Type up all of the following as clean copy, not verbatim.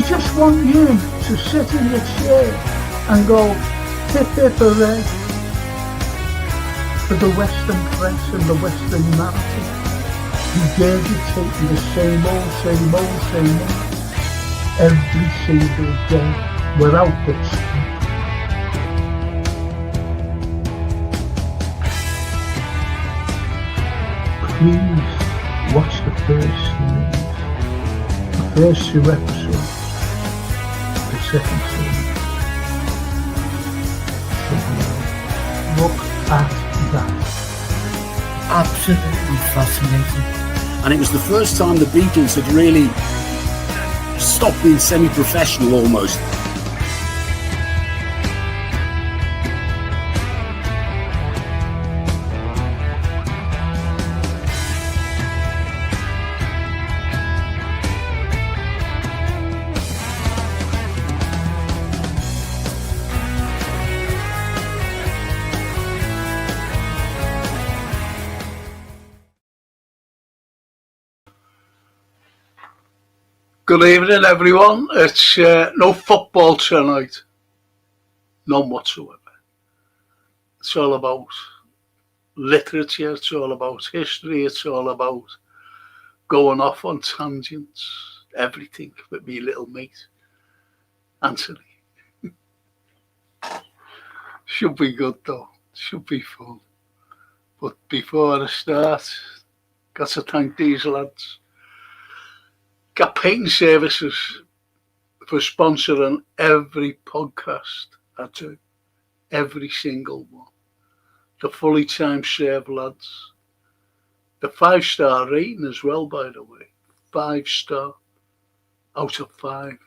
just want you to sit in your chair and go, hip hip hooray, for the Western press and the Western narrative, regurgitating the same old, every single day, without the truth. Please watch the first series, the first 2 episodes, the second series. Look at that. Absolutely fascinating. And it was the first time the Beatles had really stopped being semi-professional almost. Good evening, everyone. It's no football tonight. None whatsoever. It's all about literature. It's all about history. It's all about going off on tangents. Everything with me little mate, Anthony. Should be good though. Should be fun. But before I start, got to thank these lads. Got Painting Services for sponsoring every podcast I do, every single one. The fully time served lads. The 5-star rating as well, by the way. 5-star out of 5.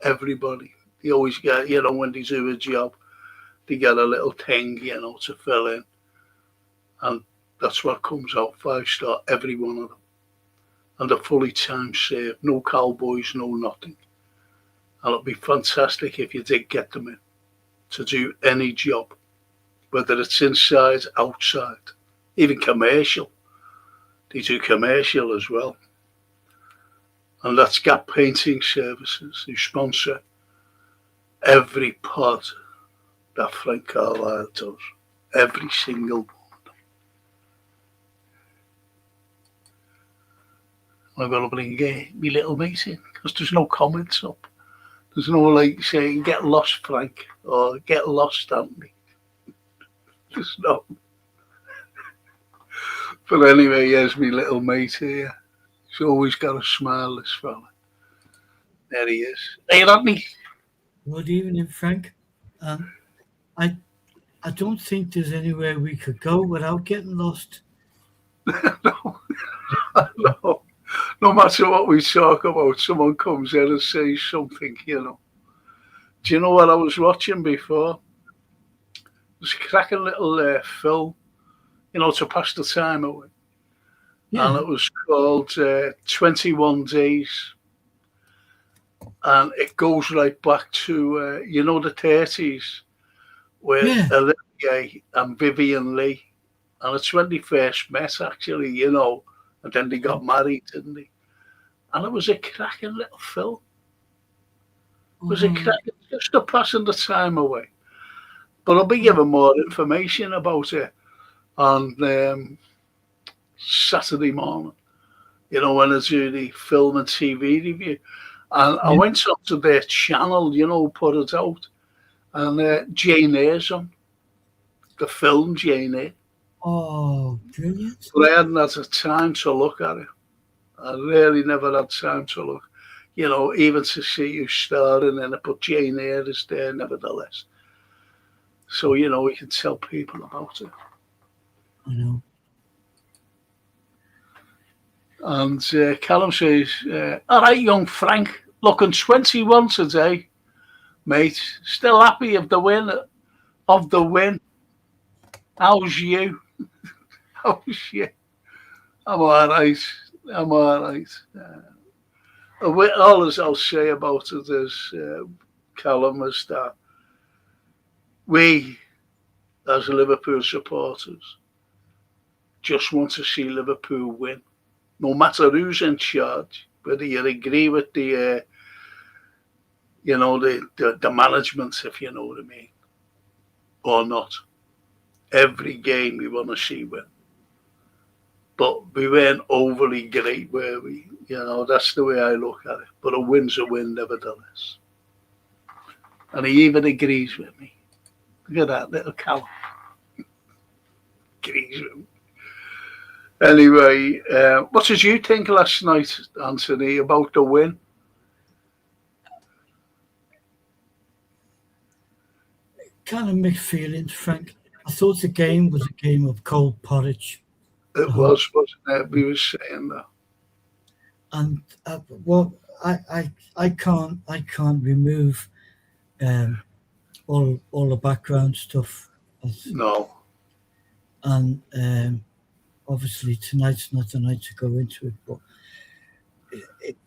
Everybody. They always get, when they do a job, they get a little thing, to fill in. And that's what comes out, 5-star, every one of them. And a fully time served, no cowboys, no nothing. And it'd be fantastic if you did get them in to do any job, whether it's inside, outside, even commercial. They do commercial as well. And that's Gap Painting Services, who sponsor every pod that Frank Carlyle does, every single one. I've got to bring me little mate in because there's no comments up. There's no saying get lost, Frank, or get lost, Anthony. There's no. But anyway, here's me little mate here. He's always got a smile, this fella. There he is. Hey, Anthony. Good evening, Frank. I don't think there's anywhere we could go without getting lost. No. No matter what we talk about, someone comes in and says something, Do you know what I was watching before? It was a cracking little film, to pass the time away. Yeah. And it was called 21 Days. And it goes right back to, the 30s, with Olivia and Vivian Leigh. And it's when they first met, actually, and then they got married, didn't they? And it was a cracking little film. It was a cracking, just a passing the time away. But I'll be giving more information about it on Saturday morning, when I do the film and TV review. And I went up to their channel, put it out. And Jane Eyre's on. The film Jane Eyre. Oh, brilliant. But I hadn't had the time to look at it. I really never had time to look, even to see who's starring in it, but Jane Eyre is there nevertheless. So, we can tell people about it. I know. And Callum says, all right, young Frank, looking 21 today, mate. Still happy of the win. How's you? How's you? I'm all right. All I'll say about it is, Callum, is that we, as Liverpool supporters, just want to see Liverpool win, no matter who's in charge. Whether you agree with the you know, the management, if you know what I mean, or not. Every game we want to see win. But we weren't overly great, were we? You know, that's the way I look at it. But a win's a win, nevertheless. And he even agrees with me. Look at that little cow. Agrees with me. Anyway, what did you think last night, Anthony, about the win? Kind of mixed feelings, Frank. I thought the game was a game of cold porridge. It was, wasn't it? We were saying that. And well, I can't remove all the background stuff. No. And obviously tonight's not the night to go into it, but it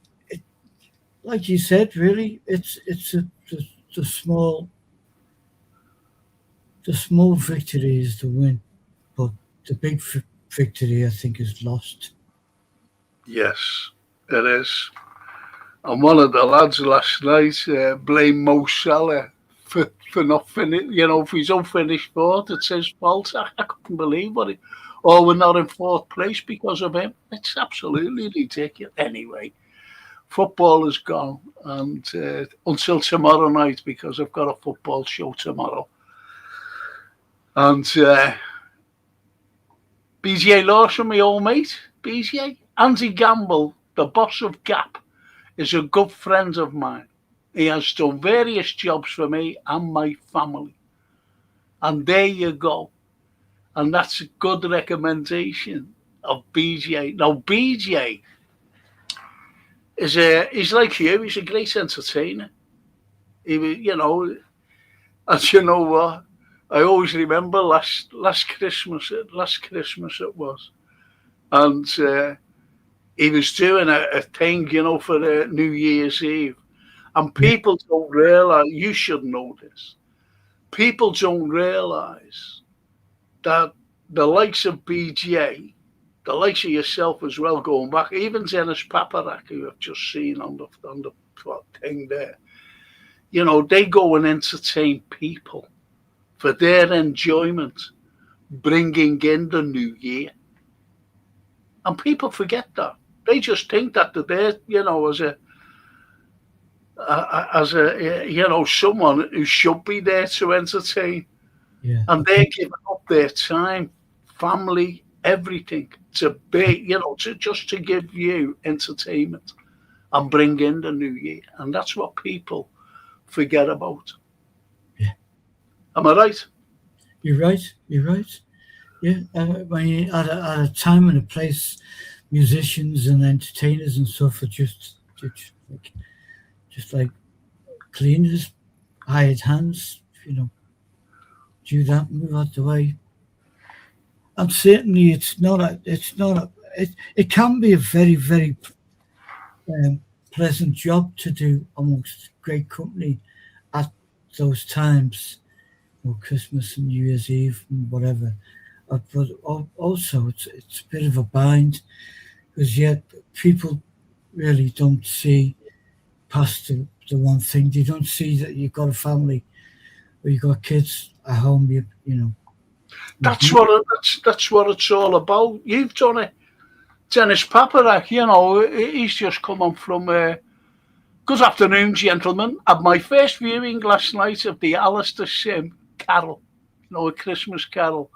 like you said, really, it's the small victory is the win, but the big victory, I think, is lost. Yes, it is. And one of the lads last night blamed Mo Salah for not finishing. You know, if he's unfinished fourth, it's his fault. I couldn't believe what it. Or we're not in fourth place because of him. It's absolutely ridiculous. Anyway, football is gone, and until tomorrow night, because I've got a football show tomorrow. And BJ Lawson, my old mate, BJ, Andy Gamble, the boss of Gap, is a good friend of mine. He has done various jobs for me and my family. And there you go. And that's a good recommendation of BJ. Now, BJ he's like you. He's a great entertainer. He, you know, and you know what? I always remember last Christmas it was, and he was doing a thing, you know, for New Year's Eve, and people don't realize. You should know this. People don't realize that the likes of BJ, the likes of yourself as well, going back, even Dennis Paparak, who I've just seen on the thing there, you know, they go and entertain people for their enjoyment, bringing in the new year. And people forget that. They just think that they're there, you know, as a you know, someone who should be there to entertain. Yeah. And they're giving up their time, family, everything to be, you know, just to give you entertainment and bring in the new year. And that's what people forget about. Yeah. Am I right? You're right. Yeah. When you, at a time and a place, musicians and entertainers and stuff are just like cleaners, hired hands, you know, do that, move out the way. And certainly it can be a very, very pleasant job to do amongst great company at those times, you know, Christmas and New Year's Eve and whatever. But also it's a bit of a bind, because yet people really don't see past the one thing. They don't see that you've got a family, or you've got kids at home. You know. That's what it's all about. You've done it. Dennis Paparak, you know, he's just come on from. Good afternoon, gentlemen. At my first viewing last night of the Alistair Sim Carol, you know, a Christmas Carol.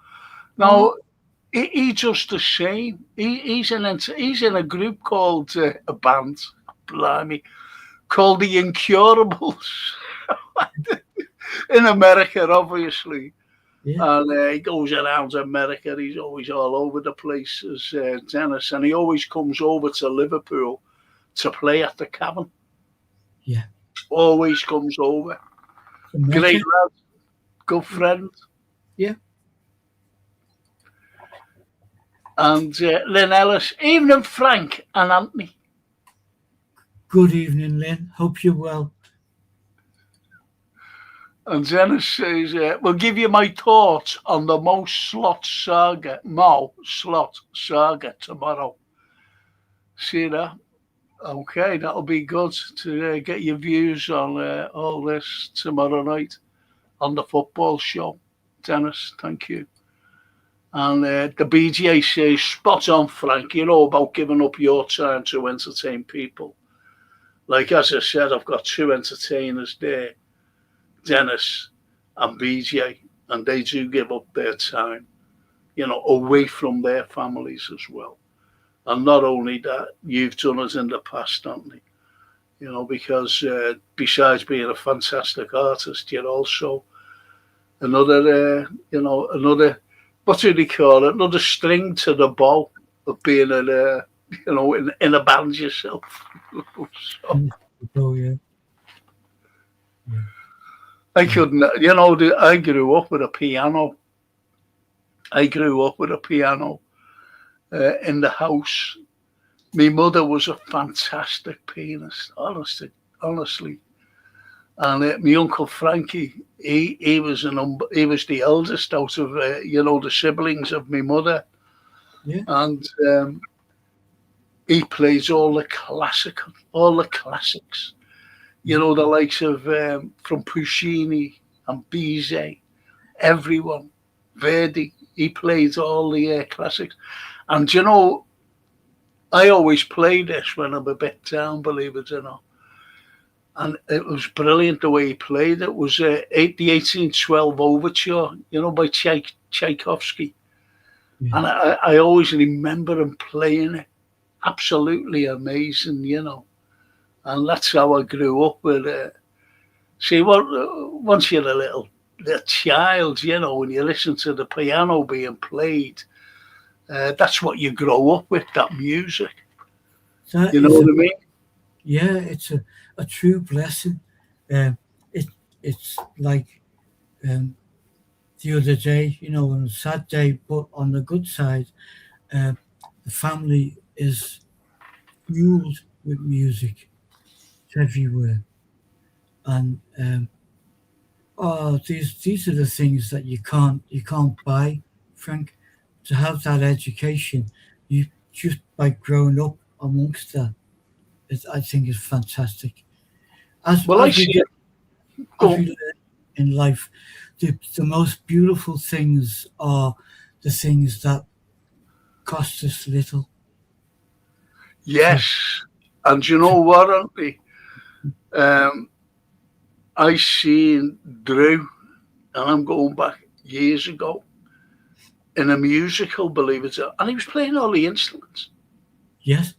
Now, he does the same. He's in a group called a band, blimey, called the Incurables in America, obviously. Yeah. And he goes around America. He's always all over the place as Dennis, and he always comes over to Liverpool to play at the Cavern. Yeah. Always comes over. Great lad, good friend. Yeah. And Lynn Ellis, evening Frank and Anthony. Good evening, Lynn. Hope you're well. And Dennis says, we'll give you my thoughts on the Mo Slot saga tomorrow. See that? Okay, that'll be good to get your views on all this tomorrow night on the football show. Dennis, thank you. And the BJ says, spot on, Frank. You know about giving up your time to entertain people. Like as I said, I've got two entertainers there, Dennis and BJ, and they do give up their time, away from their families as well. And not only that, you've done it in the past, haven't you? Because besides being a fantastic artist, you're also another, what do they call it? Another string to the bow of being in a band yourself. So Oh yeah, yeah. I Yeah. couldn't, I grew up with a piano. I grew up with a piano in the house. My mother was a fantastic pianist, honestly. And my uncle Frankie, he was the eldest out of the siblings of my mother, Yeah. and he plays all the classics. The likes of from Puccini and Bizet, everyone, Verdi. He plays all the classics, and I always play this when I'm a bit down, believe it or not. And it was brilliant the way he played. It was the 1812 Overture, by Tchaikovsky. Yeah. And I always remember him playing it. Absolutely amazing. And that's how I grew up with it. See, once you're a little child, when you listen to the piano being played, that's what you grow up with, that music. That You know is what I mean? yeah, it's a true blessing. Um, it it's like um, the other day, on a sad day, but on the good side, uh, the family is fueled with music. It's everywhere, and these are the things that you can't buy, Frank. To have that education, you just by growing up amongst that, I think is fantastic. As Well, I as we see get it. as Go. we learn in life, the most beautiful things are the things that cost us little. So Yes. And you to know what, Anthony? Um, I seen Drew, and I'm going back years ago, in a musical, believe it or not, and he was playing all the instruments. yes,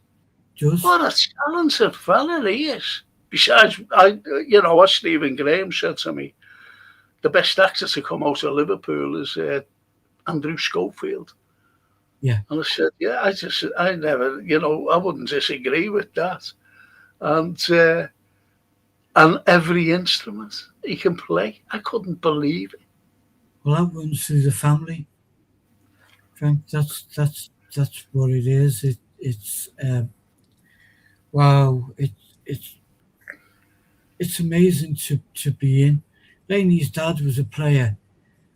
just What a talented fella he is. Besides, what Stephen Graham said to me, the best actor to come out of Liverpool is Andrew Schofield. yeah. And I said, yeah, I never, I wouldn't disagree with that. And every instrument he can play, I couldn't believe it. Well, that runs through the family, Frank. That's what it is. It's wow. It's amazing to be in. Laney's dad was a player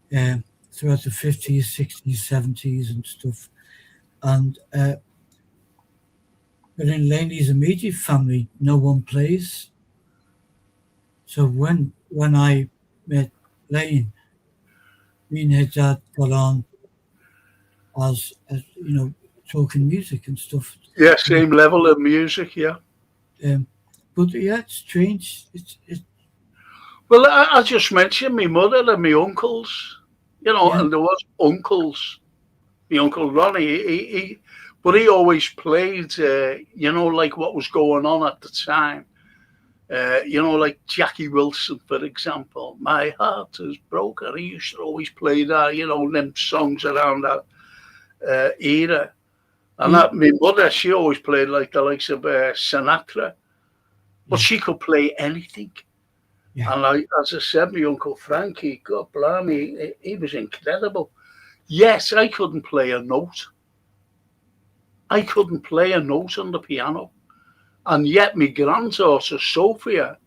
throughout the 50s, 60s, 70s, and stuff. And but in Laney's immediate family, no one plays. So when I met Lane, me and her dad got on as talking music and stuff. Yeah, And, same level of music, yeah. but yeah, it's strange. It Well, I just mentioned my mother and my uncles, yeah, and there was uncles. My uncle Ronnie, but he always played, like what was going on at the time. Like Jackie Wilson, for example. My heart is broken. He used to always play that, them songs around that era. And yeah, that my mother, she always played like the likes of Sinatra, but yeah, she could play anything. yeah, And as I said, my uncle Frankie, God blimey, he was incredible. Yes, I couldn't play a note. I couldn't play a note on the piano. And yet my granddaughter, Sophia,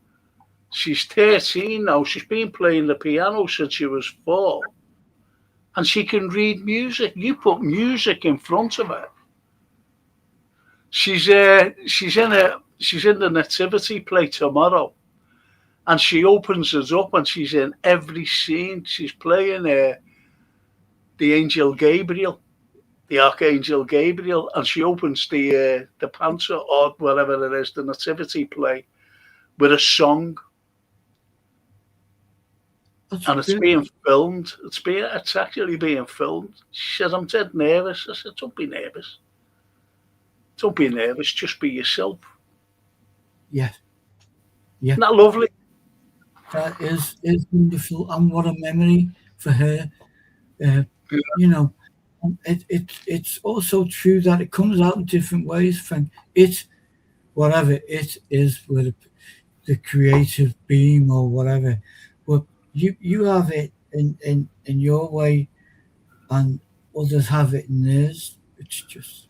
she's 13 now. She's been playing the piano since she was 4. And she can read music. You put music in front of her. She's in she's in the nativity play tomorrow, and she opens us up, and she's in every scene. She's playing the angel Gabriel, the archangel Gabriel, and she opens the panto or whatever it is, the nativity play, with a song. That's And it's good. being filmed. It's actually being filmed. She said, I'm dead nervous. I said, don't be nervous. Don't be nervous. Just be yourself. Yeah, yeah. Isn't that lovely? That is wonderful, and what a memory for her. Yeah. You know, it's also true that it comes out in different ways. Frank, it's whatever it is with the creative being or whatever, but you have it in your way, and others have it in theirs. It's just,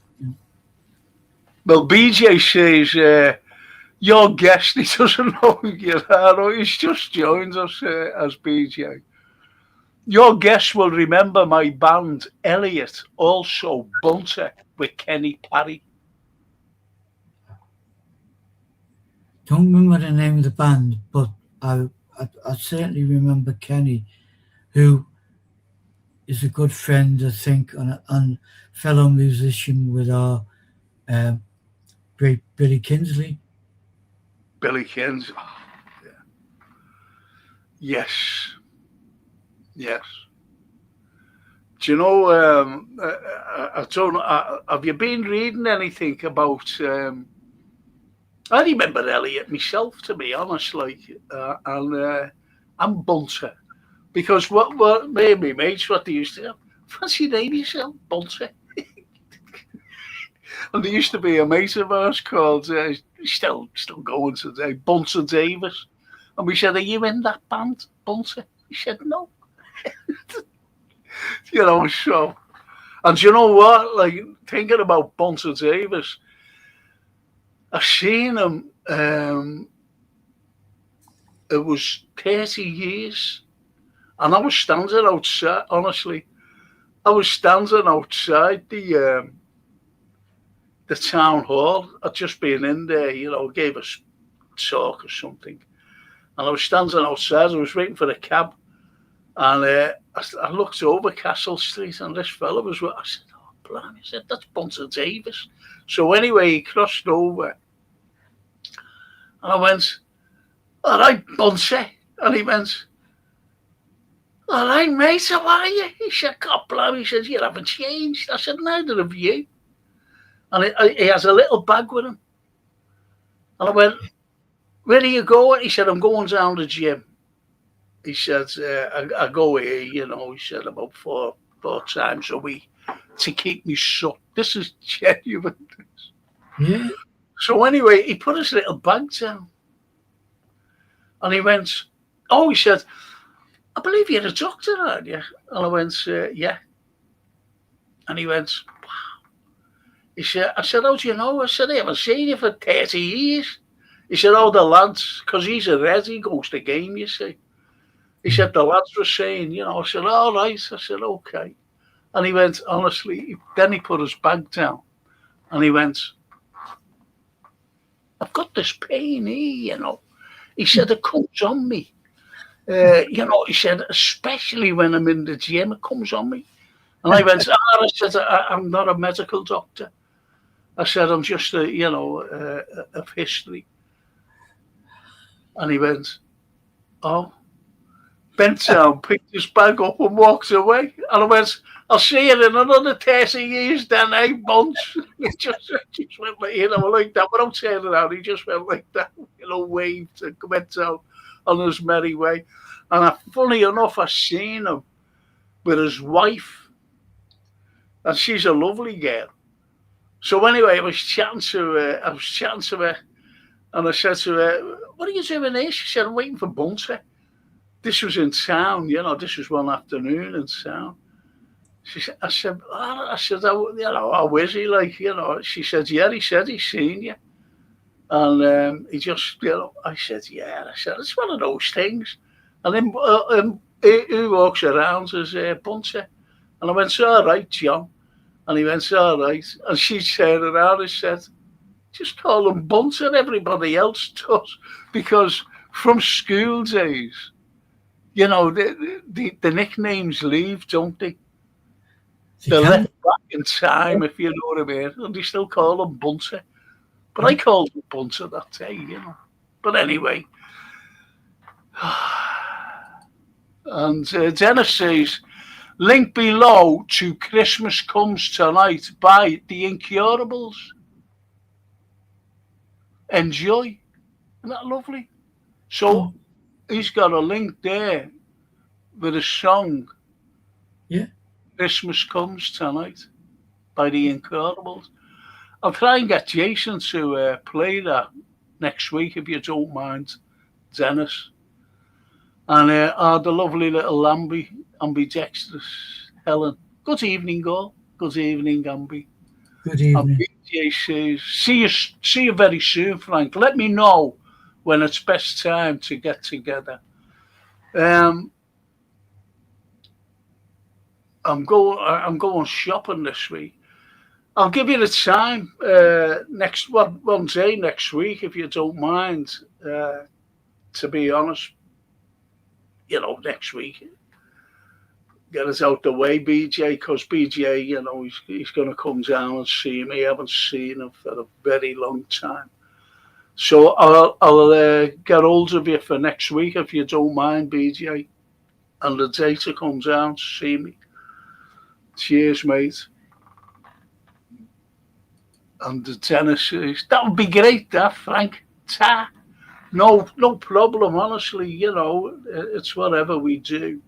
Well, BJ says, your guest, he doesn't know who you are, or he's just joined us as BJ. Your guest will remember my band, Elliot, also Bunter, with Kenny Parry. don't remember the name of the band, but I certainly remember Kenny, who is a good friend, I think, and fellow musician with our great Billy Kinsley. Billy Kins. Yeah. Yes. Yes. Do you know, I don't know, have you been reading anything about, I remember Elliot myself, to be honest, and Bunter. Because what made me mates, what they used to have, fancy name yourself, Bunter. And there used to be a mate of ours called, still going today, Bunter Davis. And we said, are you in that band, Bunter? He said, no. So, and you know what? Like, thinking about Bunter Davis, I seen him, it was 30 years. And I was standing outside, honestly, I was standing outside the town hall. I'd just been in there, gave us talk or something. And I was standing outside, I was waiting for the cab. And I looked over Castle Street, and this fella was with. I said, oh, blimey, I said, that's Bunter Davis. So anyway, he crossed over. And I went, all right, Bunter. And he went, all right, mate, how are you? He said, God, blimey, he said, you haven't changed. I said, neither have you. And he has a little bag with him. And I went, where are you going? He said, I'm going down to the gym. He said, I go here, he said, about four times a week to keep me shut. This is genuine. Yeah. So anyway, he put his little bag down. And he went, oh, he said, I believe you're a doctor, aren't you? And I went, yeah. And he went, wow. I said, how do you know? I said, I haven't seen you for 30 years. He said, oh, the lads, because he's a red, he goes to game, you see. He said, the lads were saying, I said, all right. I said, okay. And he went, honestly, then he put his bag down. And he went, I've got this pain here, He said, it comes on me. He said, especially when I'm in the gym, it comes on me. And I went, I said, I'm not a medical doctor. I said, I'm just of history. And he went, oh. Bent down, picked his bag up and walked away. And I went, I'll see you in another 30 years then, months. He just went like that. Without saying it out, he just went like that, waved and went down on his merry way. And funny enough, I seen him with his wife. And she's a lovely girl. So anyway, I was chatting to her. And I said to her, what are you doing here? She said, I'm waiting for Bunter. This was in town, this was one afternoon in town. I said, how is he? She said, yeah, he said he's seen you. And he just, I said, yeah. I said, it's one of those things. And then he walks around as Bunter. And I went, all right, John. And he went, all right. And she turned around and said, just call him Bunter. Everybody else does, because from school days, you know, the nicknames leave, don't they? They They're can. left back in time, if you know what I mean, and they still call him Bunter. But I called him Bunter that day, you know. But anyway, and Dennis says, link below to Christmas Comes Tonight by The Incurables. Enjoy. Isn't that lovely? So Oh, he's got a link there with a song, yeah. Christmas Comes Tonight by The Incurables. I'll try and get Jason to play that next week if you don't mind, Dennis. And the lovely little ambidextrous Helen. Good evening, all. Good evening, Ambi. Good And evening. BJ says, see you very soon, Frank. Let me know when it's best time to get together. Um, I'm going shopping this week. I'll give you the time next one day next week if you don't mind. To be honest, you know, next week get us out the way, BJ, because BJ, you know, he's going to come down and see me. I haven't seen him for a very long time. So I'll get hold of you for next week if you don't mind, BJ, and the day to come down to see me. Cheers, mate. And the tennis is that would be great, that Frank. Ta. No problem. Honestly, you know, it's whatever we do.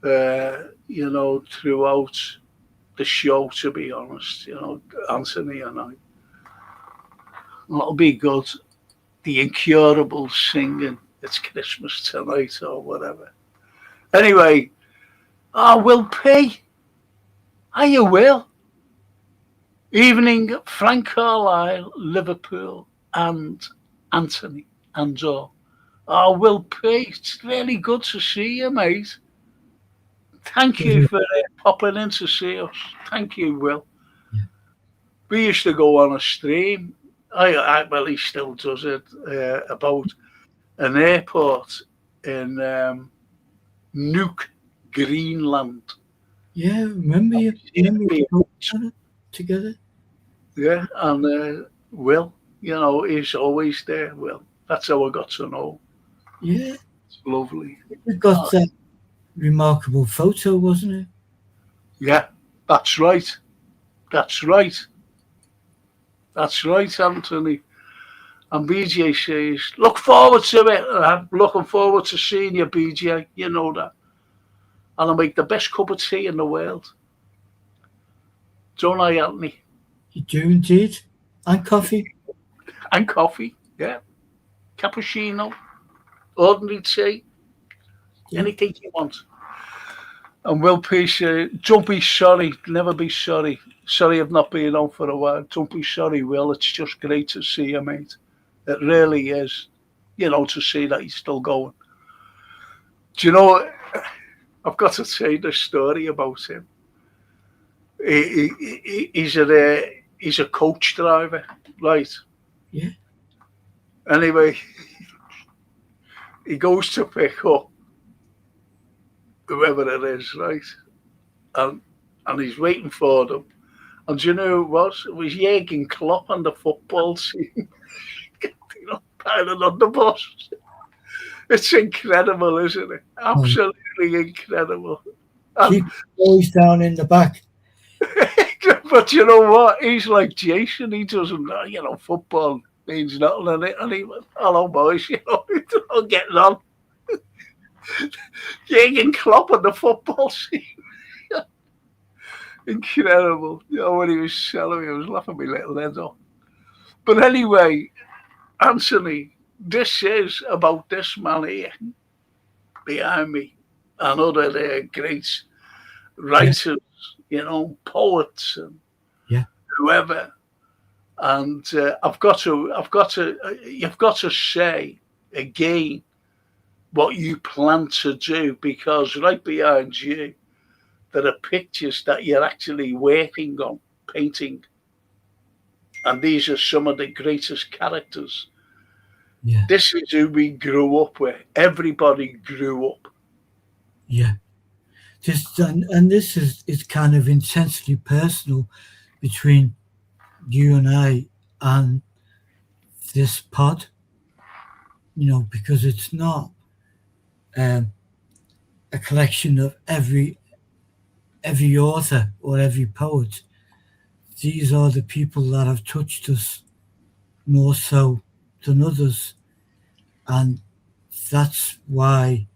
You know, throughout the show. To be honest, you know, Anthony and I, that'll be good. The Incurables singing "It's Christmas Tonight" or whatever. Anyway, Will P. Hiya, Will. Evening, Frank Carlyle, Liverpool, and Anthony and all. Will P. It's really good to see you, mate. Thank Good you evening. for popping in to see us. Thank you, Will. Yeah. We used to go on a stream. Well, he still does it about an airport in Nuuk, Greenland. Yeah, remember you? Remember you talked on it together? Yeah, and Will, you know, he's always there. Will, that's how I got to know. Yeah. It's lovely. We got that remarkable photo, wasn't it? Yeah, that's right. That's right. That's right, Anthony. And BJ says, look forward to it. I'm looking forward to seeing you, BJ. You know that. And I'll make the best cup of tea in the world. Don't I, Anthony? You do indeed. And coffee. And coffee, yeah. Cappuccino, ordinary tea, Yeah. anything you want. And Will P says, don't be sorry. Never be sorry. Sorry I've not been on for a while. Don't be sorry, Will. It's just great to see you, mate. It really is. You know, to see that he's still going. Do you know, I've got to say the story about him. He's a coach driver, right? Yeah. Anyway, he goes to pick up whoever it is, right? And he's waiting for them. And do you know who it was? It was Jurgen Klopp on the football team. You know, piling on the bus. It's incredible, isn't it? Absolutely incredible. Keep the boys down in the back. But you know what? He's like Jason. He doesn't know, you know, football means nothing in it. And he went, hello, boys, you know, they're all getting on. Jurgen Klopp on the football team. Incredible. You know, when he was telling me, I was laughing my little head off. But anyway, Anthony, this is about this man here behind me and other great writers, you know, poets and whoever. And you've got to say again what you plan to do, because right behind you, there are pictures that you're actually working on, painting. and these are some of the greatest characters. Yeah. This is who we grew up with. Everybody grew up. Yeah. And this is kind of intensely personal between you and I and this pod, because it's not um, a collection of every author or every poet. These are the people that have touched us more so than others, and that's why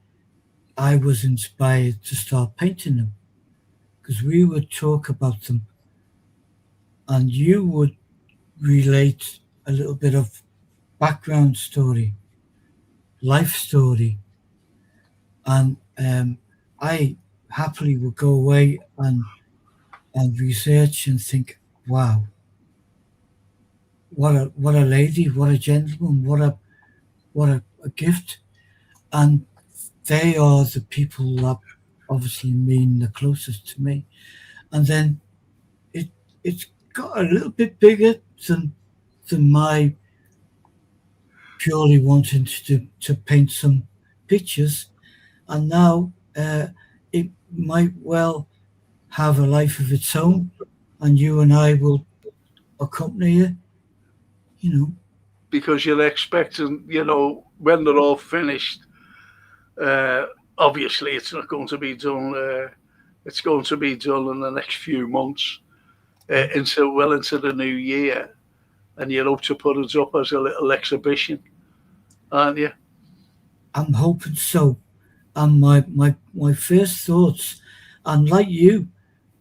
I was inspired to start painting them, because we would talk about them, and you would relate a little bit of background story, life story, and I happily would go away and research and think, wow, what a lady, what a gentleman, what a gift, and they are the people that obviously mean the closest to me. And then it it's got a little bit bigger than my purely wanting to paint some pictures, and now it might well have a life of its own, and you and I will accompany it. You know, Because you're expecting, when they're all finished, uh, obviously it's not going to be done. It's going to be done in the next few months, into the new year, and you hope to put it up as a little exhibition, aren't you? I'm hoping so. And my first thoughts, and like you,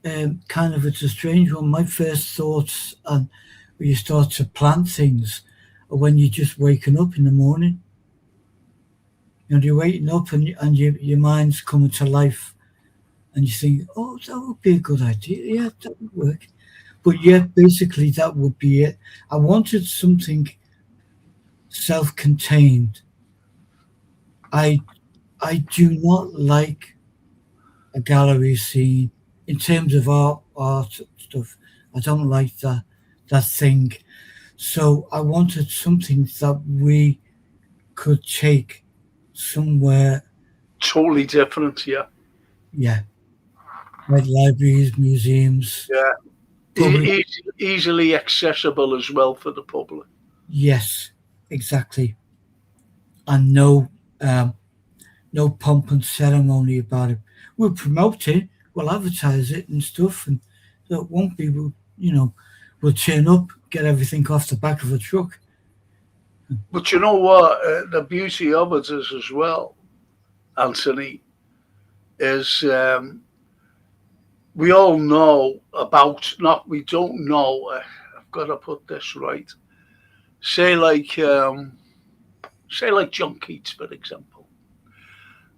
kind of it's a strange one. My first thoughts, and when you start to plan things, are when you're just waking up in the morning. You're waking up and your mind's coming to life, and you think, oh, that would be a good idea. Yeah, that would work. But yeah, basically that would be it. I wanted something self-contained. I I do not like a gallery scene in terms of art stuff. I don't like that thing. So I wanted something that we could take somewhere, Totally different, yeah. yeah, like libraries, museums, Yeah. public. Easily accessible as well for the public. Yes, exactly, and um, no pomp and ceremony about it. We'll promote it, we'll advertise it and stuff, and so it won't be, we'll turn up, get everything off the back of a truck. But you know what? The beauty of it is as well, Anthony, is we all know about, not, we don't know, I've got to put this right. Say like John Keats, for example.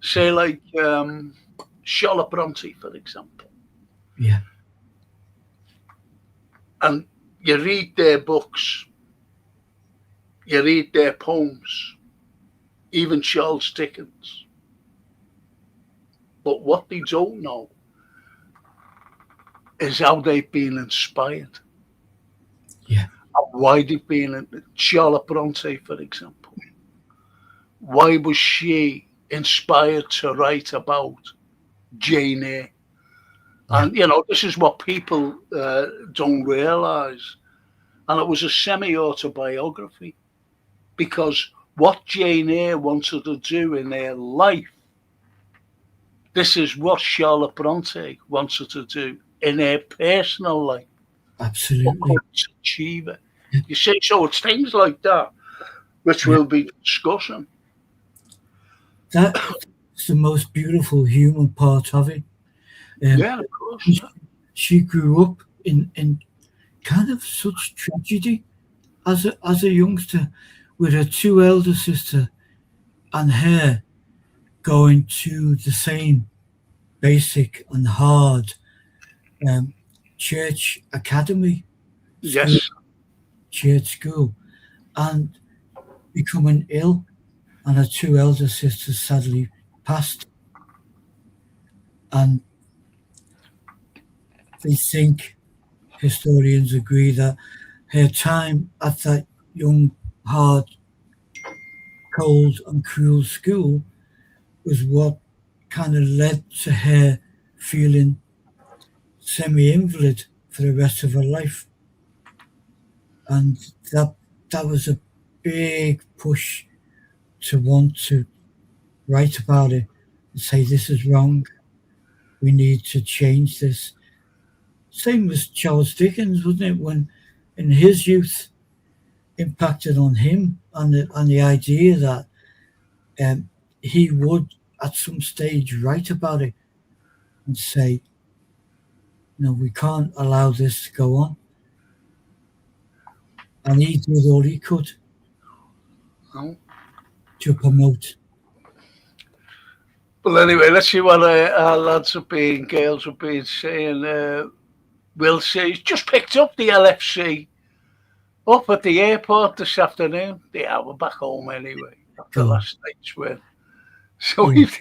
Say like Charlotte Bronte, for example. Yeah, And you read their books, you read their poems, even Charles Dickens. But what they don't know is how they've been inspired, yeah, and why they've been. Charlotte Bronte, for example. Why was she inspired to write about Jane Eyre? yeah, And this is what people don't realise. And it was a semi-autobiography, because what Jane Eyre wanted to do in her life, this is what Charlotte Bronte wanted to do in her personal life, but absolutely. couldn't achieve it. You see, so it's things like that which Yeah, we'll be discussing. that's the most beautiful human part of it. Um, Yeah, of course. she Yeah. she grew up in kind of such tragedy as a youngster, with her two elder sister and her going to the same basic and hard um, church academy school, Yes. church school, and becoming ill, and her two elder sisters sadly passed. And they think, historians agree, that her time at that young, hard, cold, and cruel school was what kind of led to her feeling semi-invalid for the rest of her life, and that was a big push to want to write about it and say this is wrong. We need to change this. Same as Charles Dickens, wasn't it? When in his youth impacted on him and the idea that he would at some stage write about it and say, no, we can't allow this to go on. And he did all he could Oh. to promote. Well, anyway, let's see what our lads have been, girls have been saying. Will says just picked up the LFC up at the airport this afternoon. Yeah, we're back home anyway after last night's win. So he's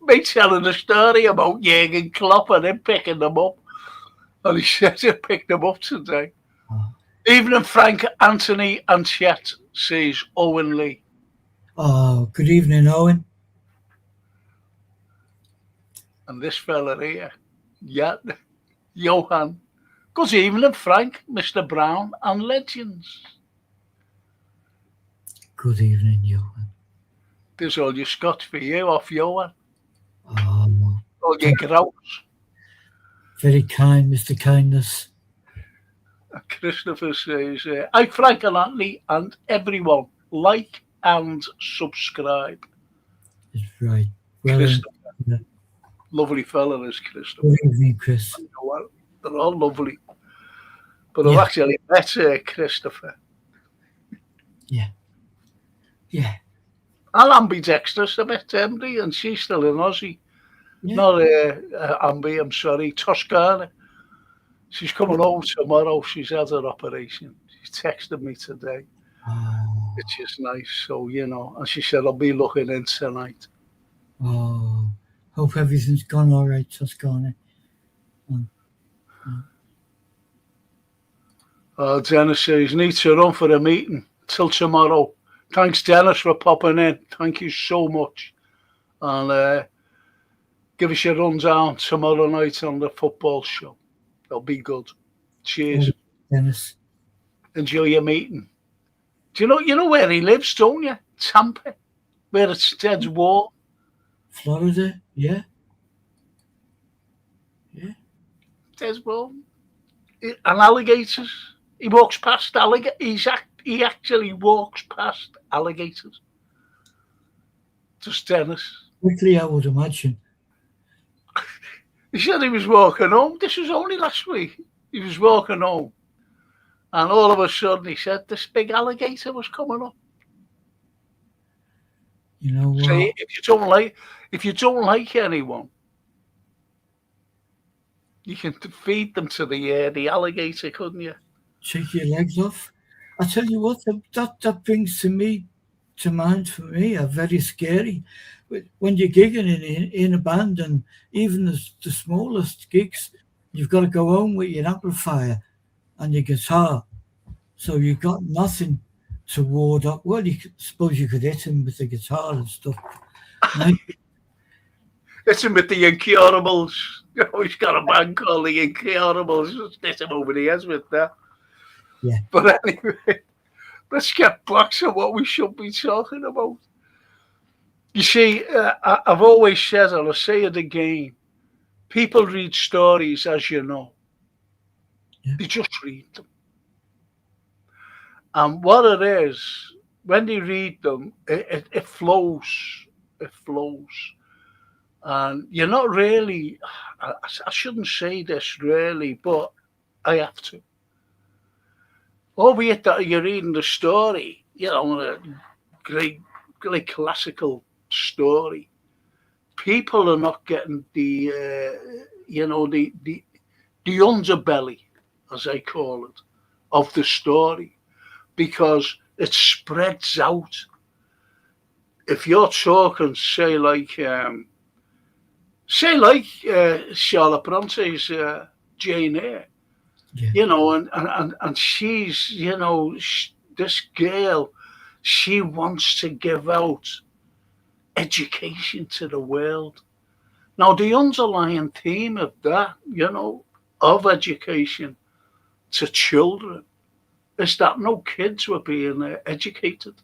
me telling a story about Jurgen Klopp and him picking them up. And he says he picked them up today. Evening, Frank, Anthony and Chet, says Owen Lee. Oh, good evening, Owen. And this fella here, Johan. Good evening, Frank, Mr. Brown and Legends. Good evening, Johan. There's all your Scotch for you off Johan. Oh, all your grouse. Very kind, Mr. Kindness. Christopher says, hi, Frank and Anthony and everyone. Like and subscribe. That's right. Well, lovely fella, is Christopher. Good evening, Chris. They're all lovely. But I've actually met Christopher. Yeah. Yeah. And ambidextrous, I met Emily, and she's still in Aussie. Yeah. Not Ambi, I'm sorry, Toscana. She's coming home tomorrow. She's had her operation. She texted me today, which is nice. So, and she said, I'll be looking in tonight. Oh, hope everything's gone all right, Toscana. Dennis says, need to run for a meeting till tomorrow. Thanks, Dennis, for popping in. Thank you so much. And give us your rundown tomorrow night on the football show. That'll be good. Cheers. Dennis. Enjoy your meeting. Do you know where he lives, don't you? Tampa, where it's dead warm. Florida, yeah. Yeah. Dead warm. And alligators. He walks past alligators. He actually walks past alligators. Just Dennis. Quickly, I would imagine. He said he was walking home. This was only last week. He was walking home. And all of a sudden he said this big alligator was coming up. You know what? So if you don't like anyone, you can feed them to the alligator, couldn't you? Take your legs off. I tell you what, that brings to mind for me are very scary. When you're gigging in a band, and even the smallest gigs, you've got to go home with your amplifier and your guitar. So you've got nothing to ward up. Well, suppose you could hit him with the guitar and stuff. Right? Hit him with the Incurables. He's got a band called the Incurables. Just hit him over the head with that. Yeah. But anyway, let's get back to what we should be talking about. You see, I've always said, and I'll say it again, people read stories, as you know. Yeah. They just read them. And what it is, when they read them, it flows. It flows. And you're not really, I shouldn't say this really, but I have to. Albeit that you're reading the story, a great classical story, people are not getting the underbelly, as I call it, of the story, because it spreads out. If you're talking, say like Charlotte Bronte's Jane Eyre, Yeah. you know, and she's, you know, this girl, she wants to give out education to the world. Now, the underlying theme of that, you know, of education to children is that no kids were being educated.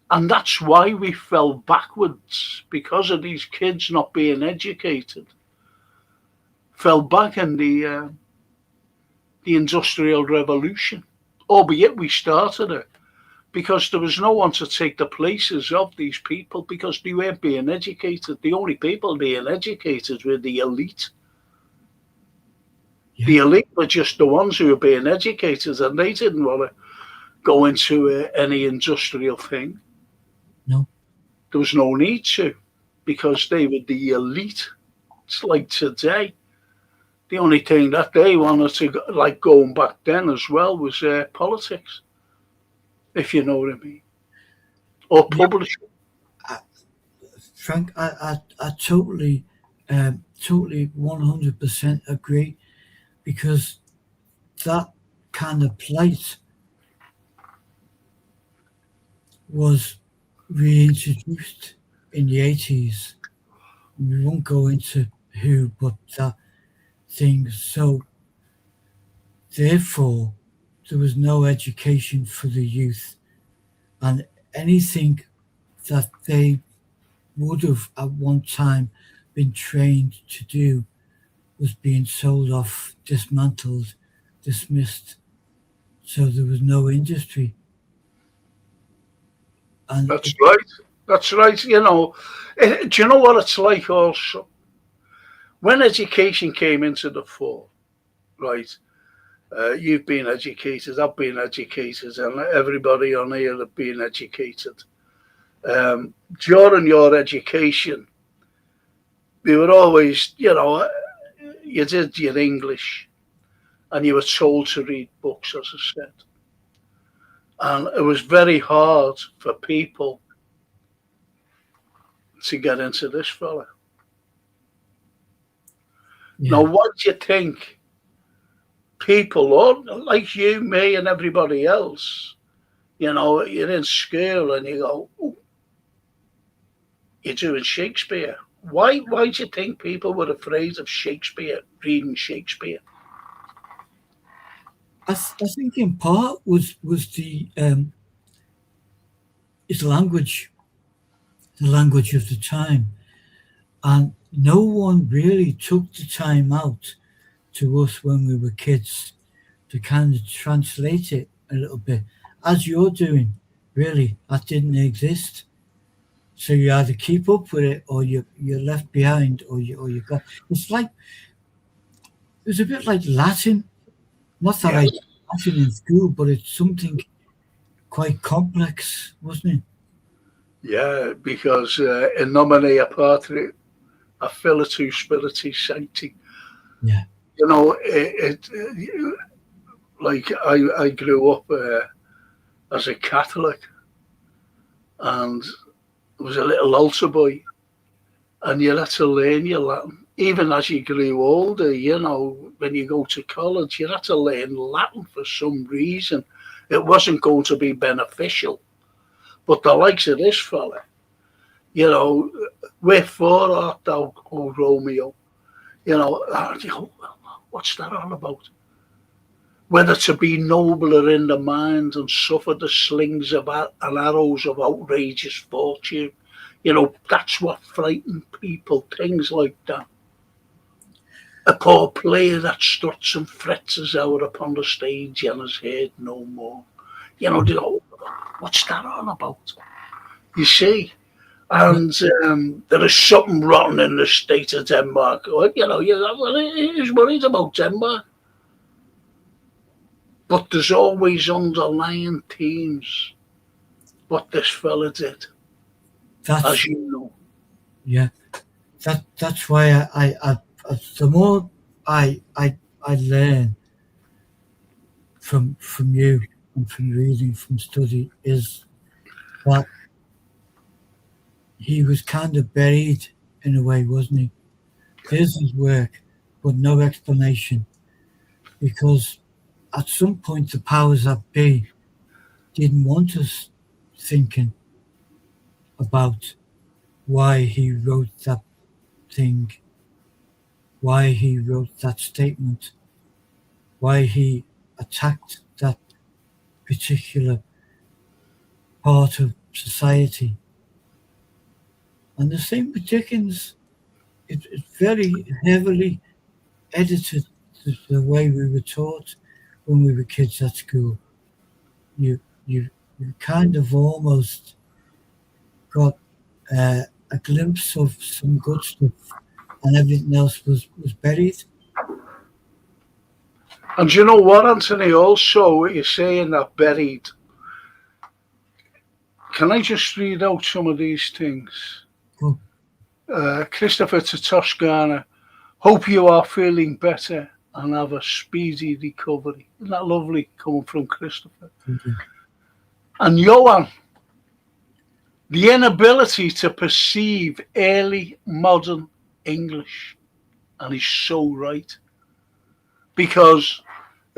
And that's why we fell backwards, because of these kids not being educated. Fell back in the Industrial Revolution, albeit we started it because there was no one to take the places of these people because they weren't being educated. The only people being educated were the elite. Yeah. The elite were just the ones who were being educated, and they didn't want to go into any industrial thing. No. There was no need to, because they were the elite. It's like today. The only thing that they wanted to, like going back then as well, was politics, if you know what I mean, or Yeah. publishing. Frank, I totally, totally 100% agree, because that kind of plight was reintroduced in the 80s. We won't go into who, but that thing. So, therefore, there was no education for the youth, and anything that they would have at one time been trained to do was being sold off, dismantled, dismissed. So there was no industry. And That's right. That's right. You know, do you know what it's like also? When education came into the fore, right? You've been educated, I've been educated, and everybody on here have been educated. During your education, we were always, you know, you did your English and you were told to read books, as I said. And it was very hard for people to get into this fella. yeah, Now, what do you think people, or like you, me, and everybody else, you know, you're in school and you go, "Ooh, you're doing Shakespeare." Why do you think people were afraid of Shakespeare, reading Shakespeare? I think in part was the his language, the language of the time, and no one really took the time out to us when we were kids to kind of translate it a little bit, as you're doing. Really, that didn't exist. So you either keep up with it, or you're left behind, or you got. It's like it was a bit like Latin. Not that Yeah, I did Latin in school, but it's something quite complex, wasn't it? yeah, because in nomine aparte affilitu spiritus sancti. Yeah, You know, like I grew up as a Catholic and was a little altar boy, and you had to learn your Latin. Even as you grew older, you know, when you go to college, you had to learn Latin for some reason. It wasn't going to be beneficial. But the likes of this fella, you know, wherefore art thou, O Romeo? You know, you go, what's that all about? Whether to be nobler in the mind and suffer the slings of and arrows of outrageous fortune. You know, that's what frightened people, things like that. A poor player that struts and frets his hour upon the stage and is heard no more. You know, they go, what's that all about? You see? yeah. And there is something rotten in the state of Denmark. You know, he's worried about Denmark. But there's always underlying themes. What this fella did, That's as you know. yeah. That's why the more I learn from you and from reading, from study, is that he was kind of buried in a way, wasn't he? Here's his work, but no explanation. because at some point the powers that be didn't want us thinking about why he wrote that thing, why he wrote that statement, why he attacked that particular part of society. And the same with Dickens, it's very heavily edited the way we were taught when we were kids at school. You you you kind of almost got a glimpse of some good stuff, and everything else was buried. And you know what, Anthony? Also, what you're saying that buried. Can I just read out some of these things? Well, Christopher to Toscana. Hope you are feeling better and have a speedy recovery. Isn't that lovely coming from Christopher? thank you. And Johan, the inability to perceive early modern English. And he's so right. Because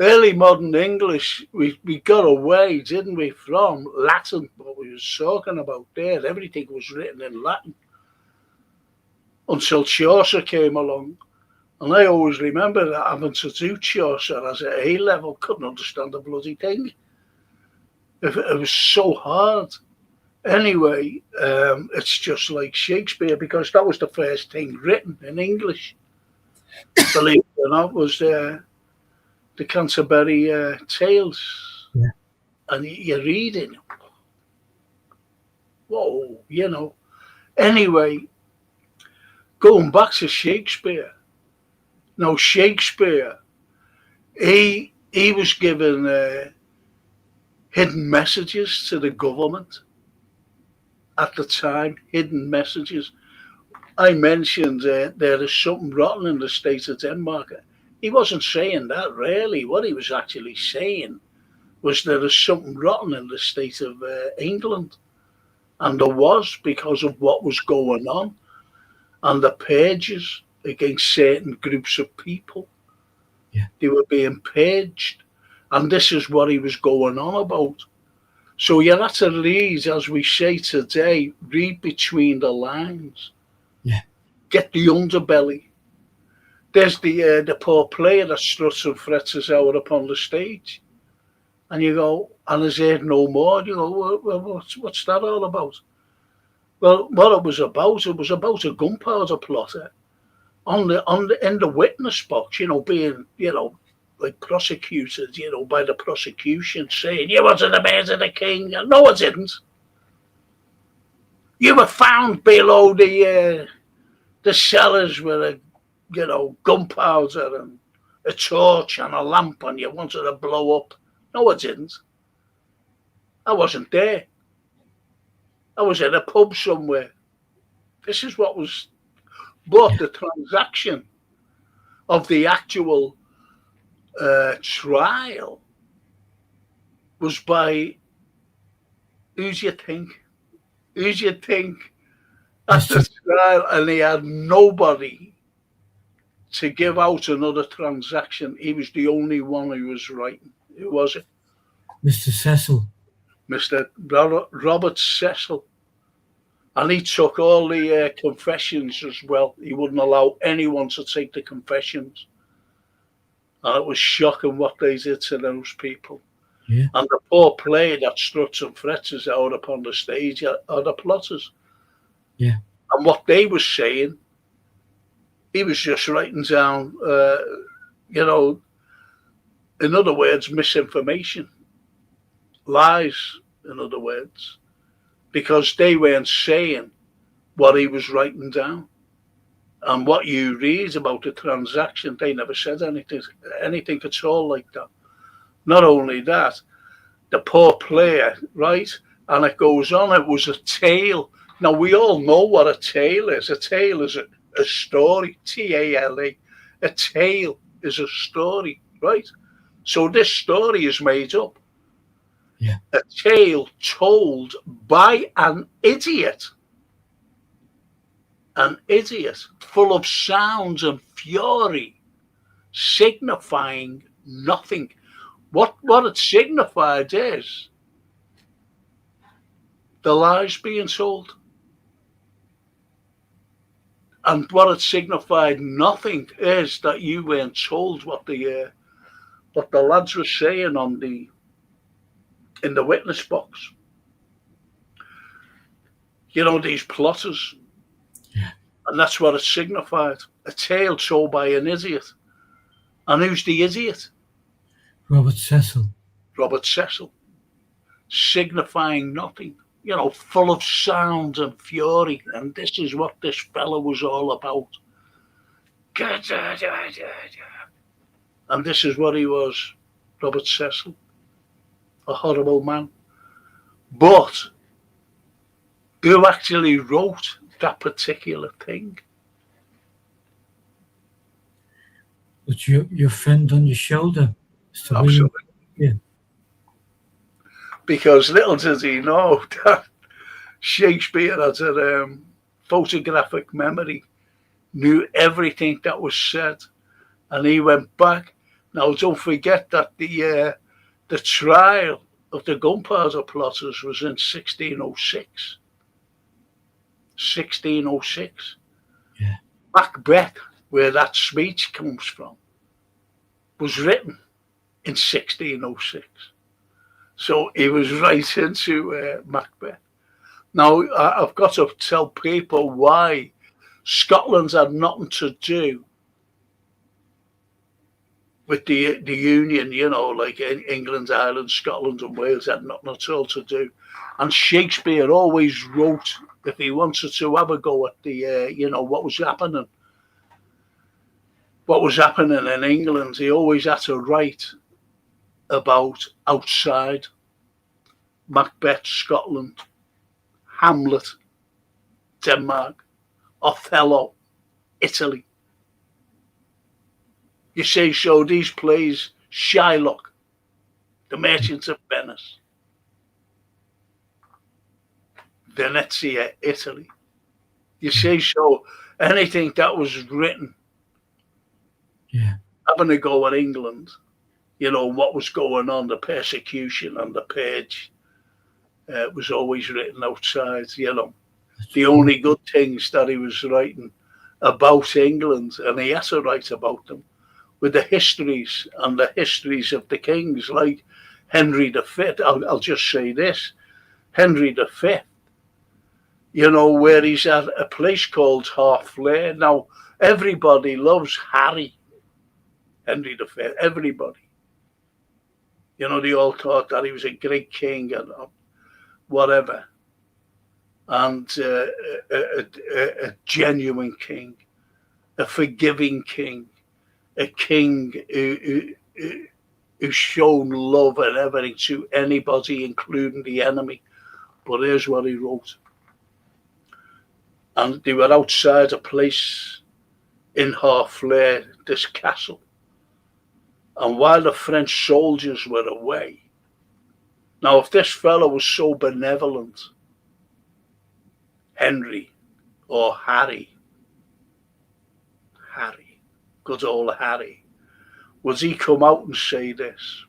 early modern English, we got away, didn't we, from Latin, what we was talking about there. Everything was written in Latin until Chaucer came along. And I always remember that having to do Chaucer as an A level, couldn't understand the bloody thing. It was so hard. Anyway, it's just like Shakespeare, because that was the first thing written in English. Believe it or not, was the Canterbury Tales. Yeah. And you're reading, whoa, you know. Anyway, going back to Shakespeare. Now, Shakespeare, he was given hidden messages to the government at the time, hidden messages. I mentioned there is something rotten in the state of Denmark. He wasn't saying that, really. What he was actually saying was there is something rotten in the state of England. And there was, because of what was going on. And the purges against certain groups of people. Yeah. They were being purged. And this is what he was going on about. So you have to read, as we say today, read between the lines. Yeah. Get the underbelly. There's the poor player that struts and frets us out upon the stage. And you go, and is there no more? You go, well, what's that all about? Well, what it was about a gunpowder plotter in the witness box, being, like prosecuted, by the prosecution, saying, you wanted to murder the king. No, I didn't. You were found below the cellars with a, gunpowder and a torch and a lamp, and you wanted to blow up. No, I didn't. I wasn't there. I was in a pub somewhere. This is what was, but the transaction of the actual trial was by, who's you think at the trial, and he had nobody to give out another transaction. He was the only one who was writing. Who was it? Mr. Cecil. Mr. Robert Cecil. And he took all the confessions as well. He wouldn't allow anyone to take the confessions. And it was shocking what they did to those people. Yeah. And the poor player that struts and frets us out upon the stage are the plotters. Yeah. And what they were saying, he was just writing down, in other words, misinformation. Lies, in other words. Because they weren't saying what he was writing down. And what you read about the transaction, they never said anything at all like that. Not only that, the poor player, right? And it goes on, it was a tale. Now, we all know what a tale is. A tale is a story, T-A-L-E. A tale is a story, right? So this story is made up. Yeah. A tale told by an idiot. An idiot full of sounds and fury, signifying nothing. What it signified is the lies being told. And what it signified nothing is that you weren't told what the lads were saying in the witness box. You know, these plotters. Yeah. And that's what it signified. A tale told by an idiot. And who's the idiot? Robert Cecil. Robert Cecil. Signifying nothing. You know, full of sound and fury. And this is what this fellow was all about. And this is what he was, Robert Cecil. A horrible man. But who actually wrote that particular thing? But your friend on your shoulder, Mr. Absolutely. William. Yeah. Because little does he know that Shakespeare has a photographic memory, knew everything that was said, and he went back. Now, don't forget that the trial of the gunpowder plotters was in 1606. 1606. Yeah. Macbeth, where that speech comes from, was written in 1606. So he was right into Macbeth. Now, I've got to tell people why Scotland's had nothing to do with the Union, you know, like England, Ireland, Scotland and Wales had nothing at all to do. And Shakespeare always wrote, if he wanted to have a go at the, you know, what was happening in England, he always had to write about outside. Macbeth, Scotland, Hamlet, Denmark, Othello, Italy. You say so, these plays, Shylock, The Merchant of Venice, Venezia, Italy. You say so, anything that was written, having a go at England, you know, what was going on, the persecution and the purge, was always written outside, you know. The only good things that he was writing about England, and he had to write about them, with the histories and the histories of the kings, like Henry V. I'll just say this, Henry V, you know, where he's at a place called Harfleur. Now, everybody loves Henry V, everybody. You know, they all thought that he was a great king and whatever, and a genuine king, a forgiving king, a king who's shown love and everything to anybody, including the enemy. But here's what he wrote. And they were outside a place in Harfleur, this castle. And while the French soldiers were away, now if this fellow was so benevolent, Henry or Harry, good old Harry, would he come out and say this?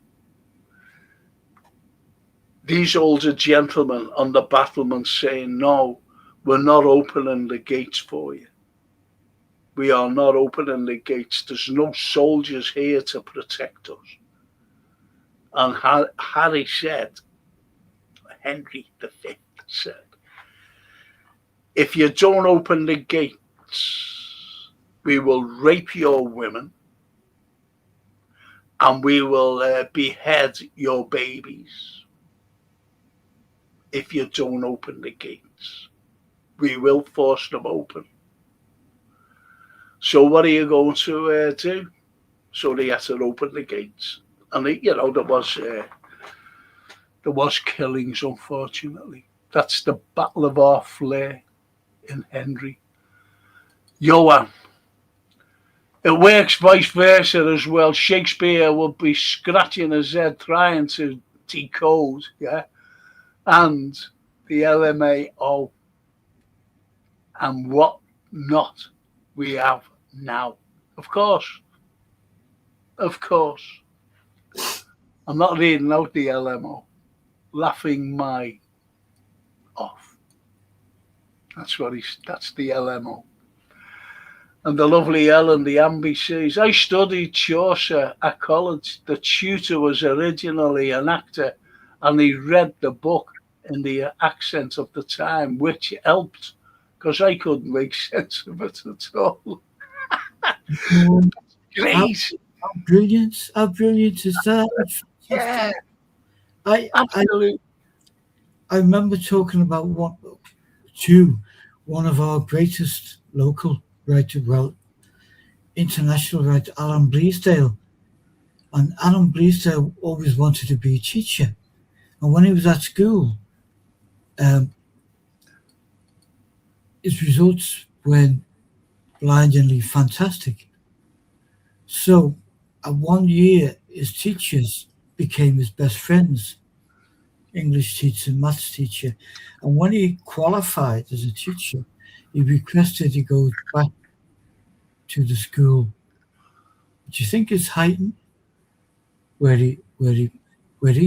These older gentlemen on the battlements saying, no, we're not opening the gates for you. We are not opening the gates. There's no soldiers here to protect us. And Harry said, Henry V said, if you don't open the gates, we will rape your women and we will behead your babies. If you don't open the gates, we will force them open. So what are you going to do? So they had to open the gates. And you know, there was killings, unfortunately. That's the Battle of Harfleur in Henry. Johann. It works vice versa as well. Shakespeare would be scratching his head trying to decode, and the LMAO and what not we have now. Of course. I'm not reading out the LMO. Laughing my off. That's the LMO. And the lovely Ellen, the Amby says, I studied Chaucer at college. The tutor was originally an actor and he read the book in the accent of the time, which helped because I couldn't make sense of it at all. Um, how, Great. how brilliant is that? It's Yeah, fantastic. I, I, absolutely. I remember talking about one of our greatest local writer, well, international writer, Alan Bleasdale. And Alan Bleasdale always wanted to be a teacher. And when he was at school, um, his results were blindingly fantastic. So, at 1 year, his teachers became his best friends, English teacher, maths teacher. And when he qualified as a teacher, he requested he go back to the school. Do you think it's Heighton, where he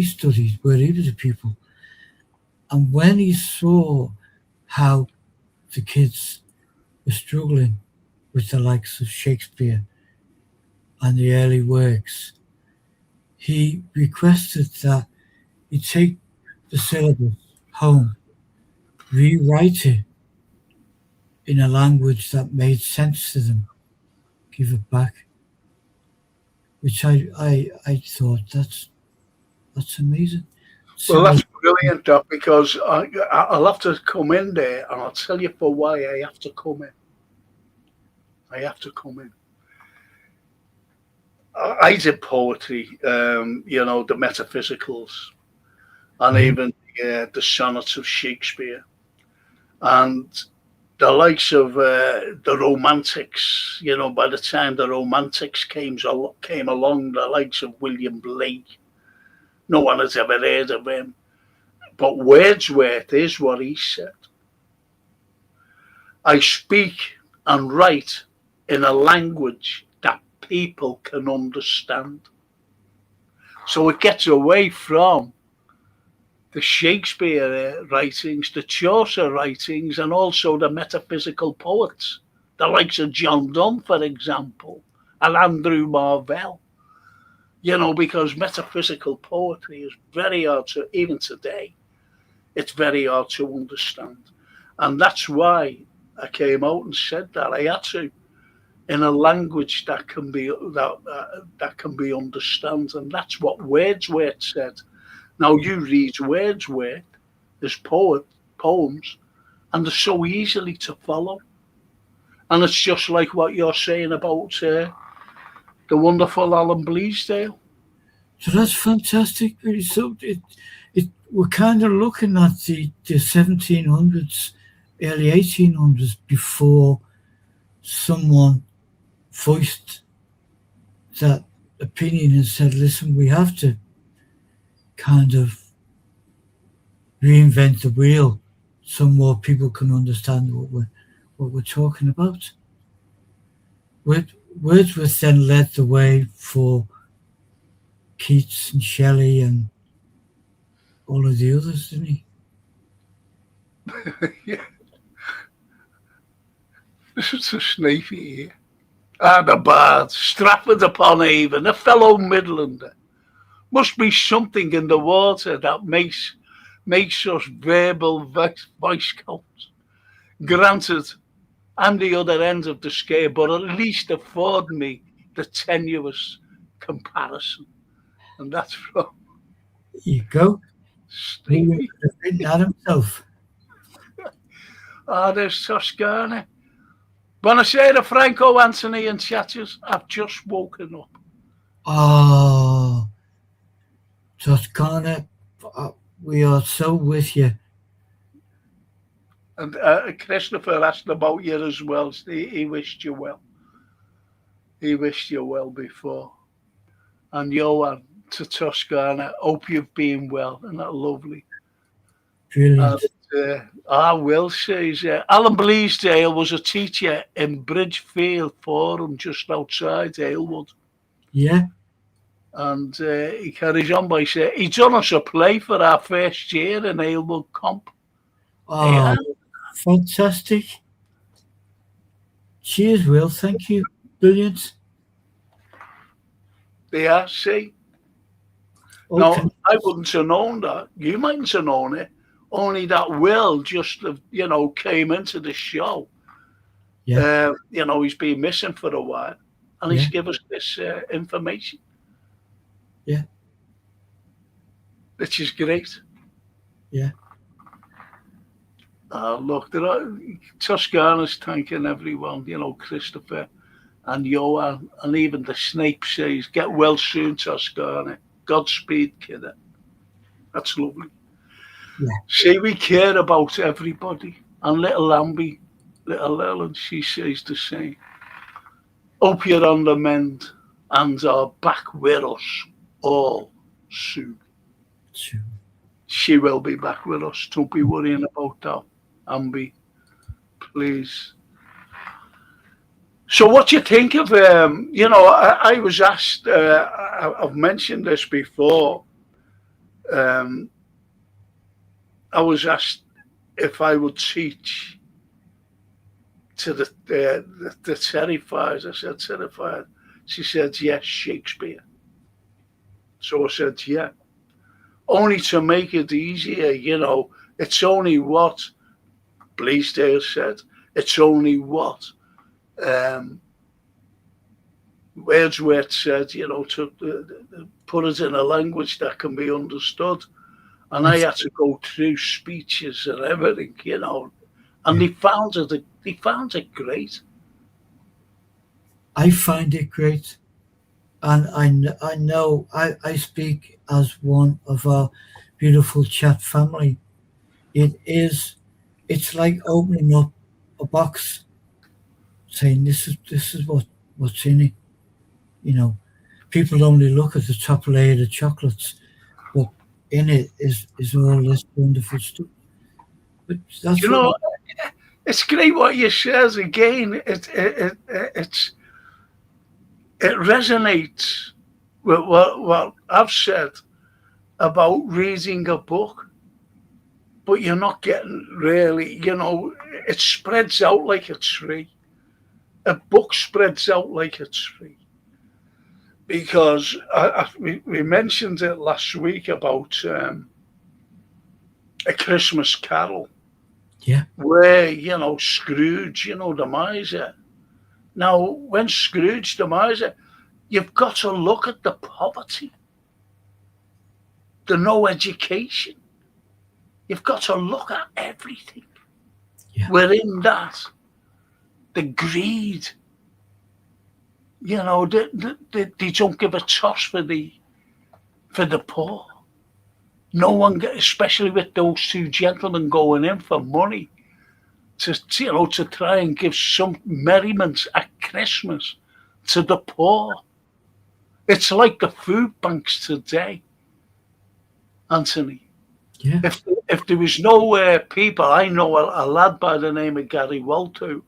studied, where he was a pupil? And when he saw how the kids were struggling with the likes of Shakespeare and the early works, he requested that he take the syllabus home, rewrite it in a language that made sense to them, give it back. Which I thought that's amazing. Well, Similar, that's brilliant, Doc, because I'll have to come in there and I'll tell you for why I have to come in. I have to come in. I did poetry, the metaphysicals, and yeah, even the sonnets of Shakespeare, and the likes of the Romantics. By the time the Romantics came along, the likes of William Blake, no one has ever heard of him. But Wordsworth is what he said. I speak and write in a language that people can understand. So it gets away from the Shakespeare writings, the Chaucer writings, and also the metaphysical poets, the likes of John Donne, for example, and Andrew Marvell. Because metaphysical poetry is very hard to, even today, it's very hard to understand. And that's why I came out and said that I had to, in a language that can be that can be understood, and that's what Wordsworth said. Now you read Wordsworth, his poems, and they're so easily to follow. And it's just like what you're saying about the wonderful Alan Bleasdale. so that's fantastic. Really. So we're kind of looking at the 1700s, early 1800s before someone voiced that opinion and said, "Listen, we have to kind of reinvent the wheel so more people can understand what we're talking about." Wordsworth then led the way for Keats and Shelley and all of the others, didn't he? Yeah, this is a sneaky here. Ah, the bard, Stratford upon Avon, a fellow Midlander. Must be something in the water that makes us verbal viscounts. Granted, I'm the other end of the scale, but at least afford me the tenuous comparison. And that's from There you go. William Stevie. could have written that himself. Ah, there's Toscana. Buonasera, Franco, Anthony, and chatters. I've just woken up. Oh, Toscana, we are so with you. And Christopher asked about you as well. He wished you well. He wished you well before. And Johan to Toscana. Hope you've been well. Isn't that lovely? Brilliant. Will says Alan Bleasdale was a teacher in Bridgefield Forum just outside Halewood. Yeah. And he carries on by saying, he done us a play for our first year in Aylwood Comp. Oh, fantastic. Cheers, Will. Thank you. Brilliant. Yeah, see? Okay. Now, I wouldn't have known that. You mightn't have known it. Only that Will just, came into the show. Yeah. He's been missing for a while. And Yeah. he's given us this information, Yeah. which is great. Yeah. Look, Toscana's thanking everyone, Christopher and Johan, and even the Snape says, get well soon, Toscana. Godspeed, kid. That's lovely. Yeah. See, we care about everybody. And little Amby, little Ellen, she says the same. Hope you're on the mend and are back with us all soon. Sure. She will be back with us. Don't be worrying about that, Amby. Please. So what do you think of, I was asked, I've mentioned this before, I was asked if I would teach to the terrified. I said, terrified. She said, yes, Shakespeare. So I said, yeah. Only to make it easier, it's only what Bleasdale said. It's only what Wordsworth said, to put it in a language that can be understood. And I had to go through speeches and everything, and they found it great. I find it great. And I know I speak as one of our beautiful chat family. It's like opening up a box, saying this is what's in it. People only look at the top layer of the chocolates, but in it is all this wonderful stuff. But that's it's great what you says again. It resonates with what I've said about reading a book, but you're not getting really, it spreads out like a tree. A book spreads out like a tree. Because we mentioned it last week about A Christmas Carol. Yeah. Where, Scrooge, the miser. Now, when Scrooge the miser, you've got to look at the poverty, the no education. You've got to look at everything. Yeah. Within that, the greed. They don't give a toss for the poor. No one, especially with those two gentlemen going in for money to try and give some merriment at Christmas to the poor. It's like the food banks today, Anthony. Yeah. If there was no people, I know a lad by the name of Gary Walto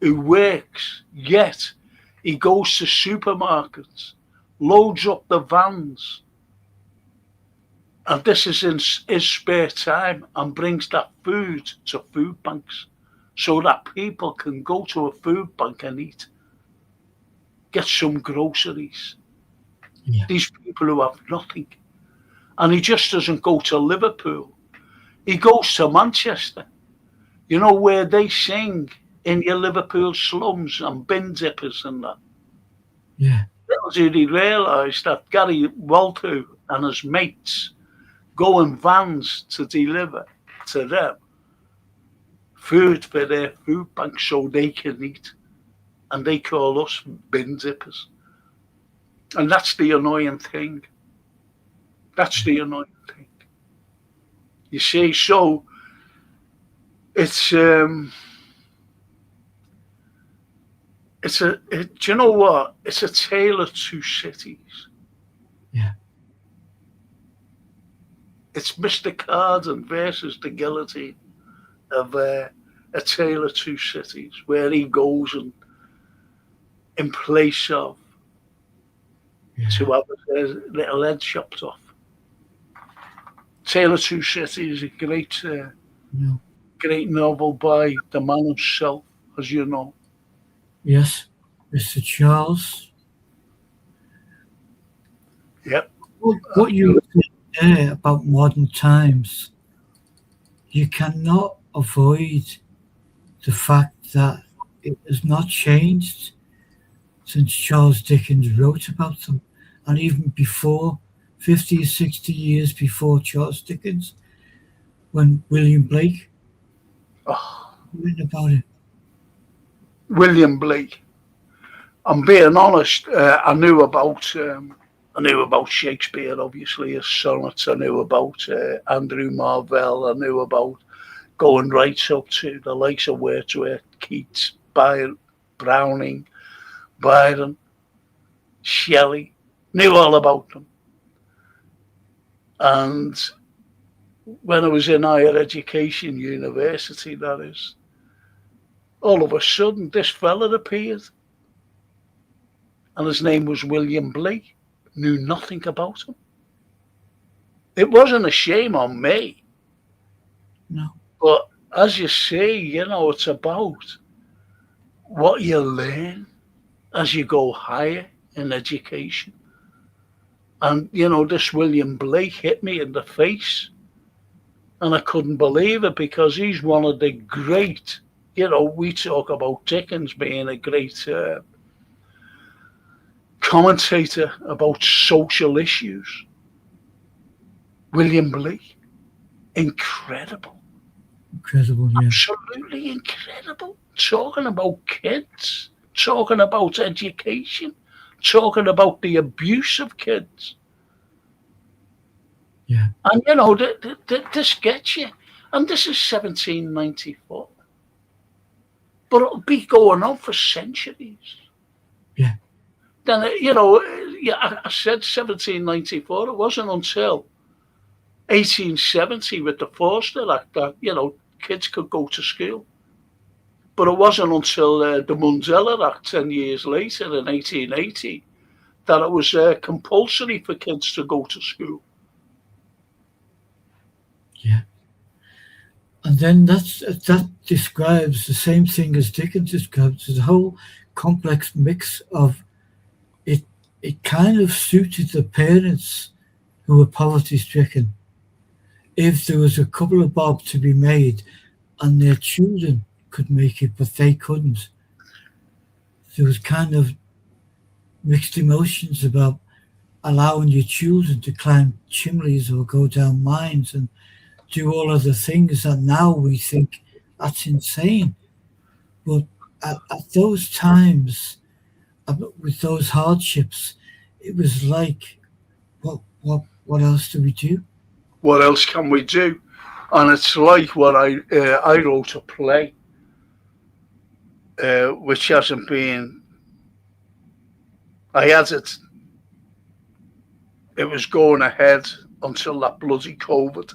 who works, yet he goes to supermarkets, loads up the vans, and this is in his spare time, and brings that food to food banks so that people can go to a food bank and eat, get some groceries. Yeah. These people who have nothing. And he just doesn't go to Liverpool. He goes to Manchester, where they sing in your Liverpool slums and bin dippers and that. Yeah. Little did he realise that Gary Walto and his mates go in vans to deliver to them food for their food bank so they can eat. And they call us bin dippers. And that's the annoying thing. That's the annoying thing. You see, so it's do you know what? It's a tale of two cities. Yeah. It's Mr. Carden versus the guillotine of A Tale of Two Cities, where he goes and in place of to have his little head chopped off. Tale of Two Cities is a great, No. great novel by the man himself, as you know. Yes, Mr. Charles. Yep. What you were saying there about modern times, you cannot avoid the fact that it has not changed since Charles Dickens wrote about them, and even before, 50, 60 years before Charles Dickens, when William Blake Oh, written about it. William Blake. I'm being honest. I knew about Shakespeare, obviously, his sonnets. I knew about Andrew Marvell. I knew about going right up to the likes of Wordsworth, Keats, Browning, Byron, Shelley. Knew all about them. And when I was in higher education, university, that is, all of a sudden this fella appeared, and his name was William Blake. Knew nothing about him. It wasn't a shame on me, No. but as you say, it's about what you learn as you go higher in education. And, this William Blake hit me in the face. And I couldn't believe it because he's one of the great, we talk about Dickens being a great commentator about social issues. William Blake, incredible. Incredible, yeah. Absolutely incredible. Talking about kids, talking about education, talking about the abuse of kids. Yeah. And, this gets you. And this is 1794. But it'll be going on for centuries. Yeah. Then, I said 1794. It wasn't until 1870 with the Forster Act that, kids could go to school. But it wasn't until the Mandela Act 10 years later in 1880 that it was compulsory for kids to go to school. Yeah. And then that describes the same thing as Dickens describes, the whole complex mix of it. It kind of suited the parents who were poverty stricken. If there was a couple of bob to be made and their children could make it, but they couldn't, there was kind of mixed emotions about allowing your children to climb chimneys or go down mines and do all of the things that now we think that's insane. But at those times, with those hardships, it was like, what else do we do? What else can we do? And it's like what I wrote a play, which hasn't been. I had it. It was going ahead until that bloody COVID,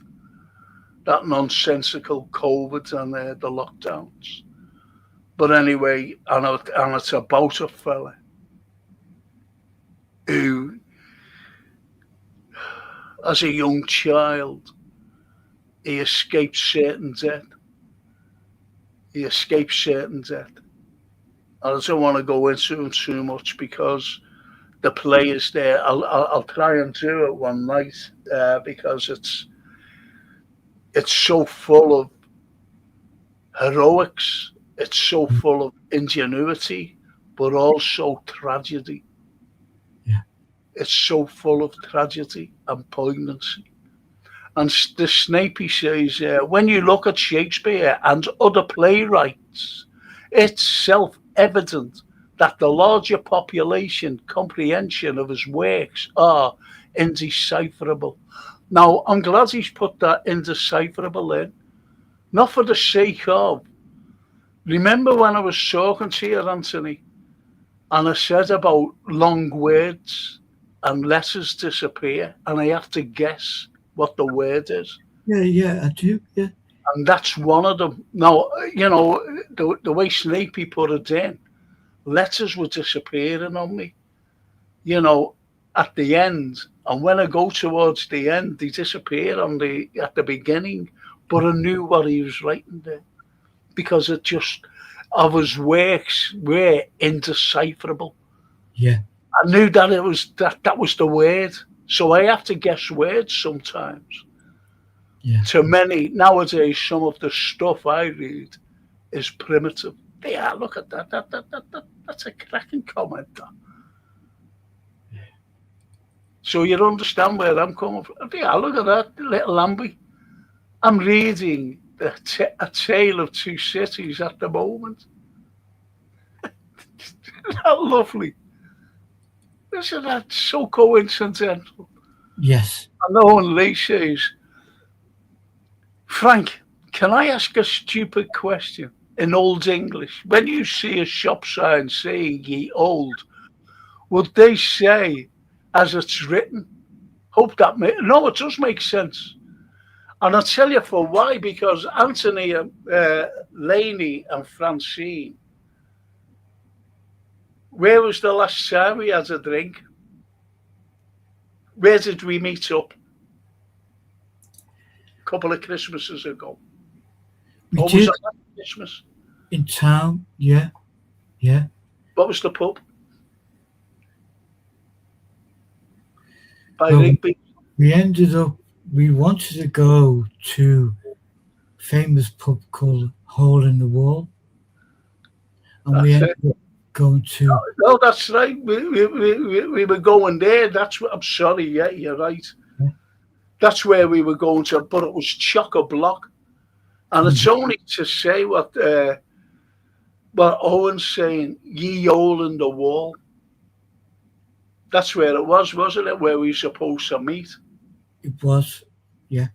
that nonsensical COVID and the lockdowns. But anyway, and it's about a fella who, as a young child, he escaped certain death. He escaped certain death. I don't want to go into it too much because the play is there. I'll try and do it one night because it's so full of heroics. It's so full of ingenuity, but also tragedy. Yeah. It's so full of tragedy and poignancy. And the Snapey says, when you look at Shakespeare and other playwrights, it's self-evident that the larger population comprehension of his works are indecipherable. Now, I'm glad he's put that indecipherable in, not for the sake of. Remember when I was talking to you, Anthony, and I said about long words and letters disappear, and I have to guess what the word is. Yeah, I do. Yeah. And that's one of them. Now, the way Snapey put it in, letters were disappearing on me. at the end, and when I go towards the end, they disappear at the beginning. But I knew what he was writing there because it just of his works were indecipherable. Yeah. I knew that it was that was the word, so I have to guess words sometimes. Yeah. To many nowadays, some of the stuff I read is primitive. Yeah, look at that. That's a cracking comment. That. So you understand where I'm coming from. Yeah, look at that, little Lambie. I'm reading A Tale of Two Cities at the moment. Isn't that lovely? Isn't that so coincidental? Yes. I know when Lee says, Frank, can I ask a stupid question in Old English? When you see a shop sign saying ye old, would they say as it's written? Hope that no, it does make sense. And I'll tell you for why, because Anthony, Laney and Francine, where was the last time we had a drink? Where did we meet up? A couple of Christmases ago. We Or was did it last Christmas? in town. Yeah. Yeah. What was the pub? By Well, Rigby. we ended up, we wanted to go to a famous pub called Hole in the Wall. And we That's ended it. up going to, No, that's right. We were going there. That's what I'm sorry. Yeah, you're right. Yeah. That's where we were going to, but it was chock a block. And it's only to say what Owen's saying, ye hole in the wall. That's where it was, wasn't it? Where we were supposed to meet. it was, yeah.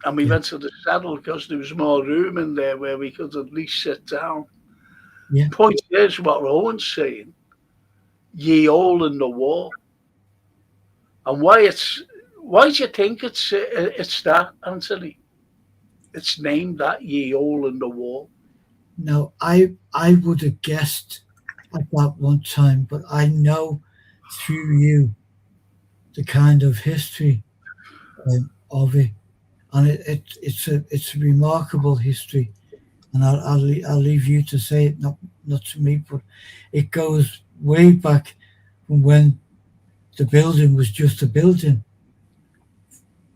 And we Yeah. went to the saddle because there was more room in there where we could at least sit down. Yeah. Point is what Owen's saying, ye hole in the wall. And why do you think it's that, Anthony? It's named that, ye hole in the wall. No, I would have guessed at that one time, but I know through you the kind of history of it, and it's a remarkable history, and I'll leave you to say it, not to me, but it goes way back from when the building was just a building,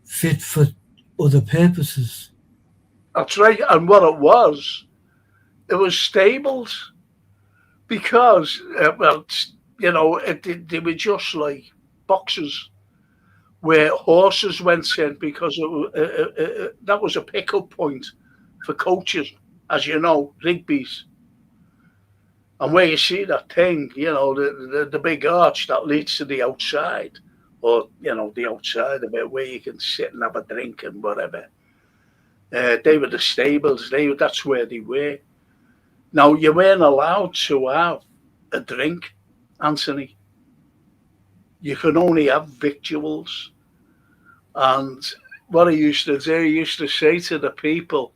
fit for other purposes. That's right. And what it was stables because, they were just like boxes where horses went in because that was a pickup point for coaches, as you know, Rigby's. And where you see that thing, the big arch that leads to the outside, or, the outside of it where you can sit and have a drink and whatever. They were the stables. That's where they were. Now, you weren't allowed to have a drink, Anthony. You could only have victuals. And what I used to do, I used to say to the people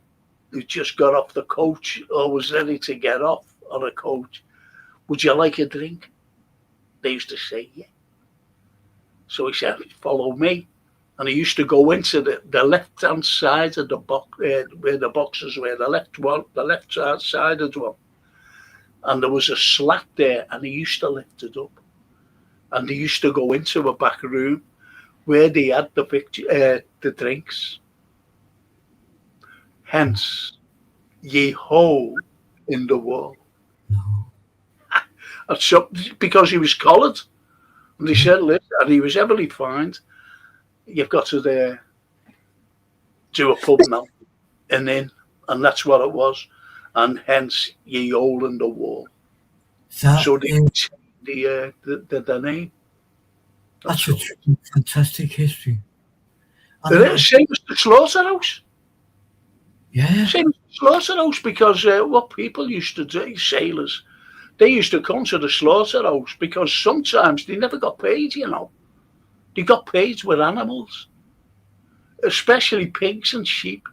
who just got off the coach or was ready to get off on a coach, would you like a drink? They used to say, yeah. So he said, follow me. And he used to go into the left-hand side of the box, where the boxes were, the left side of one. And there was a slat there, and he used to lift it up. And they used to go into a back room where they had the drinks. Hence, ye hole in the wall. No. And so, because he was collared. And they said, listen, and he was heavily fined. You've got to do a pub now and then, and that's what it was, and hence ye hole in the wall. So they changed the name. That's a fantastic history. It is same as the slaughterhouse. Yeah. Same as the slaughterhouse because what people used to do, sailors, they used to come to the slaughterhouse because sometimes they never got paid. They got paid with animals, especially pigs and sheep.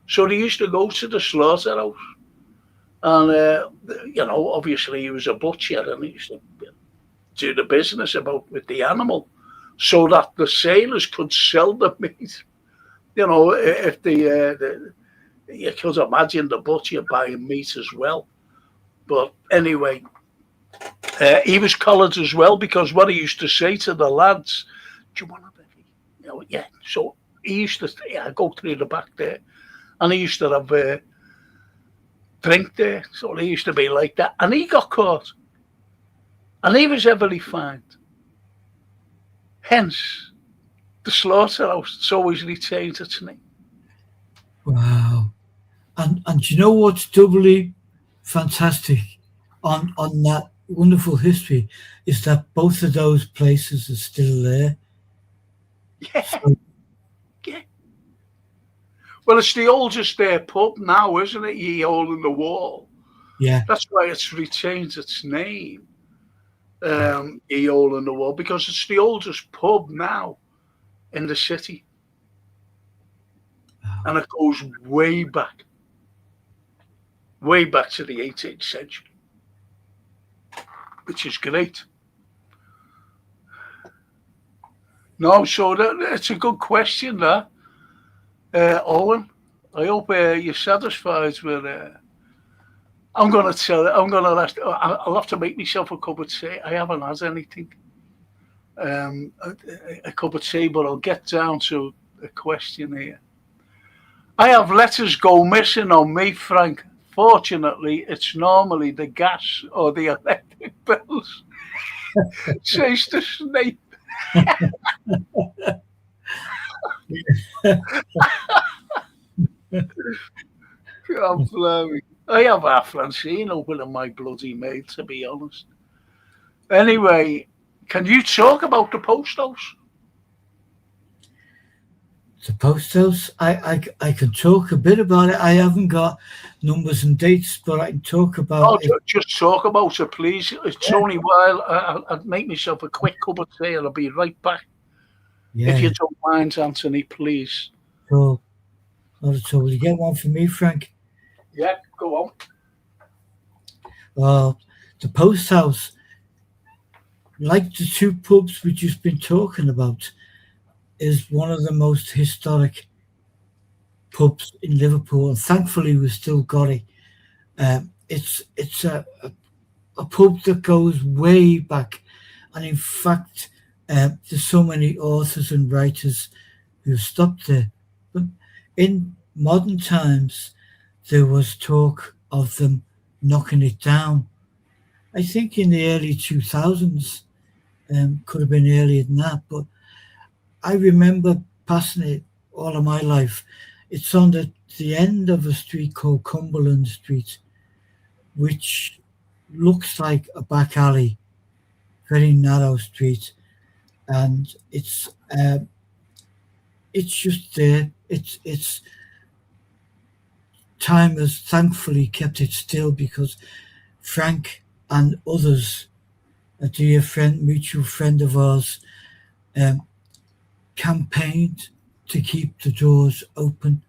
So they used to go to the slaughterhouse. And, obviously he was a butcher and he used to do the business about with the animal, so that the sailors could sell the meat. You know, if you could imagine the butcher buying meat as well. But anyway, he was collared as well, because what he used to say to the lads, "Do you want a bevy?" You know, yeah. So he used to, yeah, go through the back there, and he used to have a drink there. So he used to be like that, and he got caught, and he was heavily fined. Hence, the slaughterhouse. It's always retained its name. Wow. And you know what's doubly fantastic on that wonderful history is that both of those places are still there. Yeah, So, yeah. Well, it's the oldest pub now, isn't it? Ye Hole in the Wall. yeah. That's why it's retained its name, Ye Hole in the Wall, because it's the oldest pub now in the city, Wow. and it goes way back to the 18th century, which is great. No, so it's a good question, that, Owen. I hope you're satisfied with. I'm going to tell it. I'll have to make myself a cup of tea. I haven't had anything. A cup of tea, but I'll get down to a question here. I have letters go missing on me, Frank. Fortunately, it's normally the gas or the electric bills. Says the snake. I'm flowing. I have a Francine opening my bloody mail, to be honest. Anyway, can you talk about the post house? The post house, I can talk a bit about it. I haven't got numbers and dates, but I can talk about Oh, it. just talk about it, please. It's Yeah. only while I'll make myself a quick cup of tea, and I'll be right back. If you Yeah, don't mind, Anthony, please. so not at all. You get one for me, Frank? Yeah, go on. The post house, like the two pubs we've just been talking about, is one of the most historic pubs in Liverpool, and thankfully we've still got it. It's a pub that goes way back, and in fact, there's so many authors and writers who've stopped there. But in modern times, there was talk of them knocking it down. I think in the early 2000s, could have been earlier than that, but I remember passing it all of my life. It's on the end of a street called Cumberland Street, which looks like a back alley, very narrow street, and it's just there. It's time has thankfully kept it still, because Frank and others, a dear friend, mutual friend of ours, campaigned to keep the doors open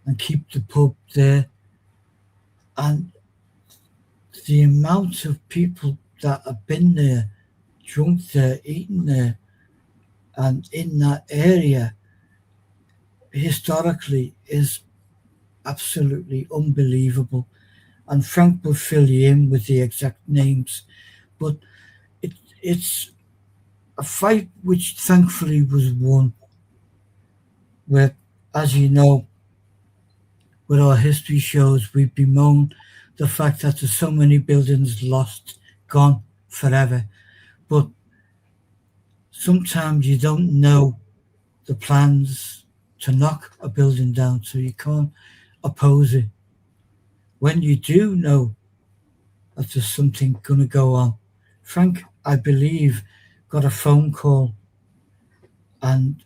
and keep the pub there. And the amount of people that have been there, drunk there, eaten there, and in that area historically is absolutely unbelievable. And Frank will fill you in with the exact names, but it's a fight which thankfully was won. Where, as you know, with our history shows, we bemoan the fact that there's so many buildings lost, gone forever. But sometimes you don't know the plans to knock a building down, so you can't oppose it. When you do know that there's something going to go on, Frank, I believe, got a phone call, and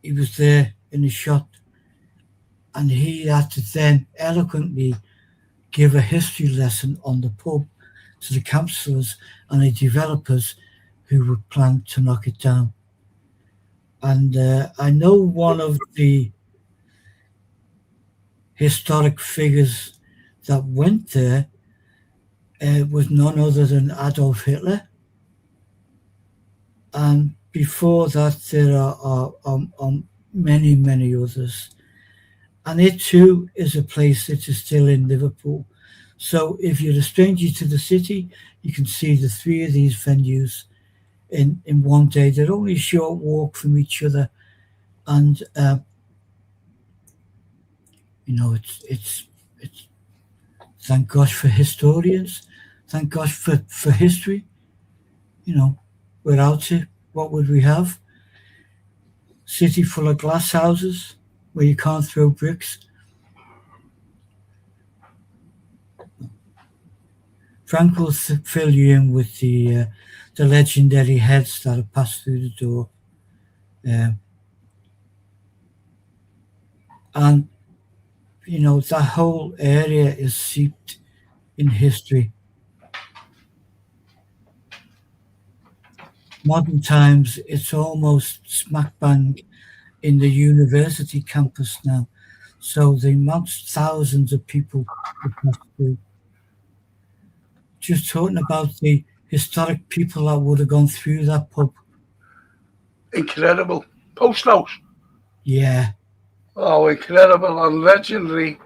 he was there in the shot, and he had to then eloquently give a history lesson on the pub to the councillors and the developers who would plan to knock it down. And I know one of the historic figures that went there was none other than Adolf Hitler. And before that, there are many, many others. And it too is a place that is still in Liverpool. So if you're a stranger to the city, you can see the three of these venues in one day. They're only a short walk from each other, and it's thank gosh for historians, thank gosh for history. You know, without it, what would we have? City full of glass houses where you can't throw bricks. Frank will fill you in with the legendary heads that have passed through the door, um, and that whole area is steeped in history. Modern times, it's almost smack bang in the university campus now. So the amount thousands of people who pass through. Just talking about the historic people that would have gone through that pub. Incredible. Post house. Yeah, Oh, incredible and legendary.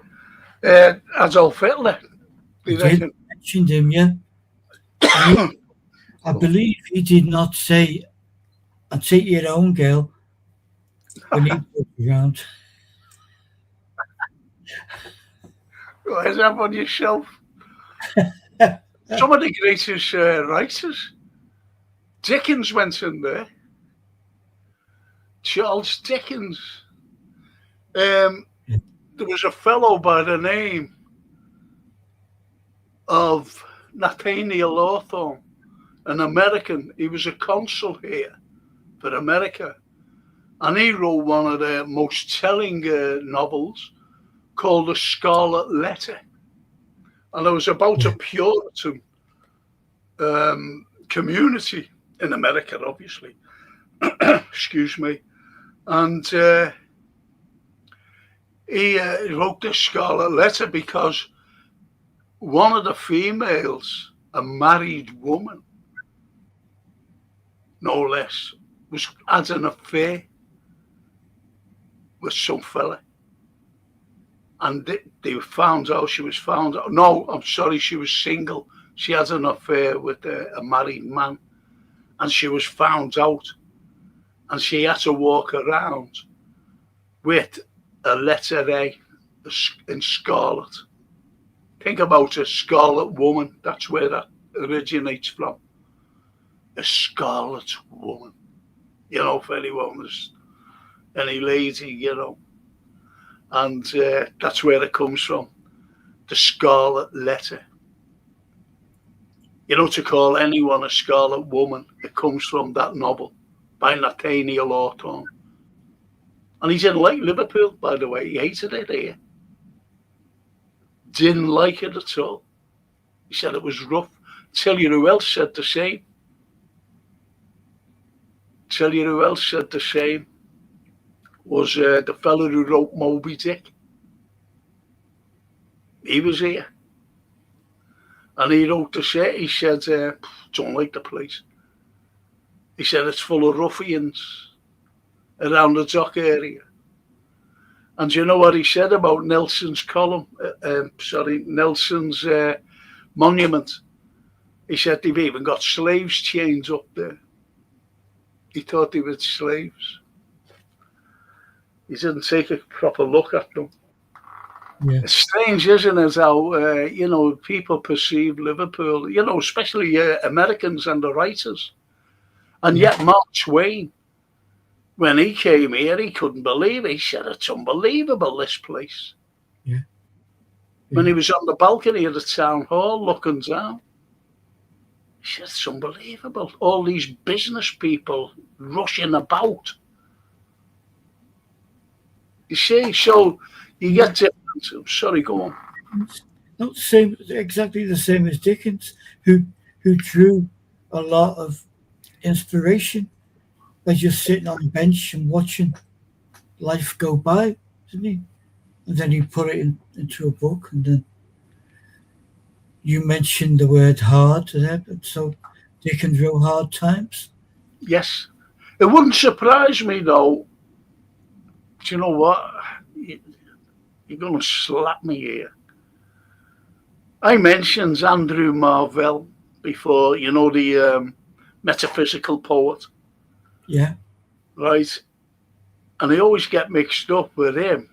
Adolf Hitler, I you did reckon? mention him, yeah. And I believe he did not say, "And take your own girl" when he was around. Where's that on your shelf? Some of the greatest writers. Dickens went in there. Charles Dickens. Um, there was a fellow by the name of Nathaniel Hawthorne, an American. He was a consul here for America. And he wrote one of the most telling novels called The Scarlet Letter. And it was about a Yeah, Puritan community in America, obviously. Excuse me. And he wrote The Scarlet Letter because one of the females, a married woman, no less, had an affair with some fella. And they found out she was found out. No, I'm sorry, she was single. She had an affair with a married man, and she was found out, and she had to walk around with a letter A in scarlet. Think about a scarlet woman. That's where that originates from. A scarlet woman. If anyone was any lady. And that's where it comes from. The Scarlet Letter. To call anyone a scarlet woman, it comes from that novel by Nathaniel Hawthorne. And he didn't like Liverpool, by the way. He hated it here. Didn't like it at all. He said it was rough. Tell you who else said the same. Was the fellow who wrote Moby Dick. He was here. And he wrote the set. He said, don't like the place. He said it's full of ruffians around the dock area. And do you know what he said about Nelson's column? Nelson's monument. He said they've even got slaves chained up there. He thought they were slaves. He didn't take a proper look at them. yeah, It's strange, isn't it, how, people perceive Liverpool, especially Americans and the writers. And yeah, yet Mark Twain, when he came here, he couldn't believe it. He said, it's unbelievable, this place. yeah, When yeah. he was on the balcony of the town hall looking down, he said, it's unbelievable. All these business people rushing about. You see, so you get different. Sorry, go on. Not the same, exactly the same as Dickens, who drew a lot of inspiration by just sitting on a bench and watching life go by, didn't he? And then he put it into a book. And then you mentioned the word hard there, but so Dickens wrote Hard Times. Yes. It wouldn't surprise me though. Do you know what? You're going to slap me here. I mentioned Andrew Marvell before, the metaphysical poet, Yeah. right? And I always get mixed up with him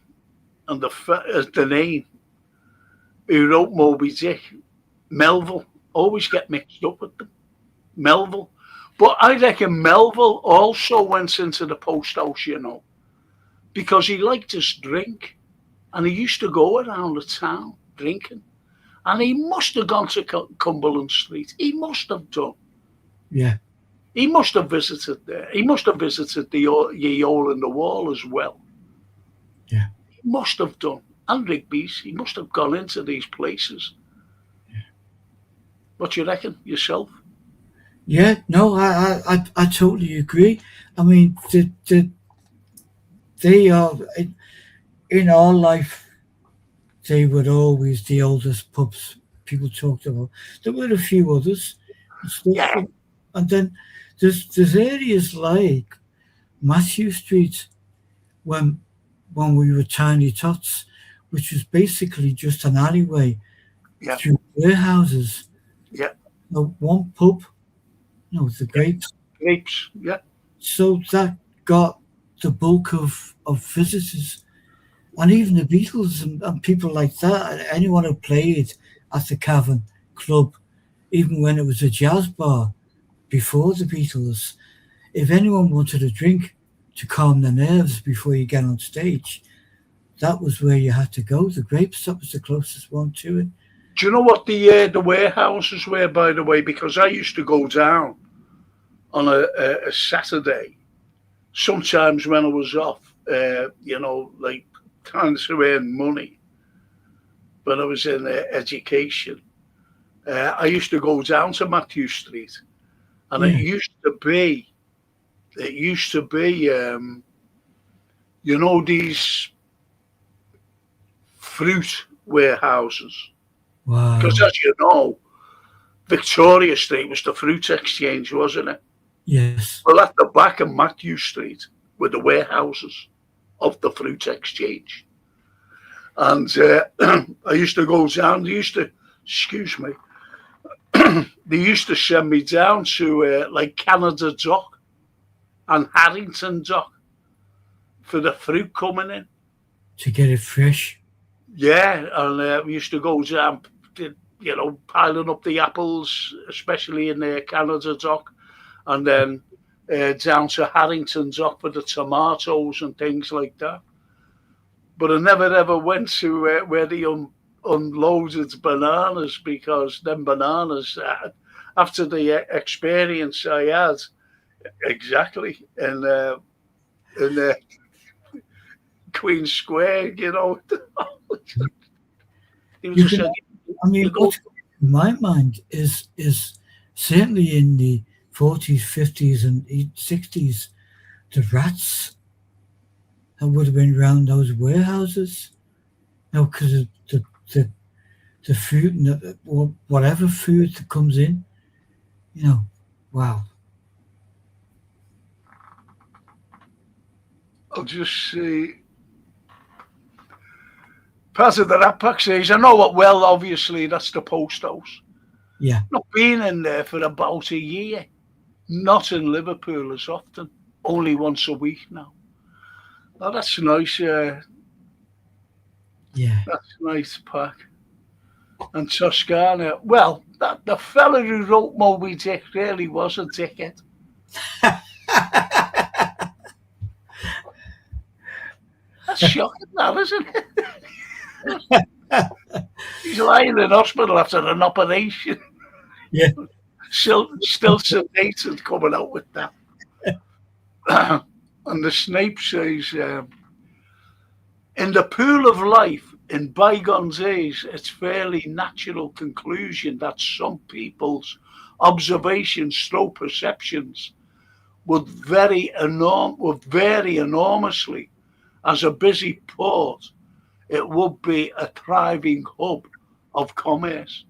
and the name who wrote Moby Dick, Melville. Always get mixed up with them, Melville. But I reckon Melville also went into the post house, because he liked his drink and he used to go around the town drinking. And he must have gone to Cumberland Street. He must have done. Yeah. He must have visited there. He must have visited the Ye Hole in the Wall as well. Yeah. He must have done. And Rigby's. He must have gone into these places. Yeah. What do you reckon yourself? Yeah. No, I totally agree. I mean, they are in our life. They were always the oldest pubs people talked about. There were a few others and stuff, Yeah. and then there's areas like Matthew Street when we were tiny tots, which was basically just an alleyway Yeah. through warehouses. Yeah. No, one pub, no, the Grapes. Grapes. Yeah. So that got the bulk of visitors. And even the Beatles and people like that, anyone who played at the Cavern Club, even when it was a jazz bar before the Beatles, if anyone wanted a drink to calm their nerves before you get on stage, that was where you had to go. The Grapes, that was the closest one to it. Do you know what the warehouses were, by the way? Because I used to go down on a Saturday, sometimes when I was off, like trying to earn money. When I was in education, I used to go down to Matthew Street, and Yeah. it used to be, these fruit warehouses. Wow. Because as you know, Victoria Street was the fruit exchange, wasn't it? Yes. Well, at the back of Matthew Street were the warehouses of the fruit exchange. And I used to go down, excuse me, they used to send me down to like Canada Dock and Harrington Dock for the fruit coming in. To get it fresh. Yeah, and we used to go down, piling up the apples, especially in the Canada Dock, and then down to Harrington Dock for the tomatoes and things like that. But I never ever went to where they unloaded bananas, because them bananas, after the experience I had, exactly, in Queen Square, He was You just can, saying, I mean, what's in my mind is certainly in the 40s, 50s, and 60s, the rats that would have been around those warehouses. No, because of the food and or whatever food that comes in. Wow. I'll just see. Part of the Rat Pack says, I know it well, obviously, that's the post house. Yeah. Not been in there for about a year. Not in Liverpool as often. Only once a week now. Oh, that's nice. Yeah. That's nice, Pack. And Toscana. Well, the fella who wrote Moby Dick really was a dickhead. That's shocking, that, isn't it? He's lying in hospital after an operation. Yeah. Still sedated, coming out with that. And the Snape says, in the pool of life, in bygone days, it's fairly natural conclusion that some people's observations, stroke perceptions, would vary enormously. As a busy port, it would be a thriving hub of commerce.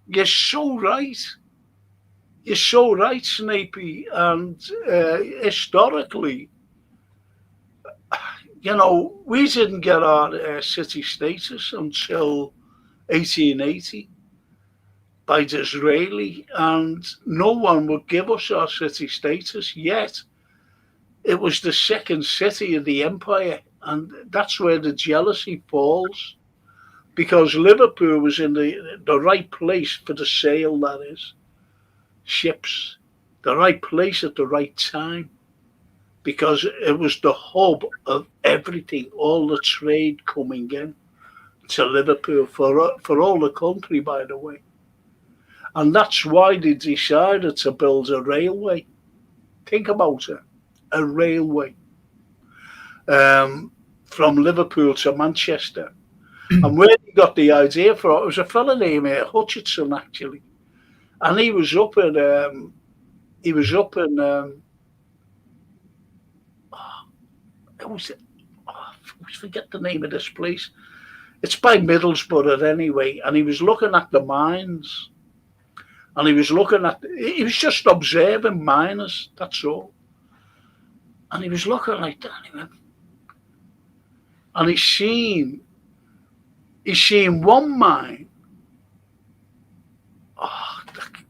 You're so right. you're so right, Snapey. And historically, we didn't get our city status until 1880 by Disraeli, and no one would give us our city status, yet it was the second city of the empire, and that's where the jealousy falls, because Liverpool was in the right place for the sale, that is, ships, the right place at the right time, because it was the hub of everything, all the trade coming in to Liverpool for all the country, by the way. And that's why they decided to build a railway. Think about it, a railway from Liverpool to Manchester. And where he got the idea from, it was a fellow named Hutchinson, actually. And he was up in, I forget the name of this place. It's by Middlesbrough anyway. And he was looking at the mines. And he was just observing miners, that's all. And he was looking like that. And he's seen one mine. Oh,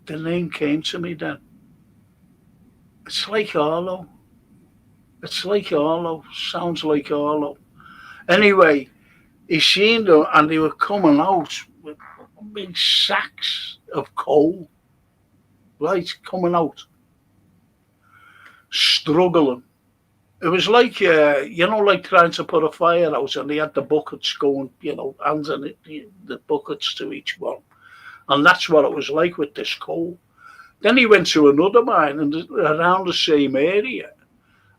the name came to me then. It's like Arlo. Sounds like Arlo. Anyway, he seen them and they were coming out with big sacks of coal. Right, coming out. Struggling. It was like, like trying to put a fire out, and they had the buckets going, hands in the buckets to each one. And that's what it was like with this coal. Then he went to another mine around the same area.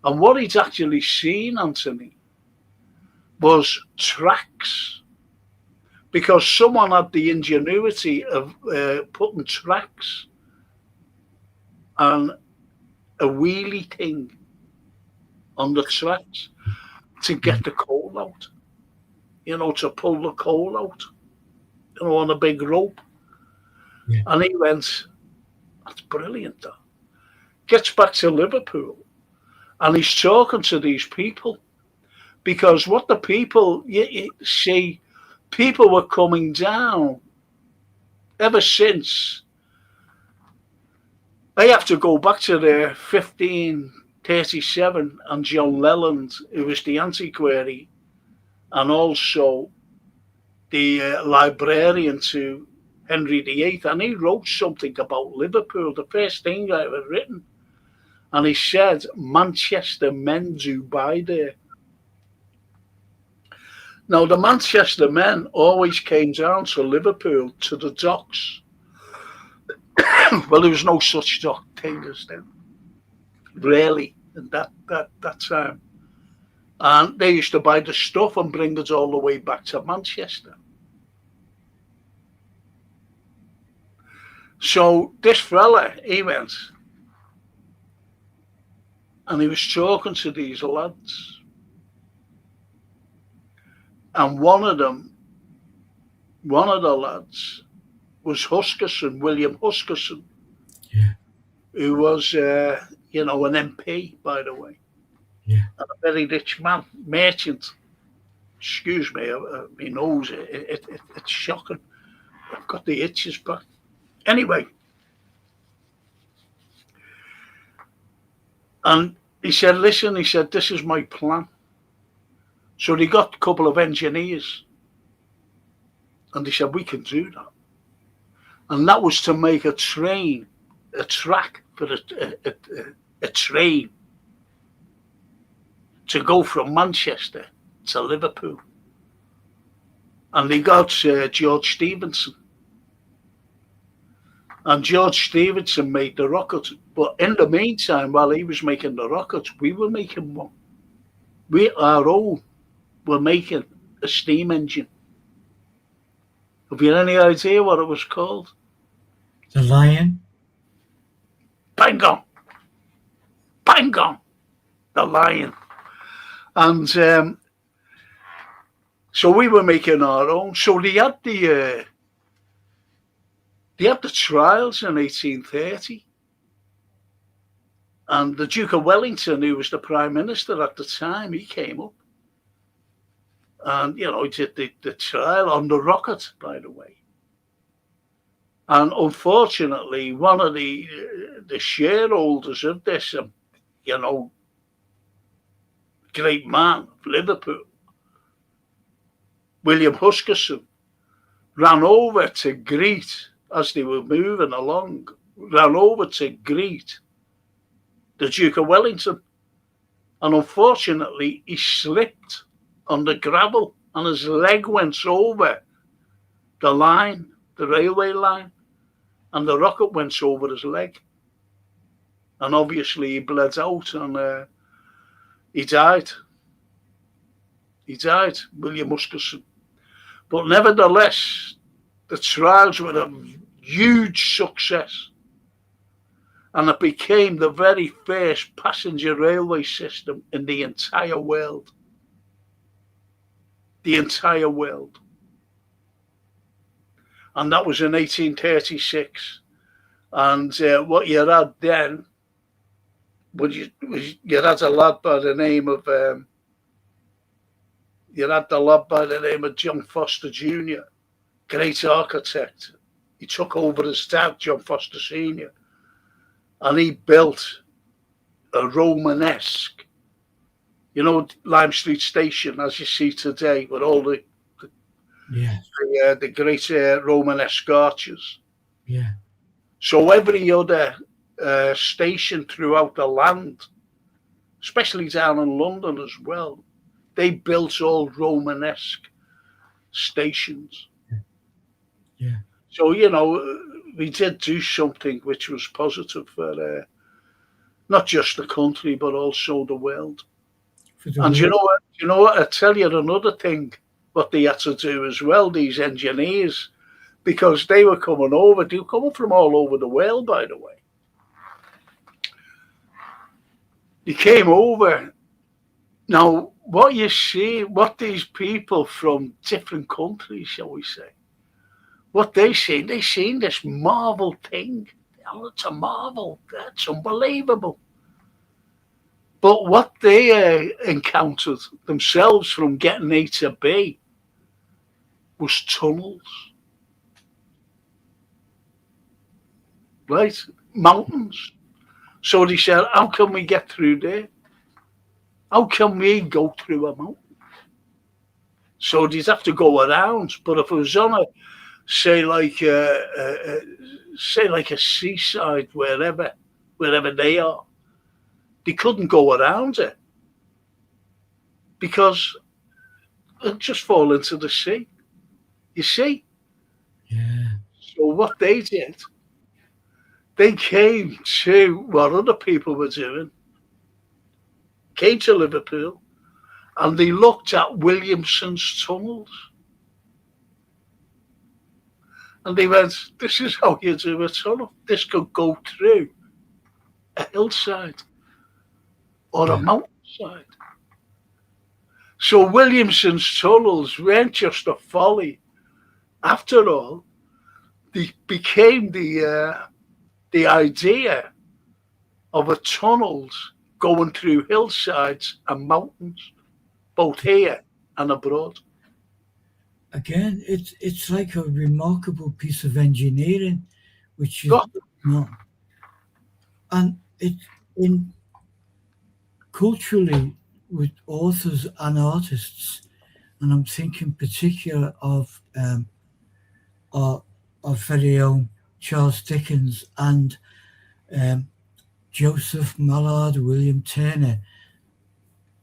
And what he'd actually seen, Anthony, was tracks. Because someone had the ingenuity of putting tracks and a wheelie thing on the tracks to get the coal out, to pull the coal out, on a big rope. Yeah. And he went, that's brilliant, that. Gets back to Liverpool and he's talking to these people, because what the people, you see, people were coming down ever since. I have to go back to the 1537 and John Leland, who was the antiquary and also the librarian to Henry VIII, and he wrote something about Liverpool, the first thing I ever written, and he said, Manchester men do buy there. Now, the Manchester men always came down to Liverpool, to the docks. Well, there was no such dock thing as then, really, at that time. And they used to buy the stuff and bring it all the way back to Manchester. So this fella, he went, and he was talking to these lads. And one of the lads was Huskisson, William Huskisson, who was, an MP, by the way, and a very rich man, merchant. Excuse me, my nose, it's shocking. I've got the itches back. Anyway, and he said, listen, this is my plan. So they got a couple of engineers, and they said, we can do that. And that was to make a track for a train to go from Manchester to Liverpool. And they got George Stephenson. And George Stephenson made the rocket. But in the meantime, while he was making the rockets, we were making one. Our own were making a steam engine. Have you any idea what it was called? The Lion. Bang on. Bang on. The Lion. And so we were making our own. So they had the trials in 1830. And the Duke of Wellington, who was the Prime Minister at the time, he came up. And, he did the trial on the rocket, by the way. And unfortunately, one of the shareholders of this, great man of Liverpool, William Huskisson, ran over to greet, as they were moving along, ran over to greet the Duke of Wellington. And unfortunately, he slipped on the gravel and his leg went over the line, the railway line, and the rocket went over his leg. And obviously he bled out and he died. He died, William Huskisson. But nevertheless, the trials were a huge success. And it became the very first passenger railway system in the entire world. The entire world. And that was in 1836. And what you had then, you had a lad by the name of John Foster Jr., great architect. He took over his dad, John Foster Sr., and he built a Romanesque, Lime Street Station, as you see today, with all the great Romanesque arches. Yeah. So every other station throughout the land, especially down in London as well, they built all Romanesque stations. Yeah. So, we did do something which was positive for not just the country, but also the world. And you know what? I tell you another thing, what they had to do as well, these engineers, because they were coming from all over the world, by the way. They came over. Now, what you see, what these people from different countries, shall we say, what they seen this marvel thing. Oh, it's a marvel. That's unbelievable. But what they encountered themselves from getting A to B was tunnels. Right? Mountains. So they said, how can we get through there? How can we go through a mountain? So they'd have to go around. But if it was on a, say like a seaside, wherever they are, they couldn't go around it because it'd just fall into the sea. You see? Yeah. So what they did, they came to what other people were doing, came to Liverpool, and they looked at Williamson's tunnels. And they went, this is how you do a tunnel. This could go through a hillside or a mountainside. So Williamson's tunnels weren't just a folly. After all, they became the idea of a tunnels going through hillsides and mountains, both here and abroad. Again, it's like a remarkable piece of engineering, which is not, and it's in culturally with authors and artists, and I'm thinking particular of our very own Charles Dickens and Joseph Mallard, William Turner,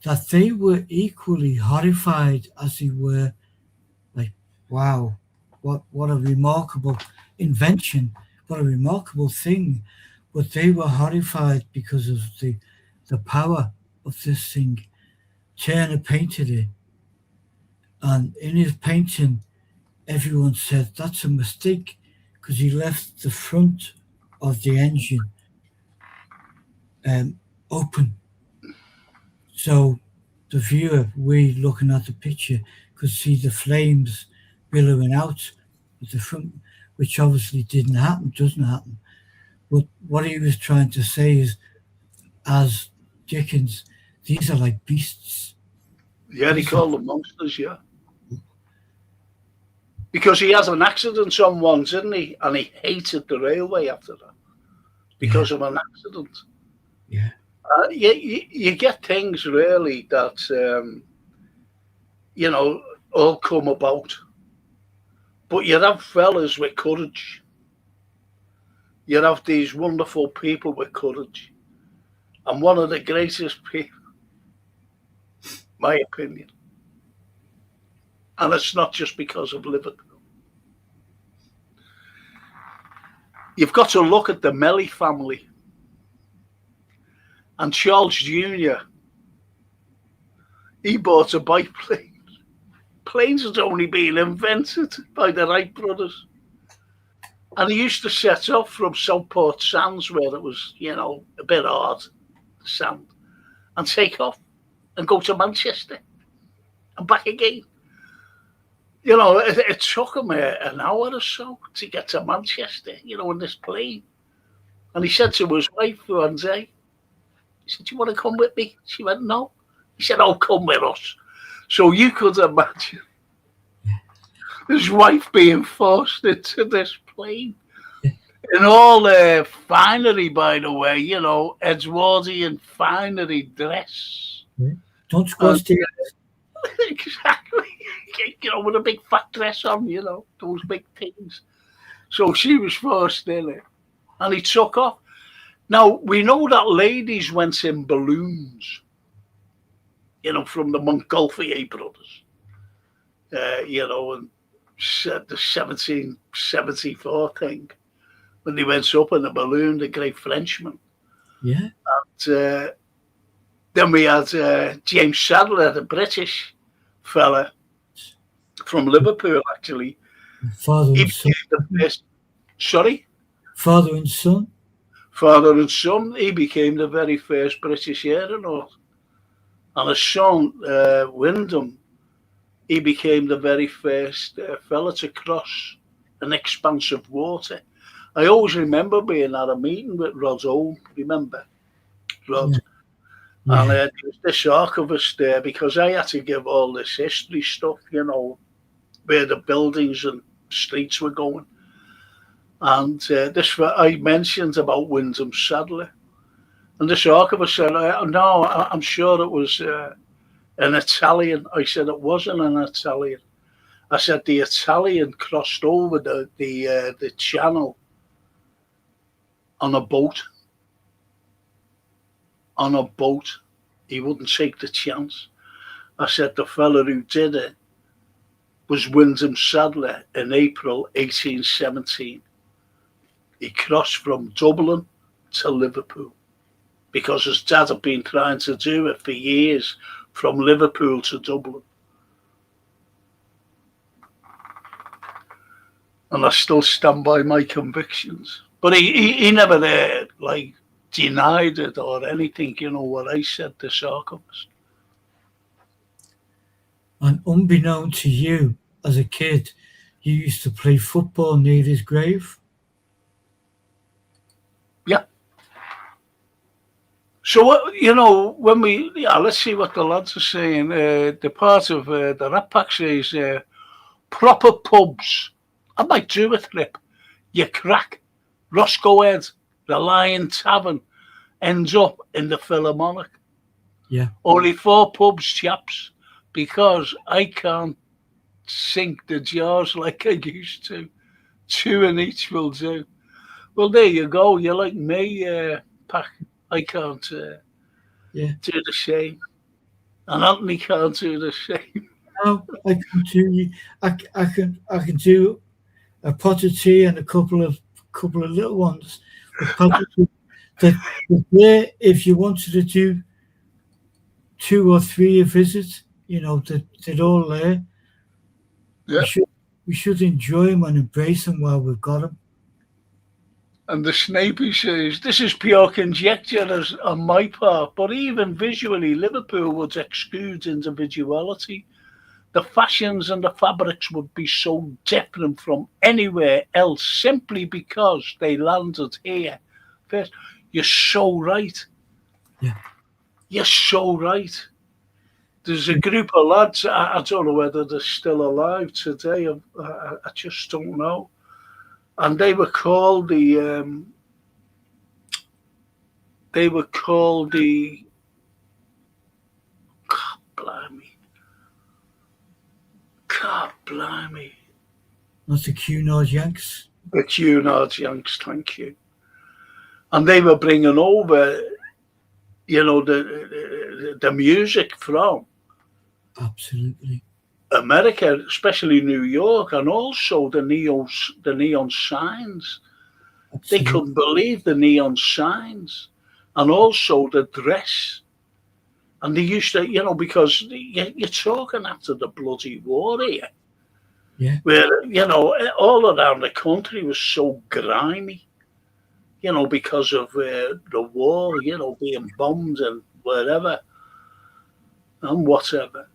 that they were equally horrified as they were. Wow, what a remarkable invention, what a remarkable thing. But they were horrified because of the power of this thing. Turner painted it, and in his painting, everyone said that's a mistake because he left the front of the engine open. So the viewer, we looking at the picture, could see the flames billowing out at the front, which obviously doesn't happen. But what he was trying to say is as Dickens, these are like beasts. Yeah, they These are, call them monsters, yeah. Because he had an accident on one, didn't he? And he hated the railway after that yeah, because of an accident. yeah, You get things really that, you know, all come about. But you have fellas with courage. You have these wonderful people with courage. And one of the greatest people, my opinion, and it's not just because of Liverpool. You've got to look at the Melly family and Charles Jr. He bought a biplane. Planes had only been invented by the Wright brothers. And he used to set off from Southport Sands, where it was, you know, a bit hard, sand, and take off and go to Manchester and back again. You know, it took him an hour or so to get to Manchester, you know, in this plane. And he said to his wife one day, he said, "Do you want to come with me?" She went, "No." He said, "Oh, come with us." So you could imagine his wife being forced into this plane. In all finery, by the way, you know, Edwardian finery dress. yeah. Don't squash the Exactly. You know, with a big fat dress on, you know, those big things. So she was forced in it. And he took off. Now, we know that ladies went in balloons, you know, from the Montgolfier brothers, you know, and the 1774 thing, when they went up in a balloon, the great Frenchman. yeah, And, then we had James Sadler, the British fella from Liverpool, actually. father He and son, became the first, sorry? father and son. Father and son, he became the very first British aeronaut. And his son, Wyndham, he became the very first fella to cross an expanse of water. I always remember being at a meeting with Rod Owen, remember? Rod. Yeah, And yeah, there was this archivist there because I had to give all this history stuff, you know, where the buildings and streets were going. And this I mentioned about Wyndham Sadler. And this archivist said, "No, I'm sure it was an Italian." I said, "It wasn't an Italian." I said, "The Italian crossed over the channel on a boat. On a boat. He wouldn't take the chance." I said, "The fella who did it was Wyndham Sadler in April 1817. He crossed from Dublin to Liverpool because his dad had been trying to do it for years from Liverpool to Dublin." And I still stand by my convictions. But he never like denied it or anything, you know, what I said, this archivist. And unbeknown to you, as a kid, you used to play football near his grave. Yeah. So, you know, when let's see what the lads are saying. The part of the Rat Pack says, proper pubs. I might do a trip. You crack. Roscoe Head, the Lion Tavern, ends up in the Philharmonic. Yeah, Only 4 pubs, chaps, because I can't sink the jars like I used to. 2 in each will do. Well, there you go. You're like me, Pack. I can't yeah. do the same. And Anthony can't do the same. No, I can do. I can do a pot of tea and a couple of little ones. But probably there, if you wanted to do 2 or 3 a visit, you know, they're all there. Yeah. We should enjoy them and embrace them while we've got them. And the Snapey says, "This is pure conjecture on my part, but even visually, Liverpool would exclude individuality. The fashions and the fabrics would be so different from anywhere else simply because they landed here first." You're so right. Yeah. You're so right. There's a group of lads. I don't know whether they're still alive today. I just don't know. And they were called the. They were called the. God blimey. God blimey. Not the Cunard Yanks. The Cunard Yanks, thank you. And they were bringing over, the music from Absolutely. America, especially New York, and also the neon signs. They Absolutely. couldn't believe the neon signs, and also the dress. And they used to, because you're talking after the bloody war here, Yeah. where all around the country was so grimy. Because of the war, being bombed and wherever and whatever.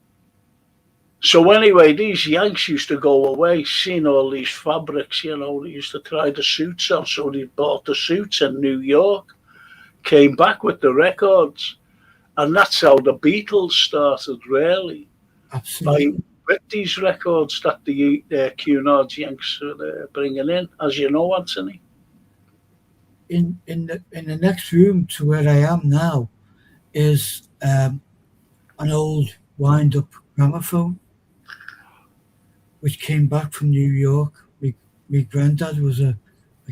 So anyway, these Yanks used to go away, seeing all these fabrics, they used to try the suits on, so they bought the suits in New York, came back with the records, and that's how the Beatles started, really, Absolutely. with these records that the Cunard Yanks are bringing in, as you know, Anthony. In the next room to where I am now is an old wind up gramophone which came back from New York. My granddad was a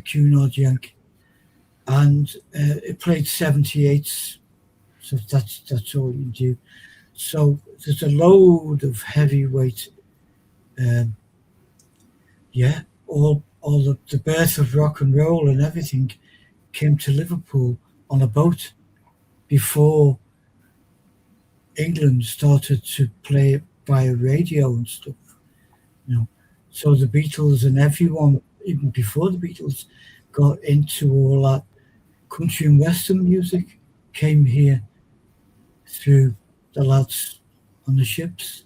Cunard Yank, and it played 78s. So that's all you do. So there's a load of heavyweight. Um, yeah, all the birth of rock and roll and everything came to Liverpool on a boat before England started to play it via radio and stuff. So the Beatles and everyone, even before the Beatles, got into all that country and western music, came here through the lads on the ships.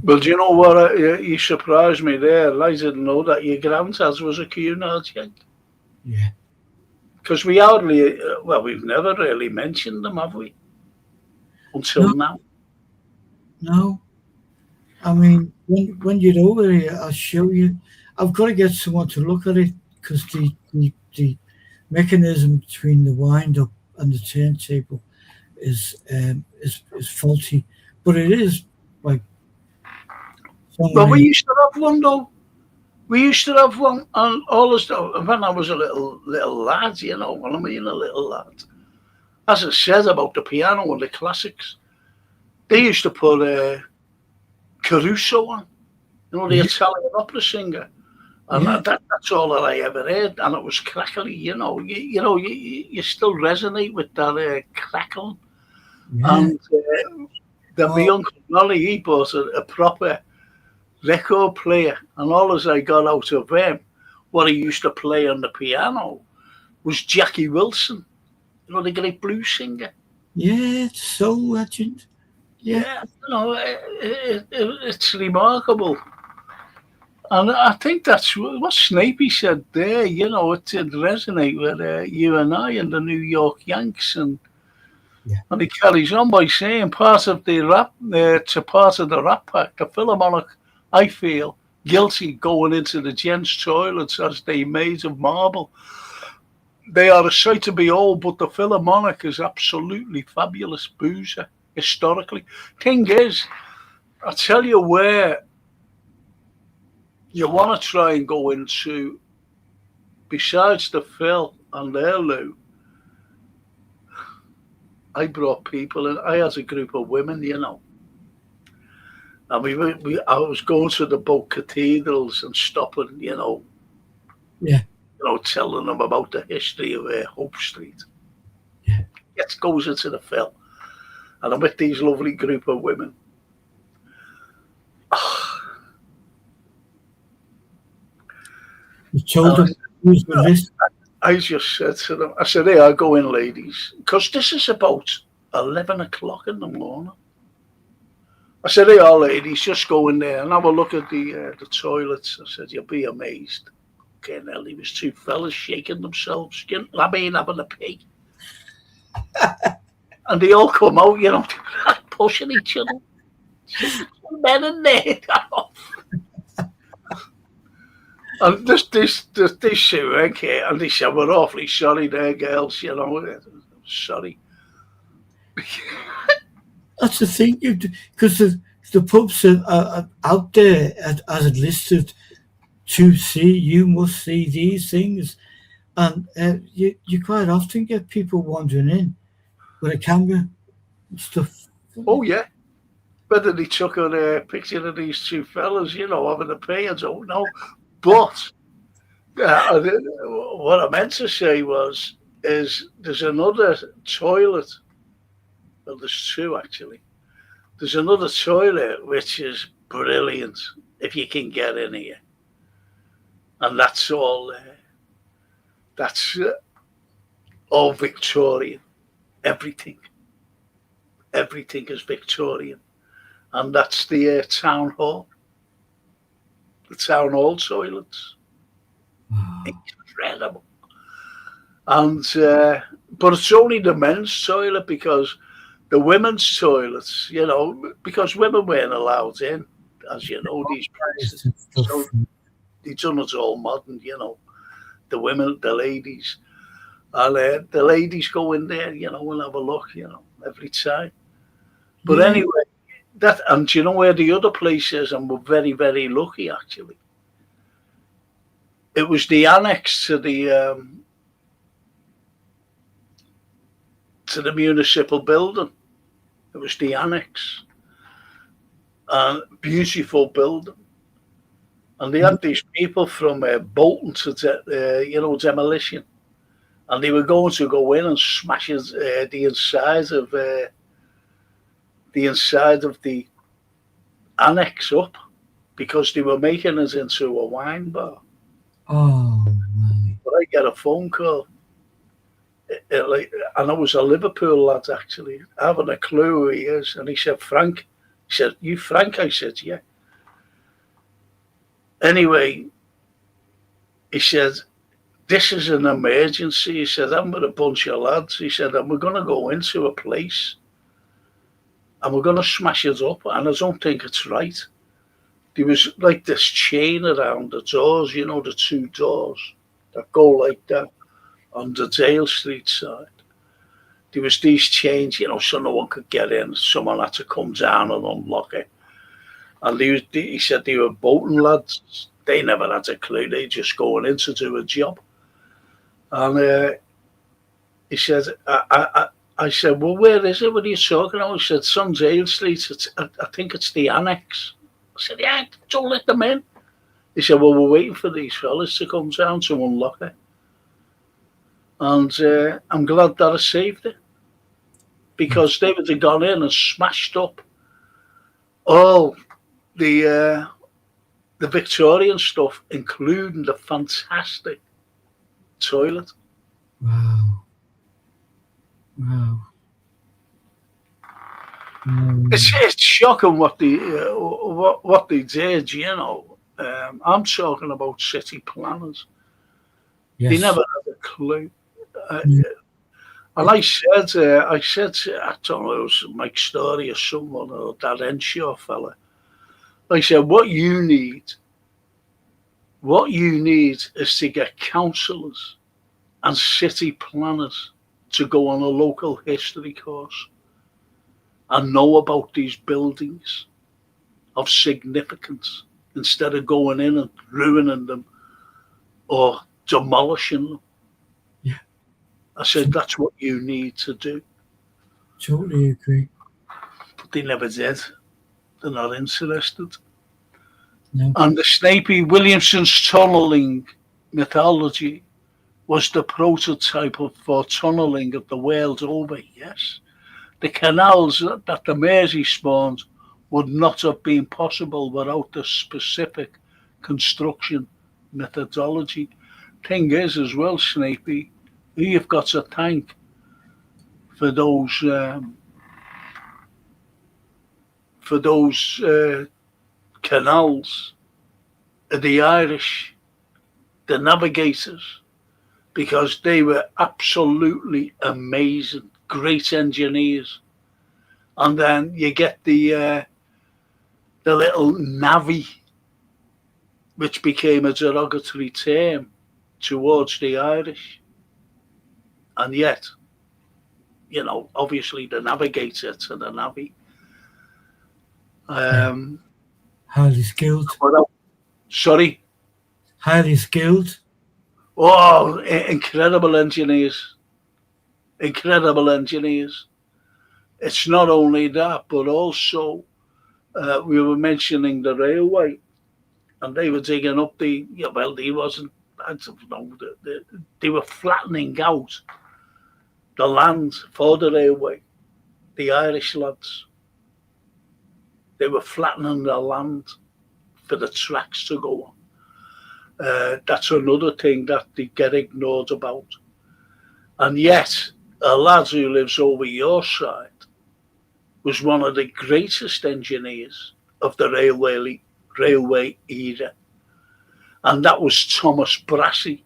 Well, do you know what? You surprised me there. I didn't know that your granddad was a Cunard Yank. Yeah. Because we hardly, we've never really mentioned them, have we? Until now. No. I mean, when you're over here, I'll show you. I've got to get someone to look at it because the mechanism between the wind up and the turntable is faulty, but it is like. Well, we used to have one though. We used to have one, and all the stuff. When I was a little lad, when I mean a little lad. As I said about the piano and the classics, they used to put Caruso on, the Italian opera singer, and that's all that I ever heard, and it was crackly. You still resonate with that crackle. Yeah. And my uncle Nolly, he bought a proper record player, and all as I got out of him, what he used to play on the piano was Jackie Wilson, the great blues singer. Yeah, soul legend. Yeah, it's remarkable. And I think that's what Snapey said there, it did resonate with you and I and the New York Yanks. And he carries on by saying part of the rap pack, the Philharmonic, I feel guilty going into the gents' toilets as they made of marble. They are a sight to behold, but the Philharmonic is absolutely fabulous boozer, historically. Thing is, I tell you where you want to try and go into, besides the Phil and the Lou, I brought people in. I had a group of women, and I was going to the both cathedrals and stopping, telling them about the history of Hope Street. Yeah. It goes into the Phil, and I'm with these lovely group of women. You told them who's the list? I just said to them, I said, "Hey, I'll go in, ladies," because this is about 11 o'clock in the morning. I said, "Hey, all ladies, just go in there and have a look at the toilets." I said, "You'll be amazed." Okay, now there was two fellas shaking themselves, having a pee. and they all come out, pushing each other. Men in there. And this Sue here, and they said, we're awfully sorry there, girls, sorry. That's the thing, because the pubs are out there as it listed to see. You must see these things, and you quite often get people wandering in with a camera and stuff. Oh, yeah. Whether they took a picture of these two fellas, having a pay, I don't know. But what I meant to say is there's another toilet. Well, there's two actually. There's another toilet which is brilliant if you can get in here, and that's all. That's all Victorian. Everything is Victorian, and that's the town hall. The town hall toilets. Wow. Incredible. And but it's only the men's toilet, because the women's toilets, because women weren't allowed in, as you know, these places. So they done it all modern, the women, the ladies. And the ladies go in there, and have a look, every time. But anyway, and do you know where the other place is? And we're very, very lucky, actually. It was the annex to the municipal building. It was the annex. Beautiful building. And they had these people from Bolton to, demolition. And they were going to go in and smash the inside of the annex up, because they were making it into a wine bar. Oh, my. But I get a phone call. And it was a Liverpool lad, actually. I haven't a clue who he is. And he said, Frank. He said, you Frank? I said, yeah. Anyway, he said, this is an emergency. He said, I'm with a bunch of lads. He said, and we're going to go into a place and we're going to smash it up. And I don't think it's right. There was like this chain around the doors, the two doors that go like that on the Dale Street side. There was these chains, so no one could get in. Someone had to come down and unlock it. And he said they were Bolton lads. They never had a clue. They just going in to do a job. And he said, I said, well, where is it? What are you talking about? He said, it's on Dale Street. I think it's the annex. I said, yeah, don't let them in. He said, well, we're waiting for these fellas to come down to unlock it. And I'm glad that I saved it, because they would have gone in and smashed up all the Victorian stuff, including the fantastic toilet. Wow. It's shocking what they did, I'm talking about city planners. Yes. They never had a clue. And I said, I don't know, it was Mike Story or someone, or that Henshaw fella. I said, what you need is to get councillors and city planners to go on a local history course and know about these buildings of significance, instead of going in and ruining them or demolishing them. Yeah. I said, that's what you need to do. Totally agree. But they never did. They're not interested. No. And the Snapey Williamson's tunnelling mythology was the prototype for tunnelling of the world over, yes. The canals that the Mersey spawned would not have been possible without the specific construction methodology. Thing is, as well, Snapey, you've got to thank for those canals, the Irish, the navigators, because they were absolutely amazing great engineers. And then you get the little navvy, which became a derogatory term towards the Irish. And yet, obviously the navigator to the navy. Highly skilled. Sorry? Highly skilled. Oh, incredible engineers. Incredible engineers. It's not only that, but also we were mentioning the railway, and they were digging up they wasn't, I don't know, they were flattening out the land for the railway, the Irish lads. They were flattening the land for the tracks to go on. That's another thing that they get ignored about. And yet, a lad who lives over your side was one of the greatest engineers of the railway era. And that was Thomas Brassey.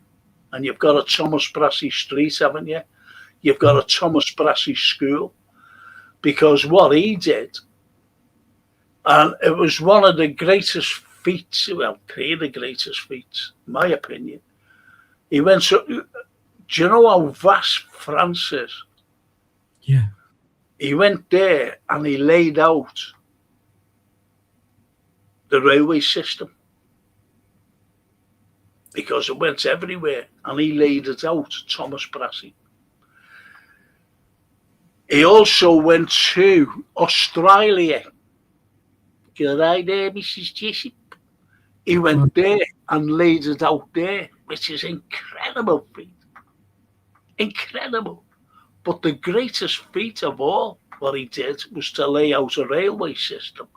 And you've got a Thomas Brassey Street, haven't you? You've got a Thomas Brassey School. Because what he did, and it was one of the greatest feats, well, three of the greatest feats, in my opinion. He went to, do you know how vast France is? Yeah. He went there and he laid out the railway system, because it went everywhere, and he laid it out, Thomas Brassey. He also went to Australia. Good idea, Mrs. Jessup. He went there and laid it out there, which is incredible feat. Incredible. But the greatest feat of all, what he did, was to lay out a railway system.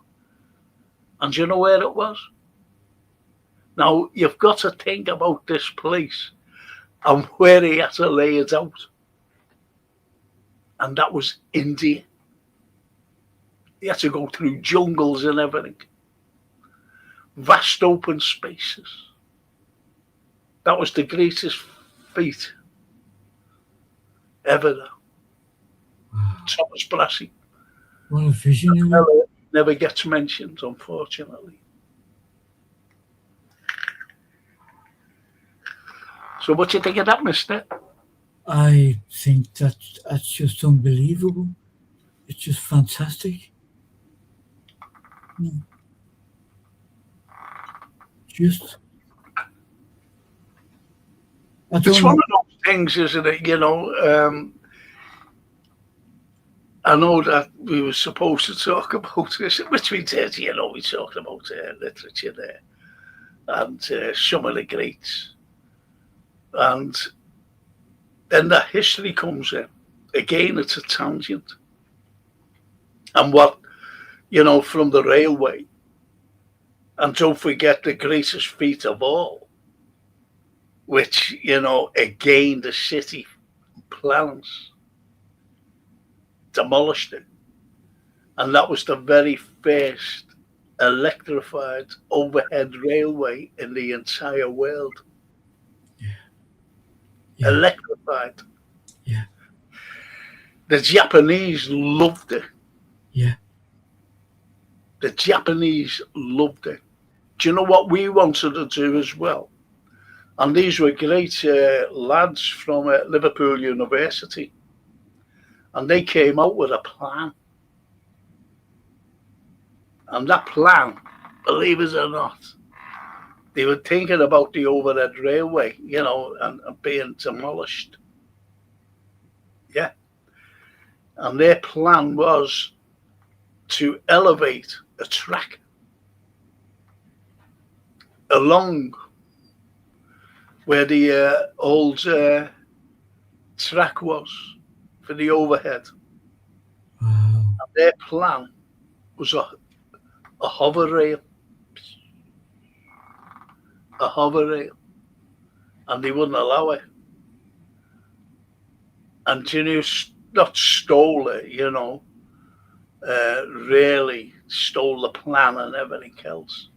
And do you know where it was? Now, you've got to think about this place and where he had to lay it out. And that was India. He had to go through jungles and everything. Vast open spaces. That was the greatest feat ever. Wow. Thomas Brassey. What a visionary. Never gets mentioned, unfortunately. So what do you think of that, mister? I think that's just unbelievable. It's just fantastic. Just, it's one of those things, isn't it? I know that we were supposed to talk about this, which we did. We talked about literature there and some of the greats, and then the history comes in. Again, it's a tangent. And what, from the railway, and don't forget the greatest feat of all, which, again, the city plans demolished it. And that was the very first electrified overhead railway in the entire world. Yeah. Electrified. Yeah. The Japanese loved it. Yeah. The Japanese loved it. Do you know what we wanted to do as well? And these were great lads from Liverpool University. And they came out with a plan. And that plan, believe it or not, they were thinking about the overhead railway, and being demolished. Yeah. And their plan was to elevate a track along where the old track was for the overhead. Wow. And their plan was a hover rail. A hover rail. And they wouldn't allow it. And not stole it, really stole the plan and everything else.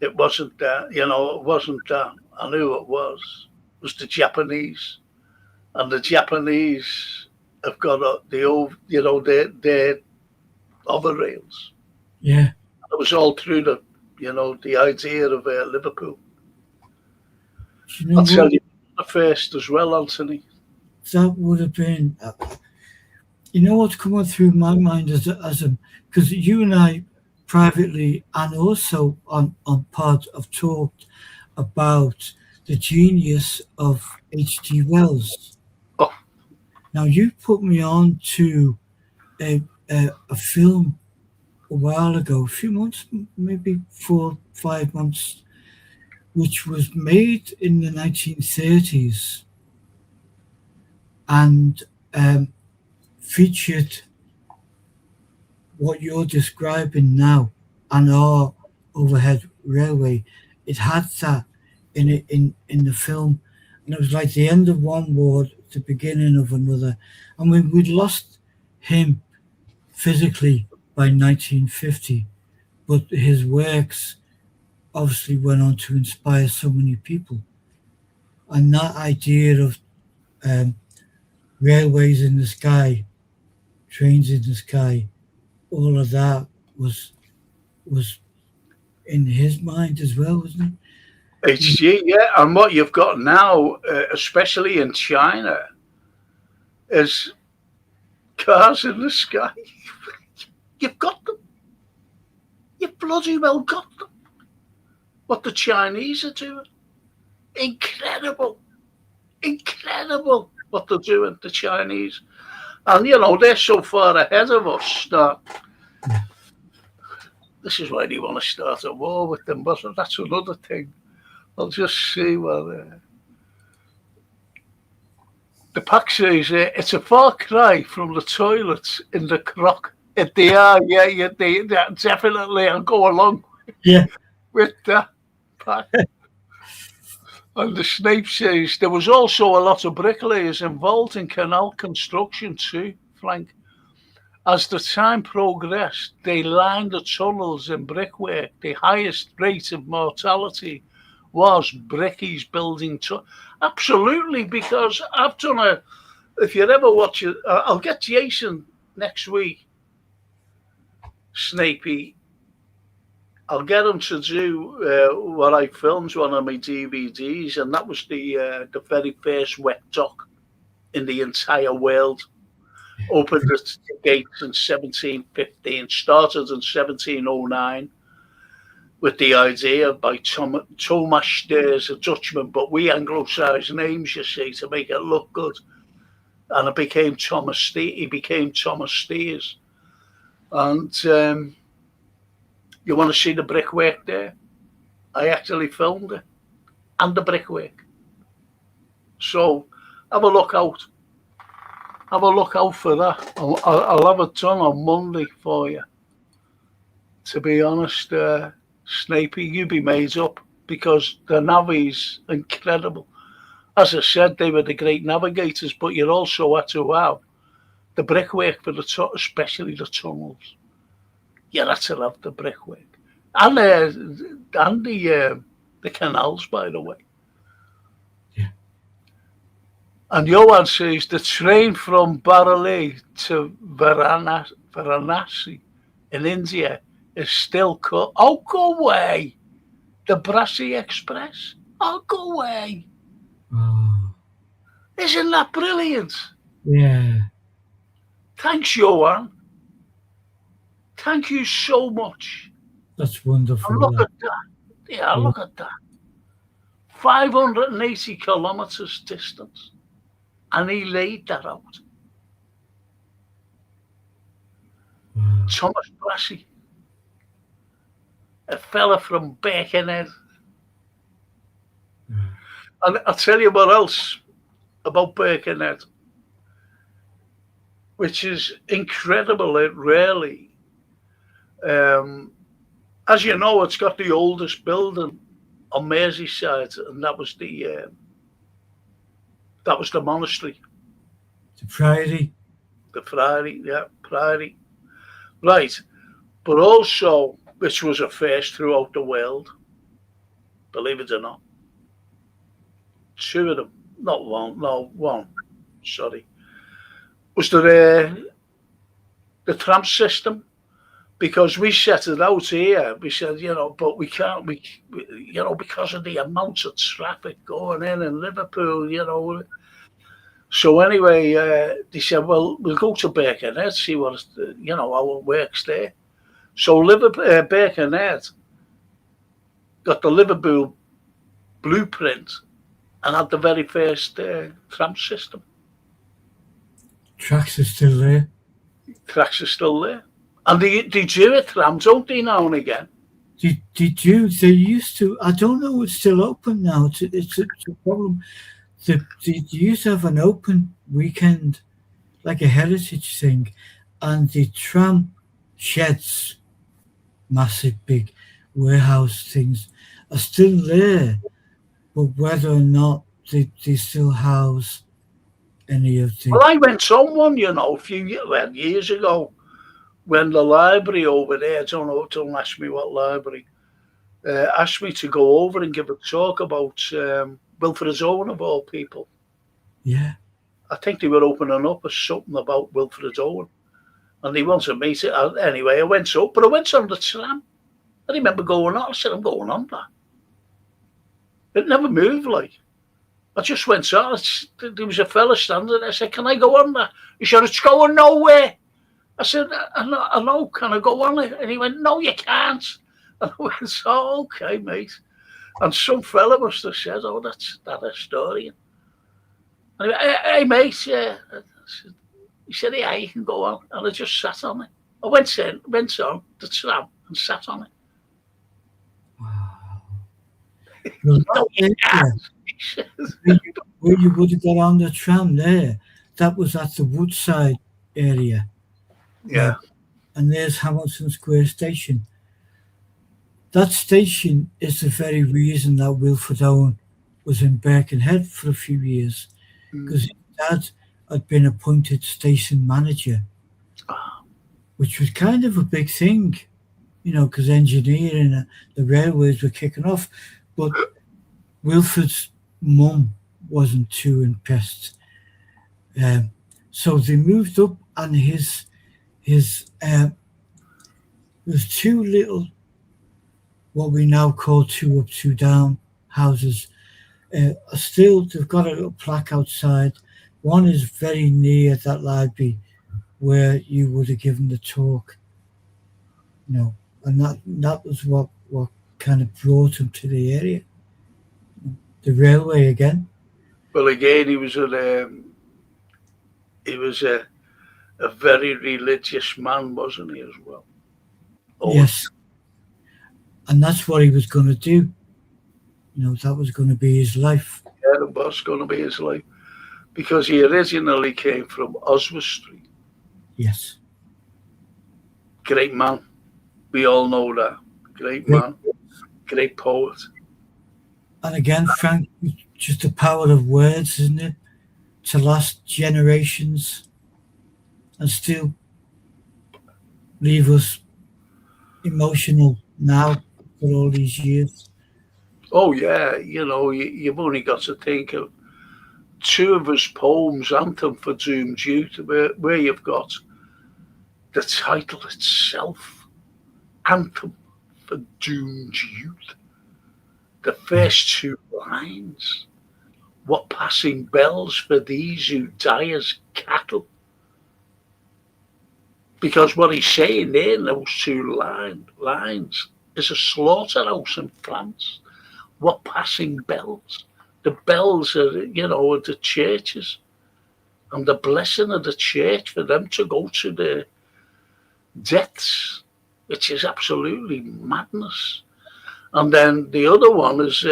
It wasn't that, it wasn't that. I knew it was the Japanese. And the Japanese have got their other rails. Yeah. It was all through the idea of Liverpool. Do you know I'll tell what? you the first as well, Anthony. That would have been. You know what's coming through my mind as a because you and I privately and also on pod have talked about the genius of H.G. Wells. Oh, Now you put me on to a film a while ago, a few months, maybe 4 5 months, which was made in the 1930s and featured what you're describing now and our overhead railway. It had that in it in the film, and it was like the end of one ward, the beginning of another. I mean, we'd lost him physically by 1950, but his works obviously went on to inspire so many people. And that idea of um, railways in the sky, trains in the sky, all of that was in his mind as well, wasn't HG, yeah. And what you've got now, especially in China, is cars in the sky. You've got them. You've bloody well got them. What the Chinese are doing. Incredible. Incredible what they're doing, the Chinese. And, they're so far ahead of us that this is why they want to start a war with them. But that's another thing. I'll just see what... the pack says it's a far cry from the toilets in the crock. They are, yeah, they definitely. I'll go along Yeah. with that pack. And the Snape says there was also a lot of bricklayers involved in canal construction too, Frank. As the time progressed, they lined the tunnels in brickwork. The highest rate of mortality was brickies building. Absolutely, because I've done if you ever watch it, I'll get Jason next week, Snapey. I'll get him to do what I filmed one of my DVDs, and that was the very first wet dock in the entire world. Opened the gates in 1715, started in 1709 with the idea by Thomas Steers, a Dutchman, but we anglicised names, you see, to make it look good. And it became Thomas Steers. He became Thomas Steers. And you want to see the brickwork there? I actually filmed it. And the brickwork. So have a look out. Have a look out for that. I'll have it done on Monday for you. To be honest, Snapey, you be made up because the navy's incredible. As I said, they were the great navigators, but you also had to have the brickwork for especially the tunnels. You had to have the brickwork. And the canals, by the way. And Johan says the train from Bareilly to Varanasi in India is still cut. Oh, go away. The Brassy Express. Oh, go away. Oh. Isn't that brilliant? Yeah. Thanks, Johan. Thank you so much. That's wonderful. And look at that. Yeah, look at that. 580 kilometres distance. And he laid that out. Wow. Thomas Brassy, a fella from Birkenhead. Wow. And I'll tell you what else about Birkenhead, which is incredible. It really, as you know, it's got the oldest building on Merseyside, and that was the monastery. The Priory. The Priory, yeah, Priory. Right. But also, which was a first throughout the world, believe it or not. Two of them, not one, no, one, sorry. was the tram system, because we set it out here. We said, but we can't, because of the amount of traffic going in Liverpool. So anyway, they said, well, we'll go to Birkenhead, see what, how it works there. So Liverpool, Birkenhead got the Liverpool blueprint and had the very first tram system. Tracks are still there. Tracks are still there. And they do a tram, don't they, now and again? They do. They used to. I don't know. It's still open now. It's a problem. They used to have an open weekend, like a heritage thing, and the tram sheds, massive big warehouse things, are still there. But whether or not they still house any of the... Well, I went on one, a few years ago, when the library over there, don't ask me what library, asked me to go over and give a talk about Wilfred's Owen, of all people. Yeah. I think they were opening up something about Wilfred's Owen. And they wanted me to... Anyway, I went up, but I went on the tram. I remember going on. I said, I'm going on that. It never moved, like. I just went on. There was a fella standing there. I said, can I go on that? He said, it's going nowhere. I said, I know, can I go on it? And he went, no, you can't. And I went, oh, okay, mate. And some fella must have said, oh, that's that historian. And he went, hey, mate, yeah. He said, yeah, you can go on. And I just sat on it. I went on the tram and sat on it. Wow. Well, no, you can't. Where you would have got on the tram there, that was at the Woodside area. Yeah. And there's Hamilton Square Station. That station is the very reason that Wilfred Owen was in Birkenhead for a few years, because his dad had been appointed station manager, which was kind of a big thing, because engineering and the railways were kicking off. But Wilfred's mum wasn't too impressed. So they moved up, and there's two little, what we now call 2 up, 2 down houses. Still, they've got a little plaque outside. One is very near that library where you would have given the talk, and that was what kind of brought him to the area. The railway again. Well, again, he was a very religious man, wasn't he, as well? Yes. And that's what he was going to do. That was going to be his life. Yeah, it was going to be his life. Because he originally came from Oswestry. Yes. Great man. We all know that. Great man. Great poet. And again, Frank, just the power of words, isn't it? To last generations and still leave us emotional now for all these years. Oh, yeah. You've only got to think of 2 of his poems, Anthem for Doomed Youth, where you've got the title itself, Anthem for Doomed Youth. The first 2 lines, what passing bells for these who die as cattle. Because what he's saying there in those 2 lines is a slaughterhouse in France. What passing bells? The bells are, the churches, and the blessing of the church for them to go to the deaths, which is absolutely madness. And then the other one is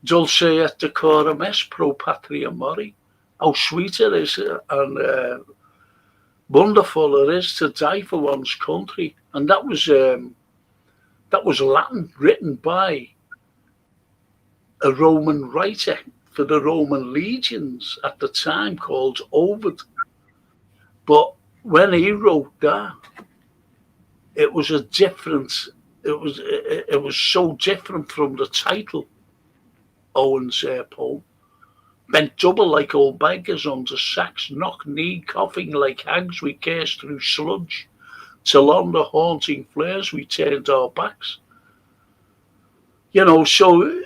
Dulce et decorum est pro patria mori. How sweet it is and wonderful it is to die for one's country. And that was Latin, written by a Roman writer for the Roman legions at the time called Ovid. But when he wrote that, it was so different from the title, Owen's poem, bent double like old beggars under sacks, knock-kneed, coughing like hags, we cursed through sludge, till on the haunting flares we turned our backs. So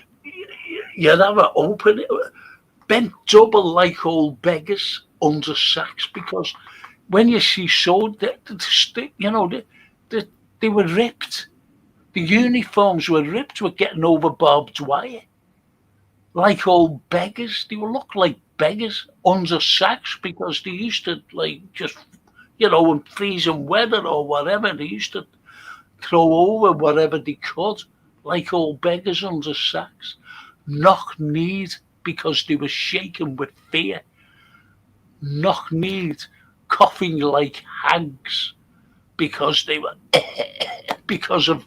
you'd have it open, bent double like old beggars under sacks, because when you see they were ripped. The uniforms were ripped, were getting over barbed wire. Like old beggars. They would look like beggars under sacks, because they used to, like, just, in freezing weather or whatever, they used to throw over whatever they could, like old beggars under sacks. Knock-kneed, because they were shaken with fear. Knock-kneed, coughing like hags, because they were, because of,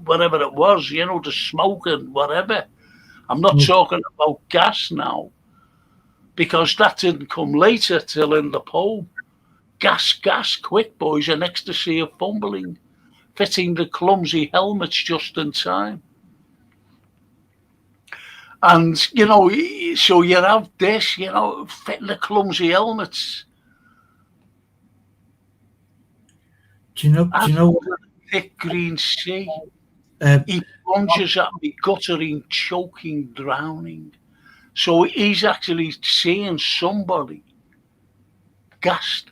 whatever it was, the smoke and whatever. I'm not talking about gas now, because that didn't come later till in the poem. Gas, gas, quick, boys, an ecstasy of fumbling, fitting the clumsy helmets just in time. And, so you have this, fitting the clumsy helmets. Do you know what? Thick green sea. He plunges at me, guttering, choking, drowning. So he's actually seeing somebody gassed,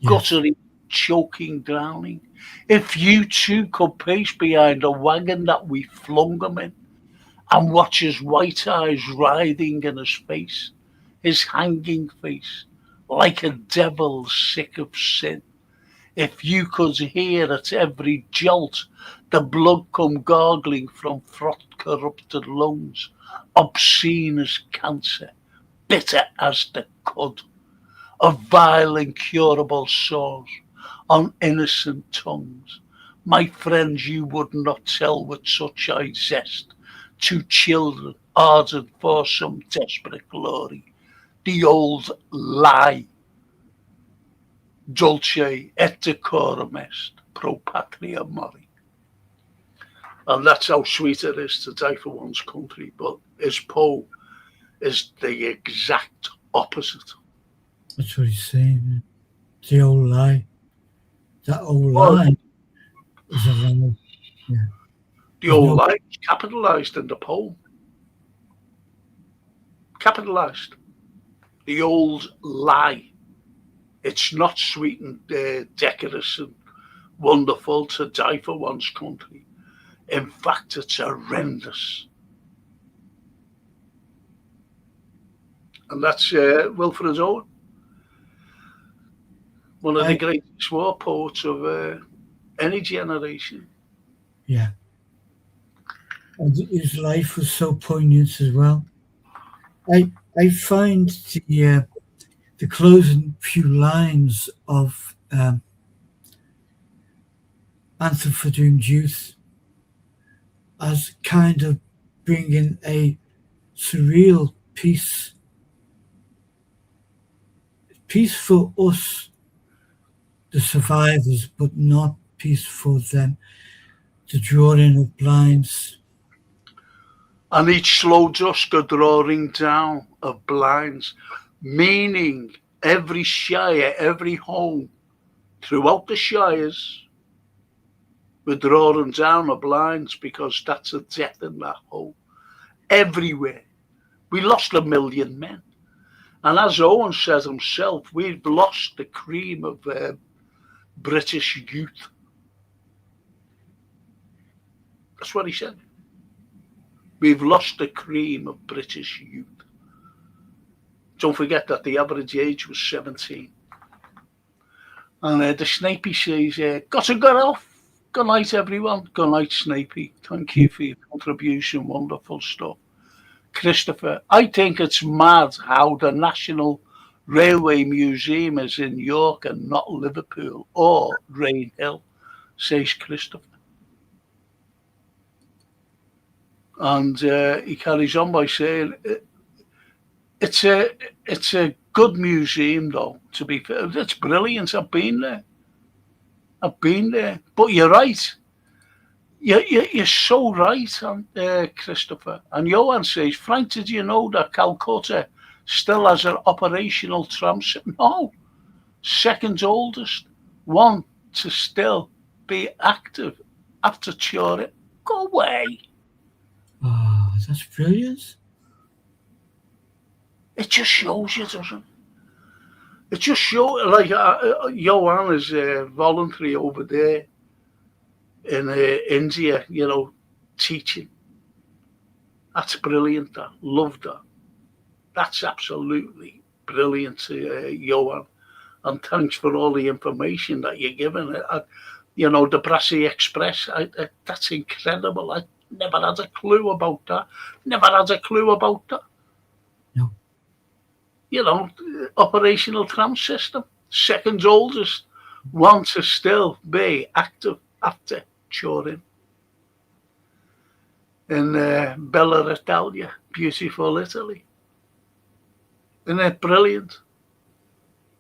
guttering, choking, drowning. If you too could pace behind a wagon that we flung him in, and watch his white eyes writhing in his face, his hanging face, like a devil sick of sin. If you could hear at every jolt the blood come gargling from froth-corrupted lungs, obscene as cancer, bitter as the cud of vile incurable sores on innocent tongues, my friends, you would not tell with such a zest to children ardent for some desperate glory, the old lie, dulce et decorum est, pro patria mori. And that's how sweet it is to die for one's country. But his poem is the exact opposite. That's what he's saying. The old lie. That old lie is a lie. Yeah. The old lie is capitalised in the poem. Capitalised. The old lie. It's not sweet and decorous and wonderful to die for one's country. In fact, it's horrendous. And that's Wilfred Owen, one of the greatest war poets of any generation. Yeah. And his life was so poignant as well. I find the closing few lines of Anthem for Doomed Youth as kind of bringing a surreal peace for us, the survivors, but not peace for them. The drawing of blinds. And each slow dusk a drawing down of blinds, meaning every shire, every home throughout the shires, we're drawing down of blinds because that's a death in that home. Everywhere. We lost 1 million men. And as Owen says himself, we've lost the cream of British youth. That's what he said. We've lost the cream of British youth. Don't forget that the average age was 17. And the Snapey says, got to get off. Good night, everyone. Good night, Snapey. Thank you for your contribution. Wonderful stuff. Christopher, I think it's mad how the National Railway Museum is in York and not Liverpool or Rainhill, says Christopher. And he carries on by saying, it's a good museum, though, to be fair. It's brilliant. I've been there. But you're right. You're so right, Christopher. And Johan says, Frank, did you know that Calcutta still has an operational tram system? No, second oldest one to still be active after Turing. Go away. Oh, that's brilliant. It just shows you, doesn't it? It just shows, like Johan is voluntary over there in India, teaching. That's brilliant, that. Love that. That's absolutely brilliant, Johan. And thanks for all the information that you're giving. The Brassy Express, that's incredible. I never had a clue about that. Never had a clue about that. No. Operational tram system, second oldest, one to still be active after Turing. In Bella Italia, beautiful Italy. Isn't it brilliant?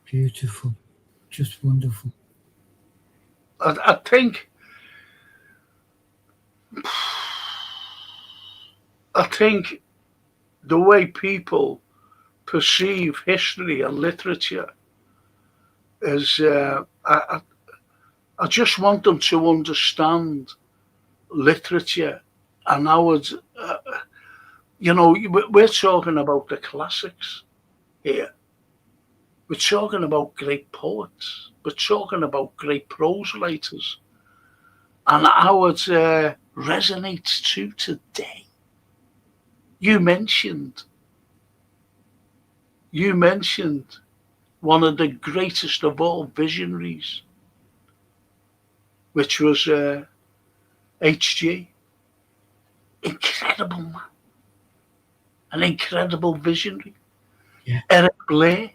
Beautiful. Just wonderful. I think the way people perceive history and literature is I just want them to understand literature and how it's we're talking about the classics here. We're talking about great poets. We're talking about great prose writers and how it resonates to today. You mentioned one of the greatest of all visionaries, which was H.G. Incredible man. An incredible visionary. Yeah. Eric Blair.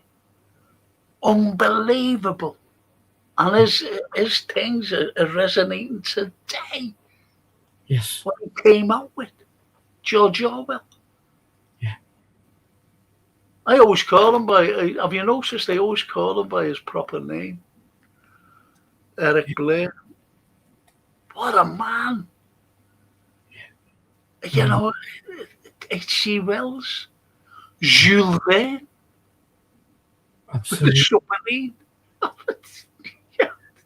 Unbelievable. And his things are resonating today. Yes. What he came out with. George Orwell. Yeah. I always call him by, have you noticed they always call him by his proper name? Eric Blair. What a man. Yeah. H.G. Wells. Jules Verne. Absolutely. The submarine.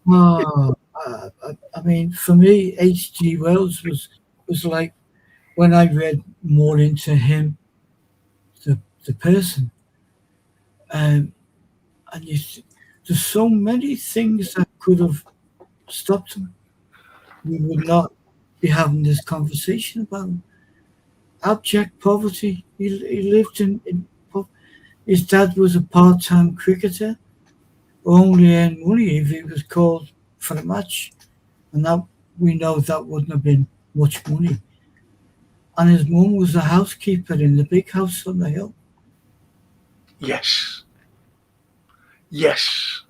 Oh, I mean, for me, H.G. Wells was like when I read more into him, the person, and there's so many things that could have stopped him. We would not be having this conversation about him. Abject poverty. He lived his dad was a part-time cricketer, only earned money if he was called for a match, and that we know that wouldn't have been much money. And his mum was a housekeeper in the big house on the hill. Yes. Yes.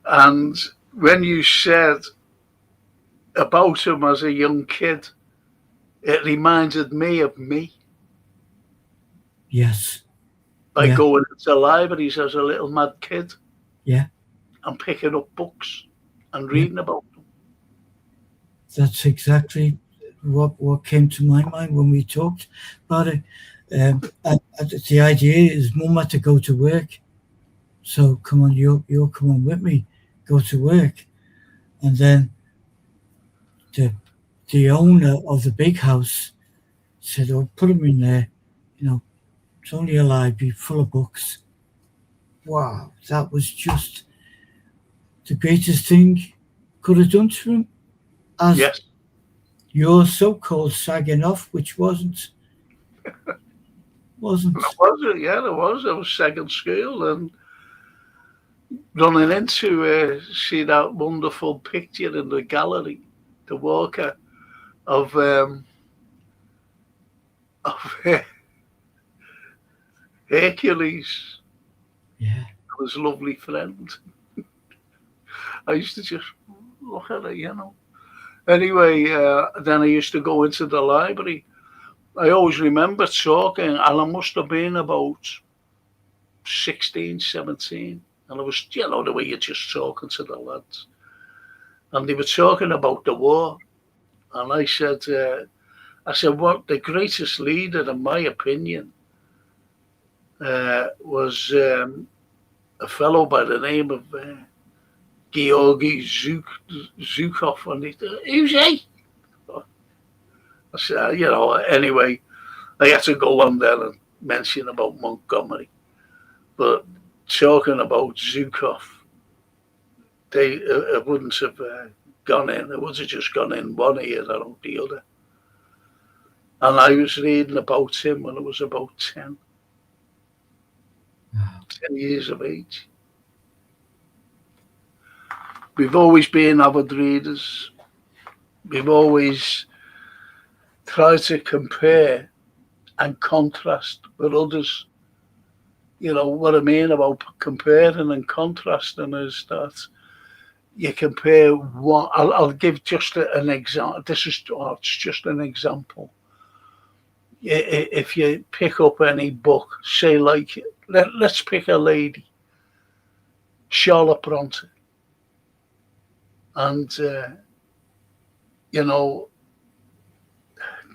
And when you said about him as a young kid, it reminded me of me. Yes. By Yeah. going into libraries as a little mad kid. Yeah. And picking up books and reading about them. That's exactly what came to my mind when we talked about it. The idea is mum had to go to work. So come on, you'll come on with me, go to work. And then the owner of the big house said, "Oh, put him in there. It's only a library full of books." Wow, that was just the greatest thing could have done to him. As yes. Your so-called sagging off, which wasn't. There was it, yeah, there was. I was second school and running into see that wonderful picture in the gallery, the Walker, of Hercules. Yeah. His lovely friend. I used to just look at it, Anyway, then I used to go into the library. I always remember talking, and I must have been about 16, 17. And I was, the way you're just talking to the lads. And they were talking about the war. And I said, what the greatest leader, in my opinion, was a fellow by the name of Georgy Zhukov. And he said, who's he? I said, anyway, I had to go on there and mention about Montgomery. But talking about Zhukov, it wouldn't have gone in. It would have just gone in one ear and out the other. And I was reading about him when I was about 10 years of age. We've always been avid readers. We've always tried to compare and contrast with others. You know what I mean about comparing and contrasting is that you compare one. I'll give just an example. It's just an example. If you pick up any book, say like, let's pick a lady, Charlotte Bronte, and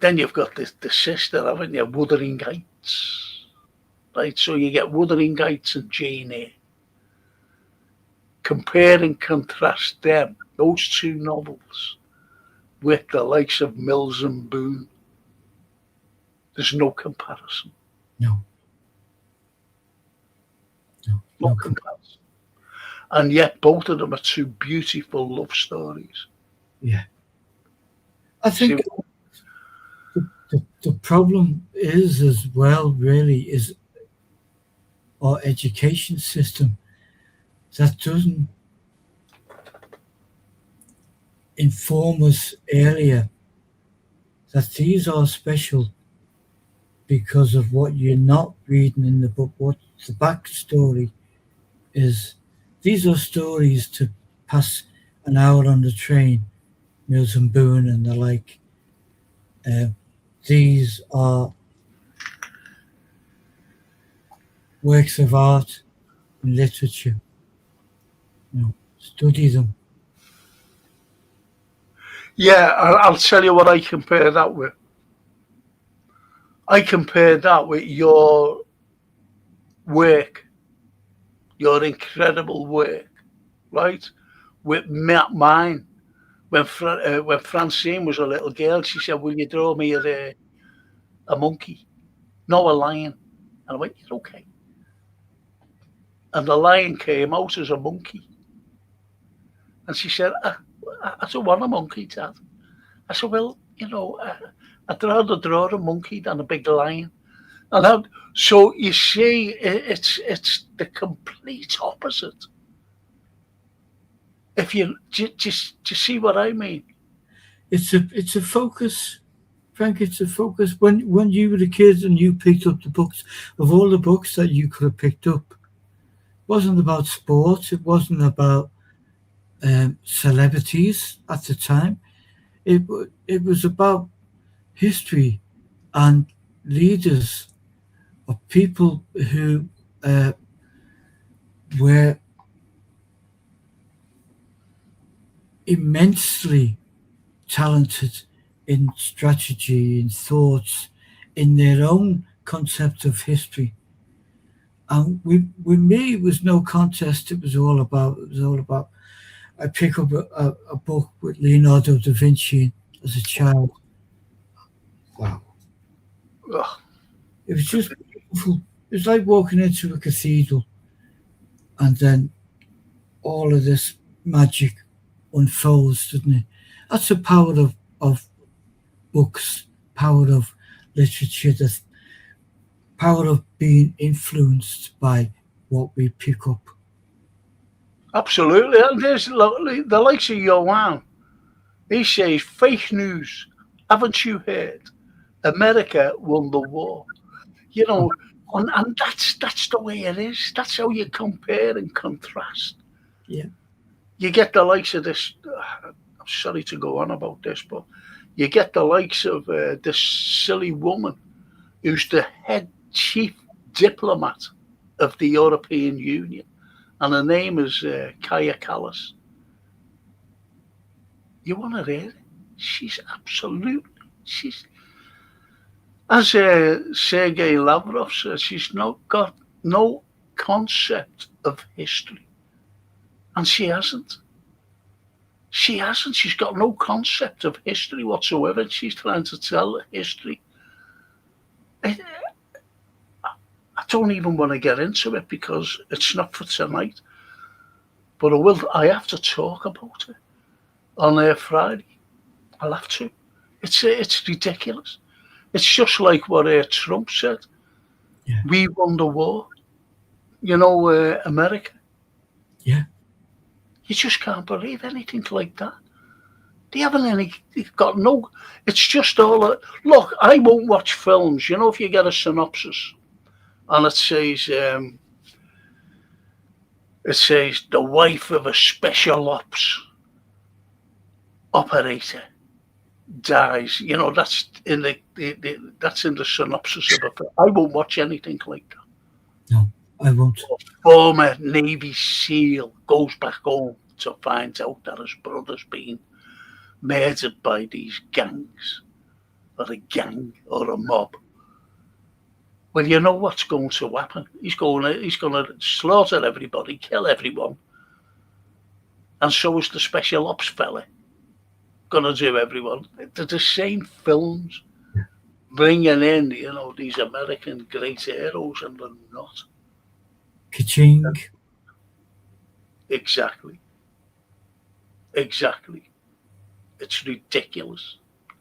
then you've got the sister, haven't you, Wuthering Heights, right? So you get Wuthering Heights and Jane Eyre. Compare and contrast them, those two novels, with the likes of Mills and Boone. There's no comparison. No comparison. And yet both of them are two beautiful love stories. Yeah. I think the problem is as well, really, is our education system that doesn't inform us earlier that these are special because of what you're not reading in the book, what the backstory is. These are stories to pass an hour on the train, Mills and Boone and the like. These are works of art and literature. Study them. Yeah, I'll tell you what I compare that with. I compare that with your work, your incredible work, right? With mine. When Francine was a little girl, she said, will you draw me a monkey? No, a lion. And I went, yeah, okay. And the lion came out as a monkey. And she said, I don't want a monkey, Dad. I said, well, I'd rather draw a monkey than a big lion. And so you see, it's the complete opposite. If you see what I mean? It's a focus, Frank. It's a focus. When you were a kid and you picked up the books, of all the books that you could have picked up, it wasn't about sports. It wasn't about celebrities at the time. It was about history and leaders of people who were immensely talented in strategy, in thoughts, in their own concept of history. And with me, it was no contest. It was all about. I pick up a book with Leonardo da Vinci as a child. Wow. Ugh. It was just beautiful. It was like walking into a cathedral and then all of this magic unfolds, doesn't it? That's the power of books, power of literature, the power of being influenced by what we pick up. Absolutely. And there's the likes of Joanne. He says, fake news. Haven't you heard? America won the war. And that's the way it is. That's how you compare and contrast. Yeah. You get the likes of this. I'm sorry to go on about this, but you get the likes of this silly woman who's the head chief diplomat of the European Union, and her name is Kaya Kallas. You want to read it? She's absolutely, she's, as Sergei Lavrov says, she's not got no concept of history. And she hasn't. She hasn't. She's got no concept of history whatsoever. She's trying to tell history. I, I don't even want to get into it because it's not for tonight. But I will. I have to talk about it on Friday. I'll have to. It's ridiculous. It's just like what Trump said. Yeah. We won the war. America. Yeah. You just can't believe anything like that. They haven't any. They've got no. It's just all. Look, I won't watch films. If you get a synopsis and it says the wife of a special ops operator dies. That's in that's in the synopsis of a film. I won't watch anything like that. No, I won't. A former Navy SEAL goes back home to find out that his brother's been murdered by these gangs, or a gang, or a mob. Well, you know what's going to happen. He's going to slaughter everybody, kill everyone, and so is the special ops fella going to do everyone. They're the same films, bringing in these American great heroes, and they're not. Ka-ching. Exactly. It's ridiculous,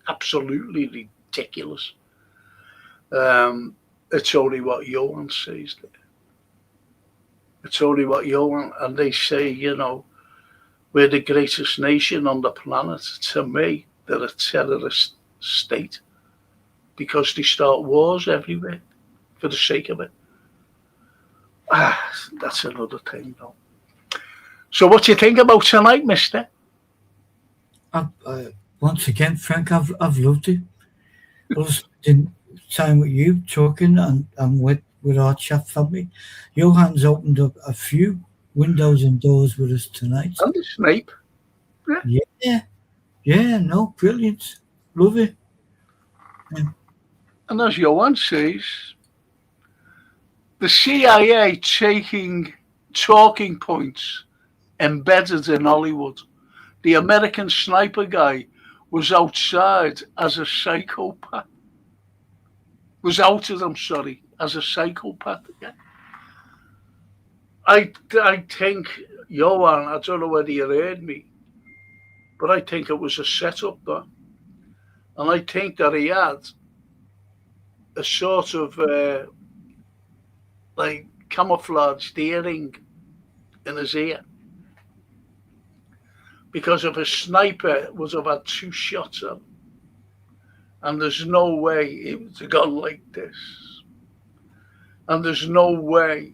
absolutely ridiculous. It's only what Johan says there. It's only what Johan, and they say, we're the greatest nation on the planet. To me, they're a terrorist state because they start wars everywhere for the sake of it. That's another thing, though. So what do you think about tonight, mister? Once again, Frank, I've loved it. I was spending time with you, talking, and with our chat family. Johan's opened up a few windows and doors with us tonight. And the snipe. Yeah, no, brilliant. Love it. Yeah. And as Johan says, the CIA taking talking points embedded in Hollywood. The American sniper guy was outside as a psychopath. Was outed, as a psychopath. Yeah. I think, Johan, I don't know whether you heard me, but I think it was a setup there. And I think that he had a sort of like camouflaged earring in his ear. Because if a sniper would have had 2 shots at him, and there's no way he would have gone like this. And there's no way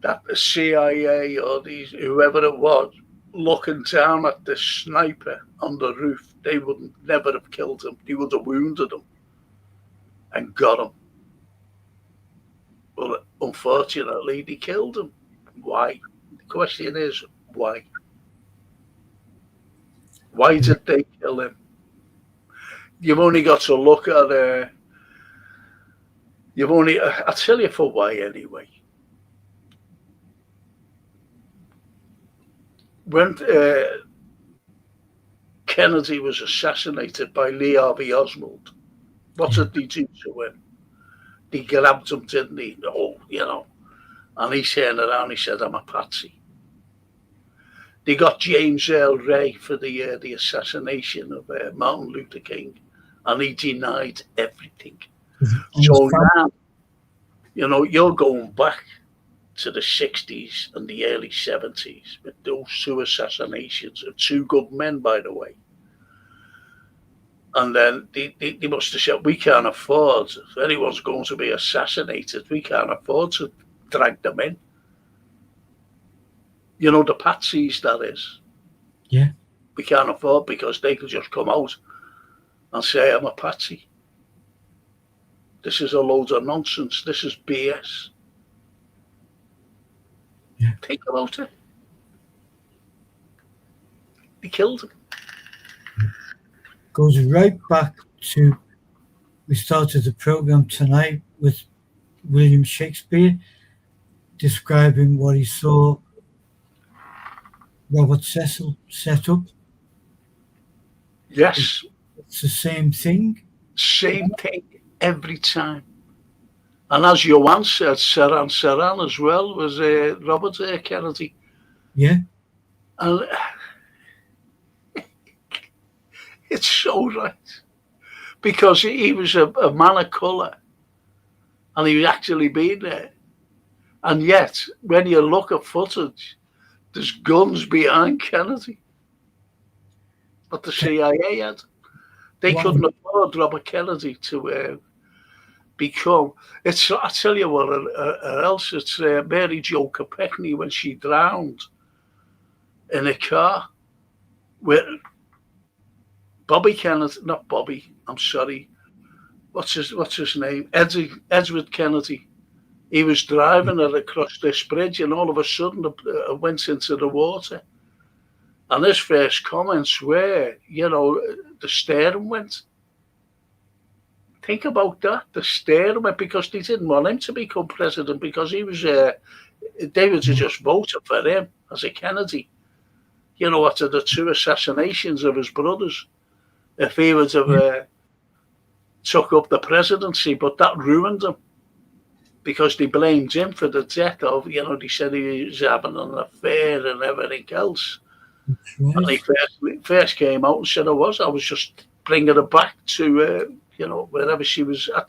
that the CIA or whoever it was, looking down at the sniper on the roof, they would never have killed him. They would have wounded him and got him. But unfortunately, they killed him. Why? The question is, why? Why did they kill him? You've only got to look at I'll tell you for why anyway. When Kennedy was assassinated by Lee Harvey Oswald, what did they do to him? They grabbed him, didn't they? And he turned around, he said, I'm a patsy. They got James Earl Ray for the assassination of Martin Luther King, and he denied everything. So now, you're going back to the 60s and the early 70s with those 2 assassinations of 2 good men, by the way. And then they must have said, we can't afford, if anyone's going to be assassinated, we can't afford to drag them in. The patsies, that is. Yeah. We can't afford, because they could just come out and say, I'm a patsy. This is a load of nonsense. This is BS. Yeah. Think about it. They killed him. goes right back to, we started the program tonight with William Shakespeare describing what he saw Robert Cecil set up. Yes, It's the same thing. same thing every time. And as Johan said, Saran as well was Robert Kennedy. Yeah, And it's so right. Because he was a man of colour and he was actually being there. And yet, when you look at footage, there's guns behind Kennedy. But the CIA had. They Wow. couldn't afford Robert Kennedy to become. It's, I tell you what, else it's Mary Jo Kopechne when she drowned in a car with Bobby Kennedy, not Bobby, I'm sorry. What's his name? Edward Kennedy. He was driving her across this bridge, and all of a sudden it went into the water. And his first comments were, the steering went. Think about that. The steering went because they didn't want him to become president because he was. They would have just voted for him as a Kennedy. After the 2 assassinations of his brothers, if he would have took up the presidency, but that ruined him. Because they blamed him for the death of, they said he was having an affair and everything else. right. And he first came out and said I was just bringing her back to, wherever she was. I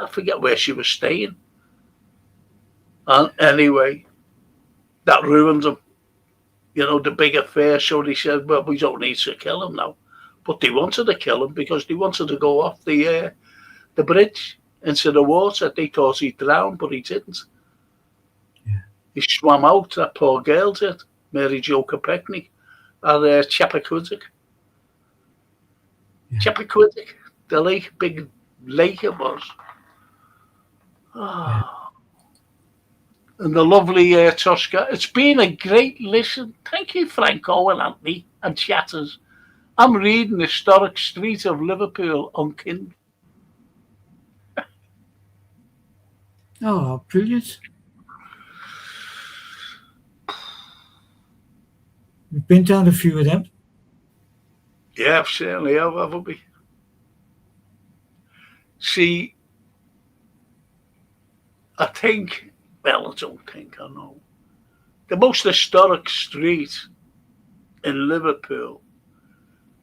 forget where she was staying. And anyway, that ruined him. The big affair. So they said, well, we don't need to kill him now. But they wanted to kill him because they wanted to go off the bridge into the water. They thought he drowned, but he didn't. Yeah. He swam out, that poor girl did, Mary Jo Kopechne, at Chappaquiddick. Yeah. Chappaquiddick, the lake, big lake it was. Yeah. And the lovely Tosca. It's been a great listen. Thank you, Franco and Anthony and chatters. I'm reading Historic Street of Liverpool on Kindle. Oh, brilliant. We've been down a few of them. Yeah, certainly have, haven't we? See, I know. The most historic street in Liverpool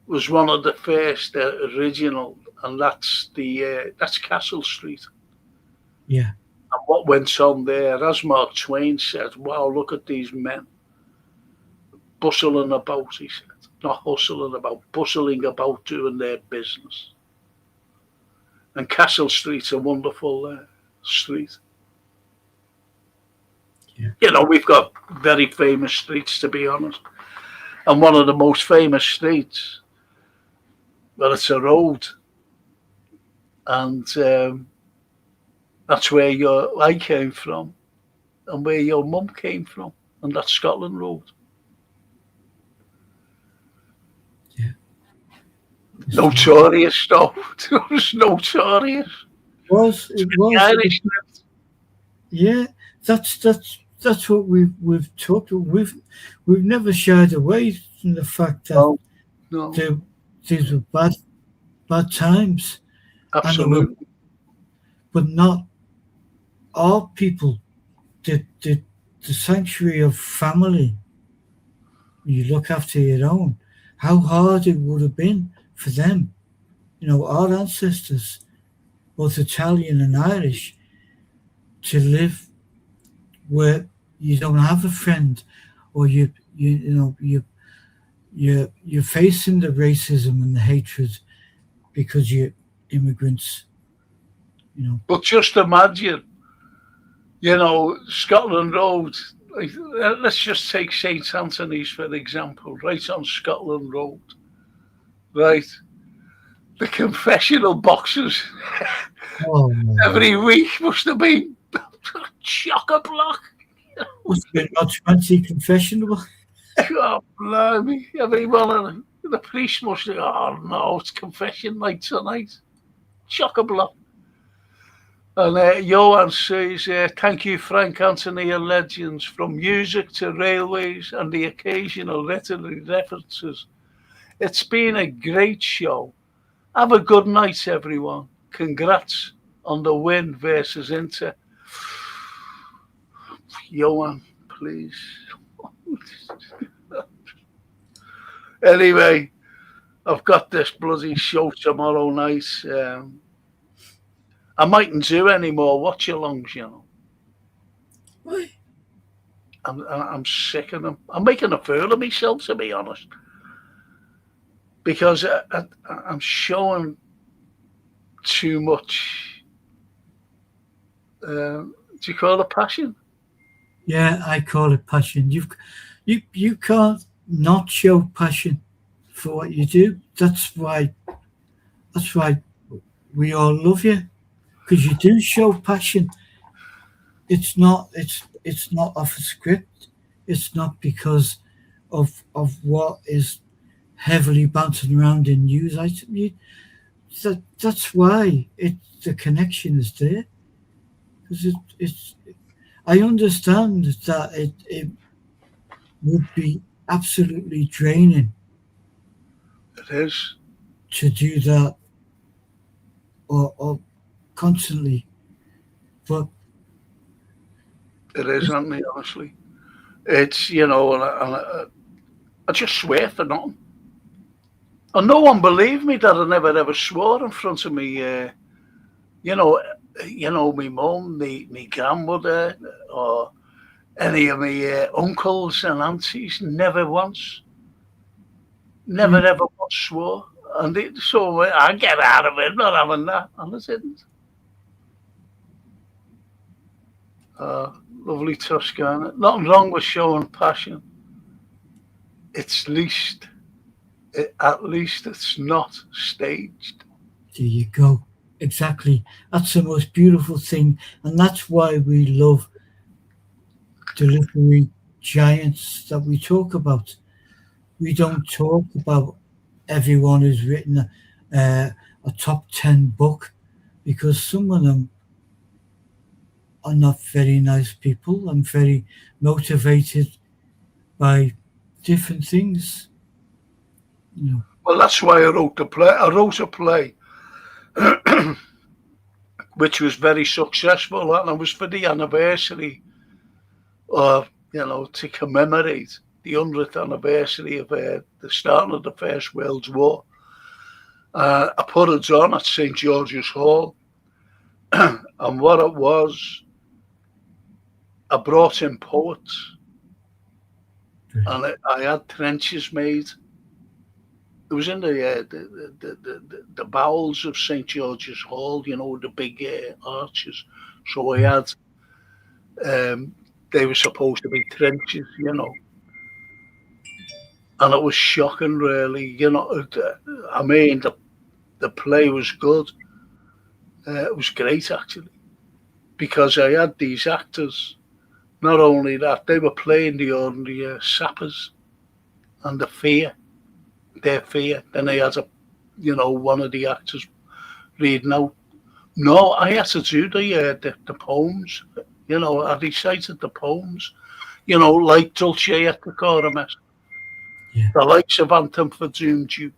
was one of the first original, and that's Castle Street. Yeah. And what went on there, as Mark Twain said, wow, look at these men bustling about, he said. Not hustling about, bustling about doing their business. And Castle Street's a wonderful street. Yeah. We've got very famous streets, to be honest. And one of the most famous streets, well, it's a road. And that's where I came from and where your mum came from. And that's Scotland Road. Yeah. Notorious, though. It was notorious. It was. Irish. Yeah, that's what we've talked about. We've never shied away from the fact that No. These were bad times. Absolutely. But not all people. The sanctuary of family. You look after your own. How hard it would have been for them. Our ancestors, both Italian and Irish, to live where you don't have a friend, or you're facing the racism and the hatred because you're immigrants. But just imagine, Scotland Road. Let's just take St. Anthony's for example, right on Scotland Road, right? The confessional boxes every week must have been chock-a-block. Must have been about 20 confessional. Oh, blimey, every one of them. The priest must have, oh no, it's confession night tonight. Chock-a-block. And Johan says, thank you, Frank Anthony and legends, from music to railways and the occasional literary references. It's been a great show. Have a good night, everyone. Congrats on the win versus Inter. Johan, please. Anyway, I've got this bloody show tomorrow night. I mightn't do any more watch-alongs, you know. Why? I'm sick of them. I'm making a fool of myself, to be honest, because I'm showing too much. Do you call it passion? Yeah, I call it passion. You can't not show passion for what you do. That's why we all love you, because you do show passion. It's not off a script. It's not because of what is heavily bouncing around in news items. That's why the connection is there, because it's. I understand that it would be absolutely draining It is. to do that or constantly, but It is, Anthony, honestly. It's, you know, and I just swear for nothing. And no one believed me that I never ever swore in front of me. You know, my mum, my grandmother, or any of my uncles and aunties. Never once. Never ever once swore. And so I get out of it, not having that. And I didn't. Lovely Toscana. Nothing wrong with showing passion. At least it's not staged. there you go. Exactly. That's the most beautiful thing, and that's why we love the literary giants that we talk about. We don't talk about everyone who's written a top 10 book, because some of them are not very nice people and very motivated by different things. You know. Well, that's why I wrote the play. I wrote a play which was very successful, and it was for the anniversary of, to commemorate the 100th anniversary of the start of the First World War. I put it on at St. George's Hall, and what it was, I brought in poets, and I had trenches made. It was in the bowels of St. George's Hall, the big arches. So I had, they were supposed to be trenches, and it was shocking, really. I mean, the play was good. It was great, actually, because I had these actors. Not only that, they were playing the ordinary sappers and their fear. Then I had one of the actors reading out. No, I had to do the poems. I recited the poems. Like Dulce et Decorum, the likes of Anthem for Doom Duke.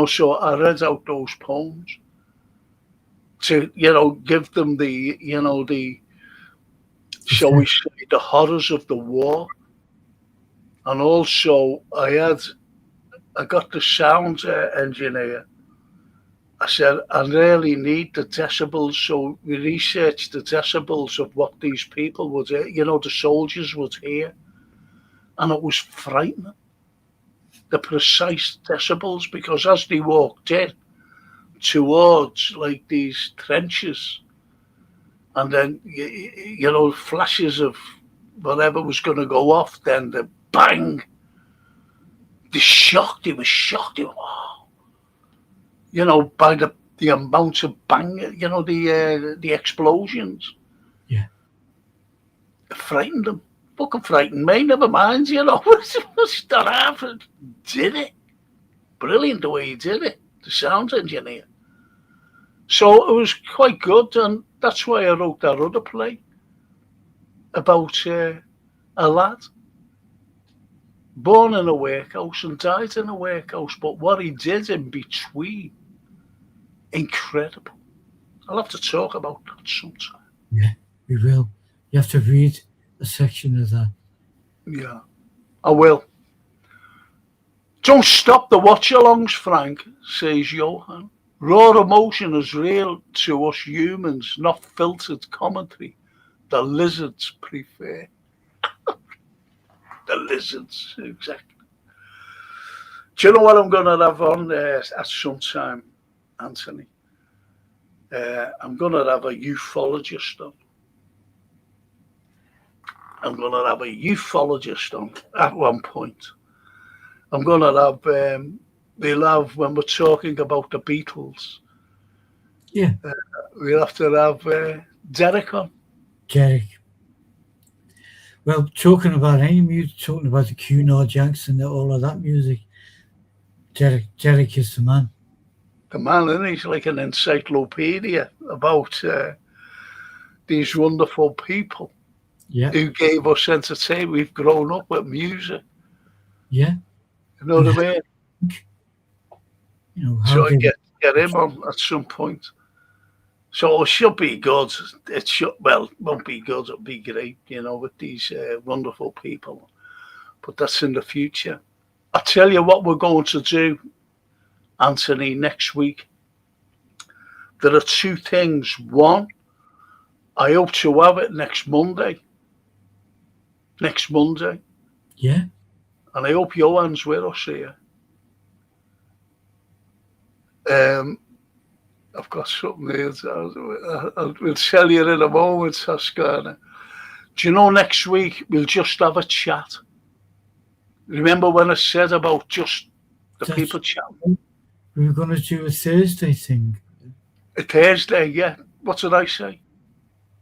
So I read out those poems to give them the shall we say, the horrors of the war. And also I got the sound engineer. I said, I really need the decibels. So we researched the decibels of what these people would hear, the soldiers would hear. And it was frightening, the precise decibels, because as they walked in towards like these trenches, and then, flashes of whatever was going to go off, then the bang, they were shocked, by the amount of bang, the explosions. Yeah. It frightened them. Fucking frightened me, never mind, That happened, did it? brilliant the way he did it, the sound engineer. So it was quite good, and that's why I wrote that other play about a lad born in a workhouse and died in a workhouse, but what he did in between, incredible. I'll have to talk about that sometime. Yeah, we will. You have to read a section of that. Yeah, I will. Don't stop the watch-alongs, Frank, says Johan. Raw emotion is real to us humans, not filtered commentary. The lizards prefer. The lizards, exactly. Do you know what I'm going to have on at some time, Anthony? I'm going to have a ufologist on. I'm going to have a ufologist on at one point. I'm going to have, we'll have, when we're talking about the Beatles, Yeah, we'll have to have Derek on. Derek. Well, talking about any music, talking about the Cunard Jackson, all of that music, Derek is the man. The man, and he's like an encyclopedia about these wonderful people Yeah, who gave us entertainment. We've grown up with music. yeah. You know what I mean? You know, how So I they, get him on at some point. So it should be good. It should, well, it won't be good. It'll be great, you know, with these wonderful people. But that's in the future. I'll tell you what we're going to do, Anthony, next week. There are two things. One, I hope to have it next Monday. Next Monday. yeah. And I hope Johan's with us here. I've got something here. We'll tell you in a moment, Toscana. Do you know next week we'll just have a chat? Remember when I said about just the That's, people chatting? we were going to do a Thursday thing. A Thursday, yeah. What did I say?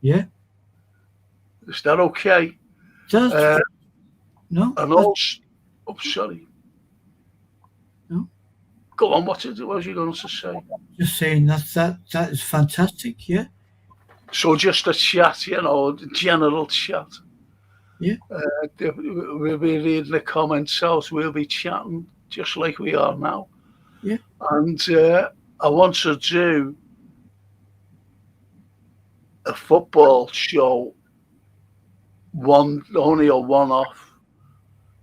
Yeah, Is that okay? that's no. And That's, also, oh, sorry. no. Go on, what was you going to say? Just saying that is fantastic. Yeah, So just a chat, you know, general chat. yeah, We'll be reading the comments out. We'll be chatting just like we are now. yeah. And I want to do a football show, only a one-off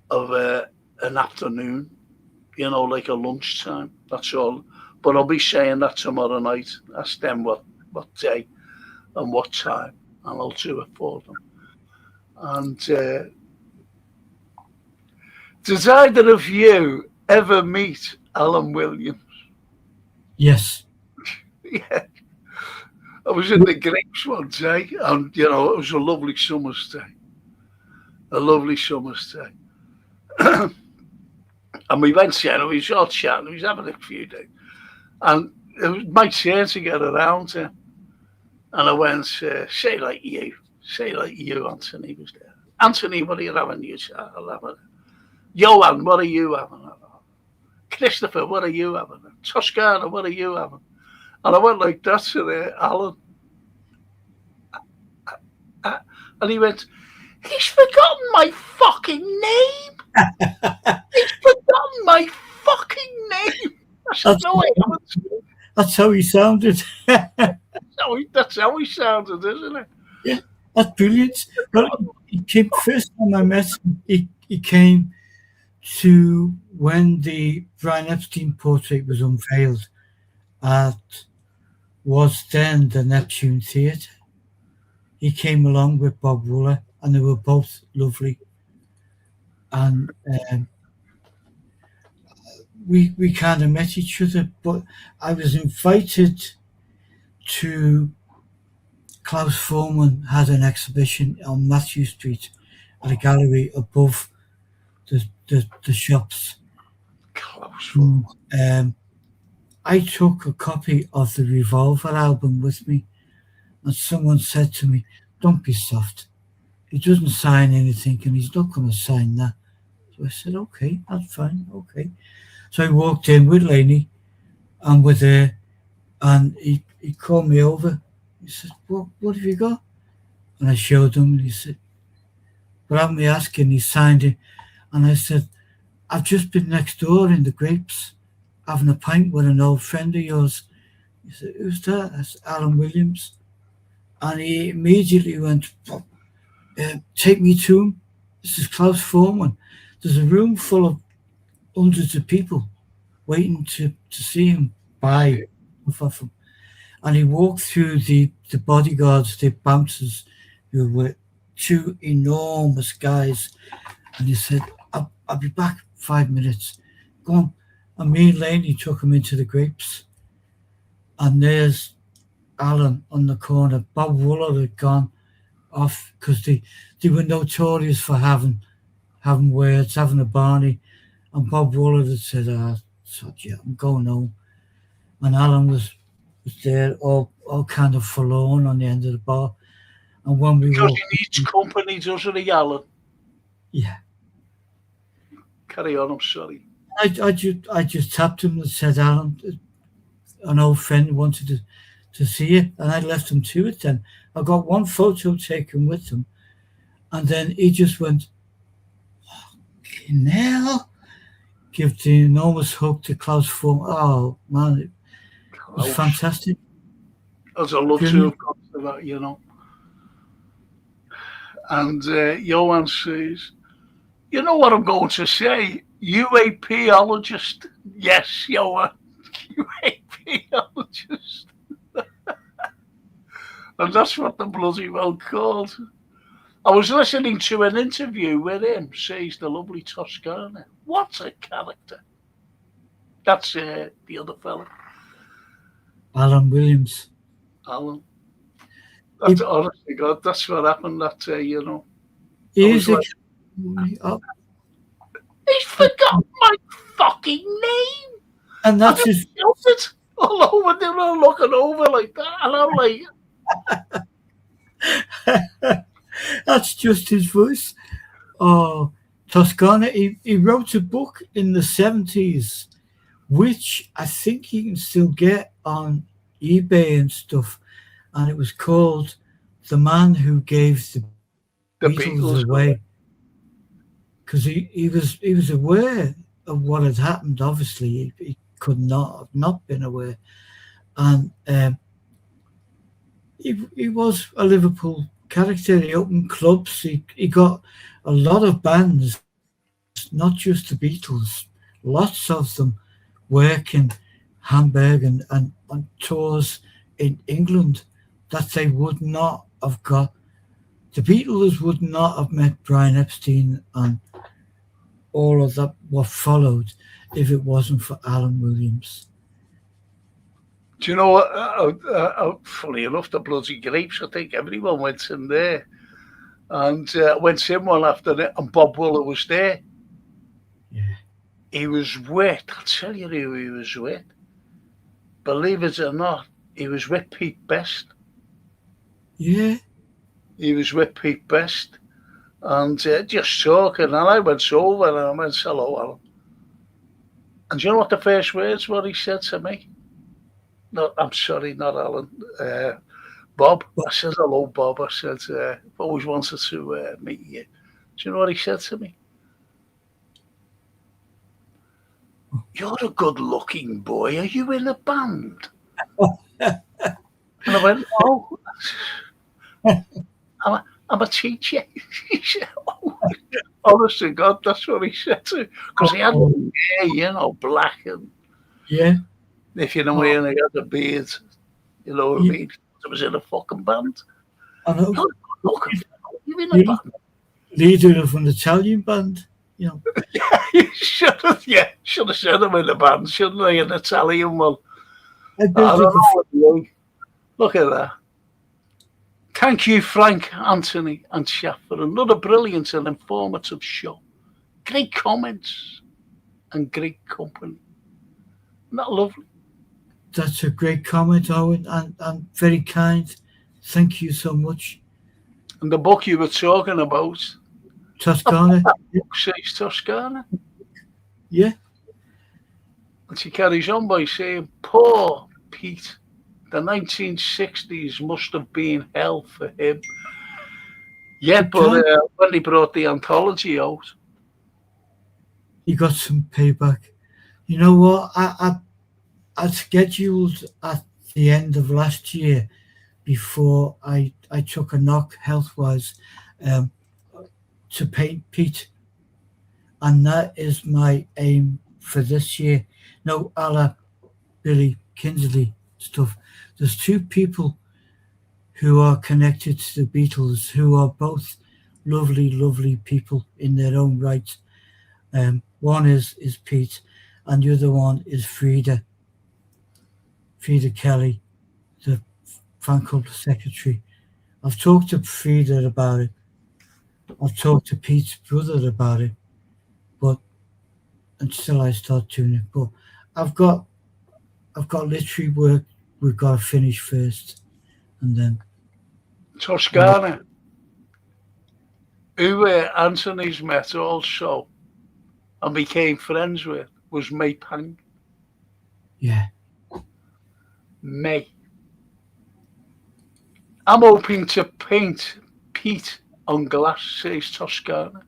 of an afternoon, you know, like a lunchtime. That's all. But I'll be saying that tomorrow night. Ask them what day and what time, and I'll do it for them. And did either of you ever meet Alan Williams? Yes. Yeah. I was in the Grapes one day, and you know, it was a lovely summer's day. A lovely summer's day. And we went there, and we was all chatting, we was having a few days. And it was my turn to get around him. And I went, say like you, Anthony was there. Anthony, what are you having? You said, I'll have it. Johan, what are you having? Christopher, what are you having? Toscana, what are you having? And I went like that to Alan. And he went, he's forgotten my fucking name. He's forgotten my fucking name. I said, no, I haven't. That's how he sounded. That's how he sounded, isn't it? Yeah, that's brilliant. Well, he came, first time I met him, he came to when the Brian Epstein portrait was unveiled at was then the Neptune Theatre. He came along with Bob Wooler, and they were both lovely. And we kind of met each other, but I was invited to Klaus Foreman had an exhibition on Matthew Street at a gallery above the shops. Klaus Foreman. I took a copy of the Revolver album with me, and someone said to me, don't be soft. He doesn't sign anything, and he's not going to sign that. So I said, okay, that's fine, okay. So I walked in with Laney and with her, and he called me over. He said, what have you got? And I showed him, and he said, without me asking, he signed it. And I said, I've just been next door in the Grapes having a pint with an old friend of yours. He said, who's that? I said, Alan Williams. And he immediately went, take me to him. This is Klaus Foreman. There's a room full of hundreds of people waiting to see him buy stuff off him. And he walked through the bodyguards, the bouncers, who were two enormous guys. And he said, I'll be back 5 minutes. Go on. And me and Laney took him into the Grapes. And there's Alan on the corner. Bob Wooler had gone off because they were notorious for having words, having a Barney. And Bob Wooler had said, yeah, I'm going home. And Alan was there, all kind of forlorn on the end of the bar. And when we because he needs company, doesn't he, Alan? Yeah. Carry on, I'm sorry. I just tapped him and said, Alan, an old friend wanted to see you, and I left him to it then. I got one photo taken with him, and then he just went, fucking hell. Give the enormous hug to Klaus Foreman. Oh, man, it was fantastic. There's a lot to have got to that, you know. And Johan says, you know what I'm going to say? UAPologist. Yes, Johan. UAPologist. And that's what the bloody well called. I was listening to an interview with him, says the lovely Toscana. What a character. That's the other fella. Alan Williams. Alan. That's honestly, God, that's what happened that day, you know. He's forgotten my fucking name. And that's his all over. They were looking over like that. And I'm like, that's just his voice. Oh, Toscana. He wrote a book in the 70s, which I think you can still get on eBay and stuff. And it was called The Man Who Gave the Beatles Away. Because he was aware of what had happened. Obviously, he could not have not been aware. And he was a Liverpool character. He opened clubs. He got a lot of bands, not just the Beatles, lots of them work in Hamburg and on tours in England that they would not have got. The Beatles would not have met Brian Epstein and all of that, what followed, if it wasn't for Alan Williams. Do you know what? Funny enough, the bloody Grapes, I think everyone went in there. And went in one after it, and Bob Wooler was there. Yeah. He was with, I'll tell you who he was with. Believe it or not, he was with Pete Best. Yeah. He was with Pete Best. And just talking, and I went over and I went, hello, Alan. And do you know what the first words were he said to me? No, I'm sorry, not Alan. Bob. I said, hello, Bob. I said, I've always wanted to meet you. Do you know what he said to me? You're a good-looking boy. Are you in a band? And I went, no. I'm a teacher. He said, oh, honest to God, that's what he said to me. Because he had hair, you know, black. And yeah. If you know what I mean, he had a beard. You know what I mean? I was in a fucking band. I know. You're in a band. Leader of an Italian band, you know. Yeah, you should have said I'm in a band, shouldn't I? An Italian one. Look at that. Thank you, Frank, Anthony, and Chef, for another brilliant and informative show. Great comments and great company. Isn't that lovely? That's a great comment, Owen, and very kind. Thank you so much. And the book you were talking about, Toscana. That book says Toscana. Yeah. And she carries on by saying, poor Pete, the 1960s must have been hell for him. Yeah, but when they brought the anthology out, he got some payback. You know what? I scheduled at the end of last year, before I took a knock health-wise, um, to paint Pete. And that is my aim for this year. No, a la Billy Kinsley stuff. There's two people who are connected to the Beatles who are both lovely, lovely people in their own right. One is Pete, and the other one is Frida Kelly, the fan club secretary. I've talked to Frida about it. I've talked to Pete's brother about it, but until I start doing it. But I've got literary work we've got to finish first, and then Toscana, who Anthony's met also and became friends with, was May Pang. yeah. May. I'm hoping to paint Pete on glass, says Toscana.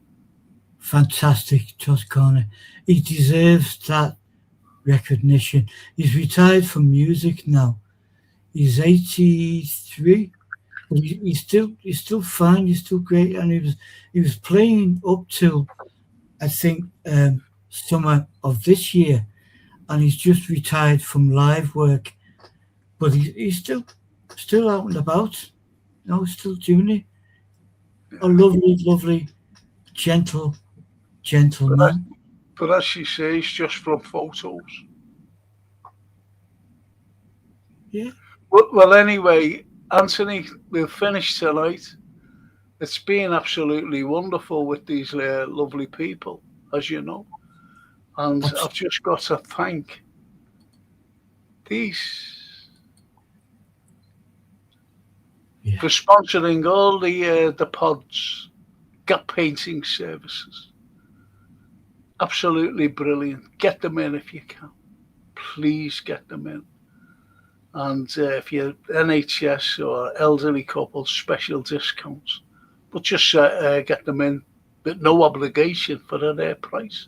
Fantastic, Toscana. He deserves that recognition. He's retired from music now. He's 83, but he's still fine. He's still great, and he was playing up till I think summer of this year, and he's just retired from live work. But he's still out and about. No, still doing it. A lovely, lovely, gentle man. But as she says, just from photos. Yeah. Well, anyway, Anthony, we'll finish tonight. It's been absolutely wonderful with these lovely people, as you know. And I've just got to thank these for sponsoring all the pods, Gap Painting Services. Absolutely brilliant. Get them in if you can. Please get them in. And if you're NHS or elderly couples, special discounts. But just get them in, but no obligation for their price.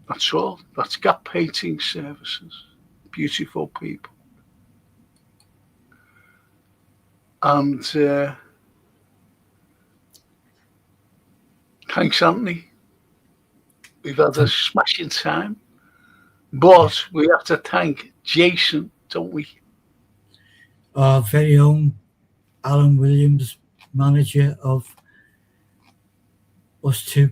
That's all. That's Gap Painting Services. Beautiful people. And thanks, Anthony. We've had a smashing time. But we have to thank Jason, don't we? Our very own Alan Williams, manager of us two.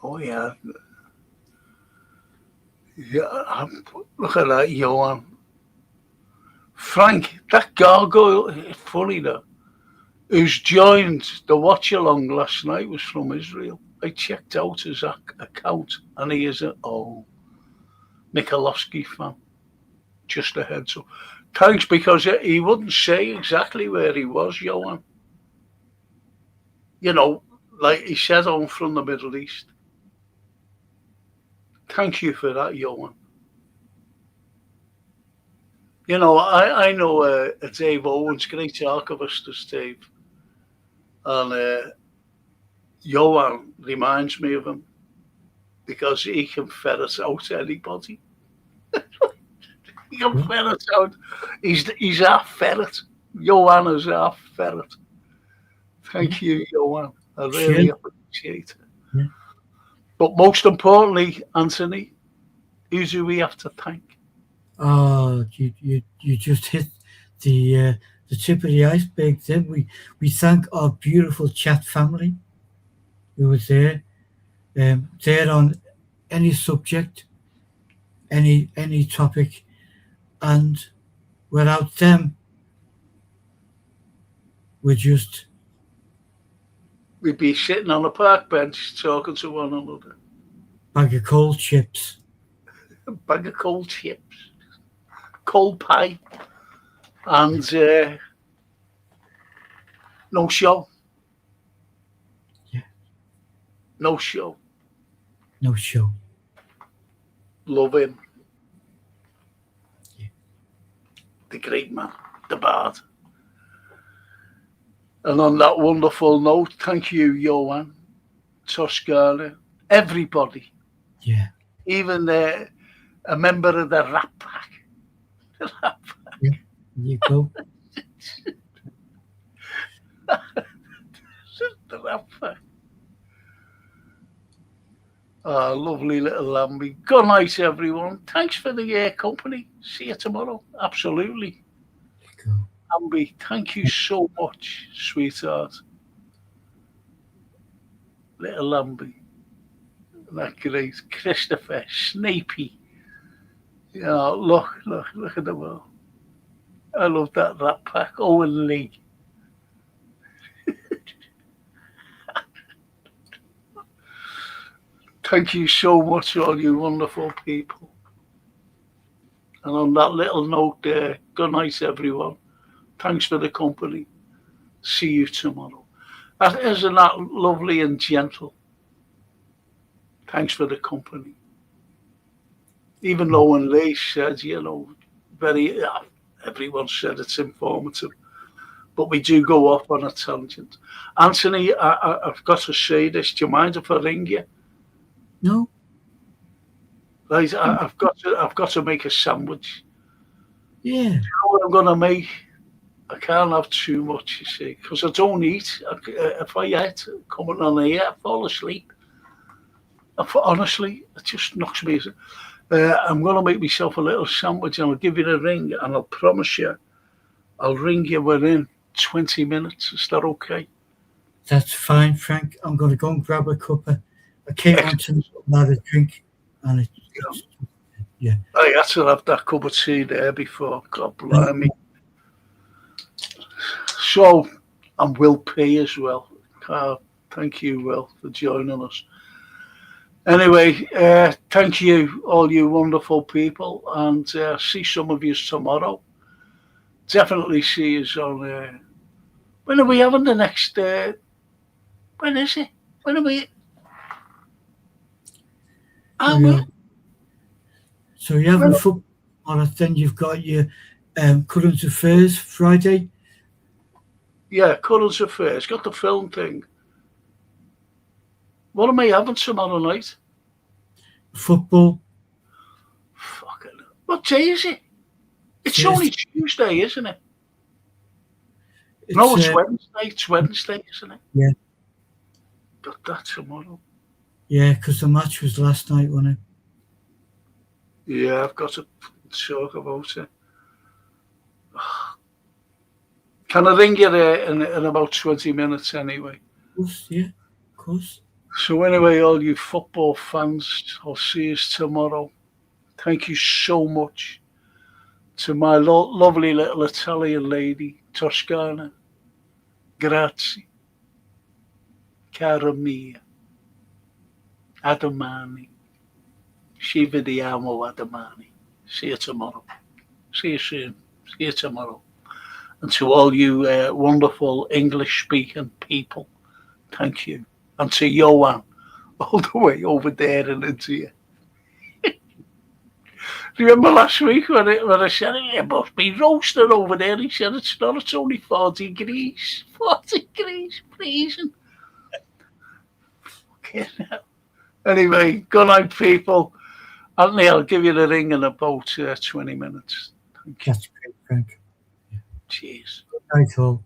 Oh, yeah. Yeah, look at that, Johan. Frank, that gargoyle, funny though, who's joined the watch along last night was from Israel. I checked out his account and he is a Michalowski fan. Just a heads up. Thanks, because he wouldn't say exactly where he was, Johan. You know, like he said, I'm from the Middle East. Thank you for that, Johan. You know, I know Dave Owens, great archivist is Dave. And Johan reminds me of him because he can ferret out anybody. He can ferret out. He's our ferret. Johan is our ferret. Thank you, Johan. I really appreciate it. Yeah. But most importantly, Anthony, who do we have to thank? Oh, you just hit the tip of the iceberg. Then we thank our beautiful chat family who was there. There on any subject, any topic, and without them, we'd be sitting on a park bench talking to one another. Bag of cold chips. A bag of cold chips, cold pie, and no show. Yeah. No show. No show. Love him. Yeah. The great man, the bard. And on that wonderful note, thank you, Johan, Toscana, everybody, Yeah. even a member of the Rat Pack. The Rat Pack. Yeah. There you go. The Rat Pack. Oh, lovely little Lambie. Good night, everyone. Thanks for the company. See you tomorrow. Absolutely. There you go. Lambie, thank you so much, sweetheart. Little Lambie. That great. Christopher, Snapey. Yeah, look at the world. I love that Rat Pack. Owen Lee. Thank you so much, all you wonderful people. And on that little note there, good night, everyone. Thanks for the company. See you tomorrow. Isn't that lovely and gentle? Thanks for the company. Even Owen Lee said, very, everyone said it's informative. But we do go off on a tangent. Anthony, I've got to say this. Do you mind if I ring you? No. Right, I've got to make a sandwich. Yeah. You know what I'm going to make? I can't have too much, you see, because I don't eat. If I eat coming on here, I fall asleep. Honestly, it just knocks me. I'm going to make myself a little sandwich and I'll give you a ring and I'll promise you, I'll ring you within 20 minutes. Is that okay? That's fine, Frank. I'm going to go and grab a cuppa. I came on to have a drink, and yeah. I had to have that cup of tea there before. God blimey. So, and Will P as well. Thank you, Will, for joining us. Anyway, thank you, all you wonderful people, and see some of you tomorrow. Definitely see us on. When are we having the next? When is it? When are we? So you have a football on it, then you've got your current affairs Friday. Yeah, current affairs. Got the film thing. What am I having tomorrow night? Football. Fucking. What day is it? It's only Tuesday, isn't it? No, it's Wednesday. It's Wednesday, isn't it? Yeah. Got that tomorrow. Yeah, because the match was last night, wasn't it? Yeah, I've got to talk about it. Can I ring you there in about 20 minutes anyway? Of course, yeah, of course. So anyway, all you football fans, I'll see you tomorrow. Thank you so much to my lovely little Italian lady, Toscana. Grazie. Cara mia. A domani. Ci vediamo a domani. See you tomorrow. See you soon. See you tomorrow. And to all you wonderful English-speaking people, thank you. And to Johan, all the way over there in India. Remember last week when I said it must be roasting over there? He said it's not, it's only 40 degrees. 40 degrees, freezing. Fucking hell. Anyway, good night, people. Anthony, I'll give you the ring in about 20 minutes. Thank you. That's great, Frank. Cheers. Good night, all.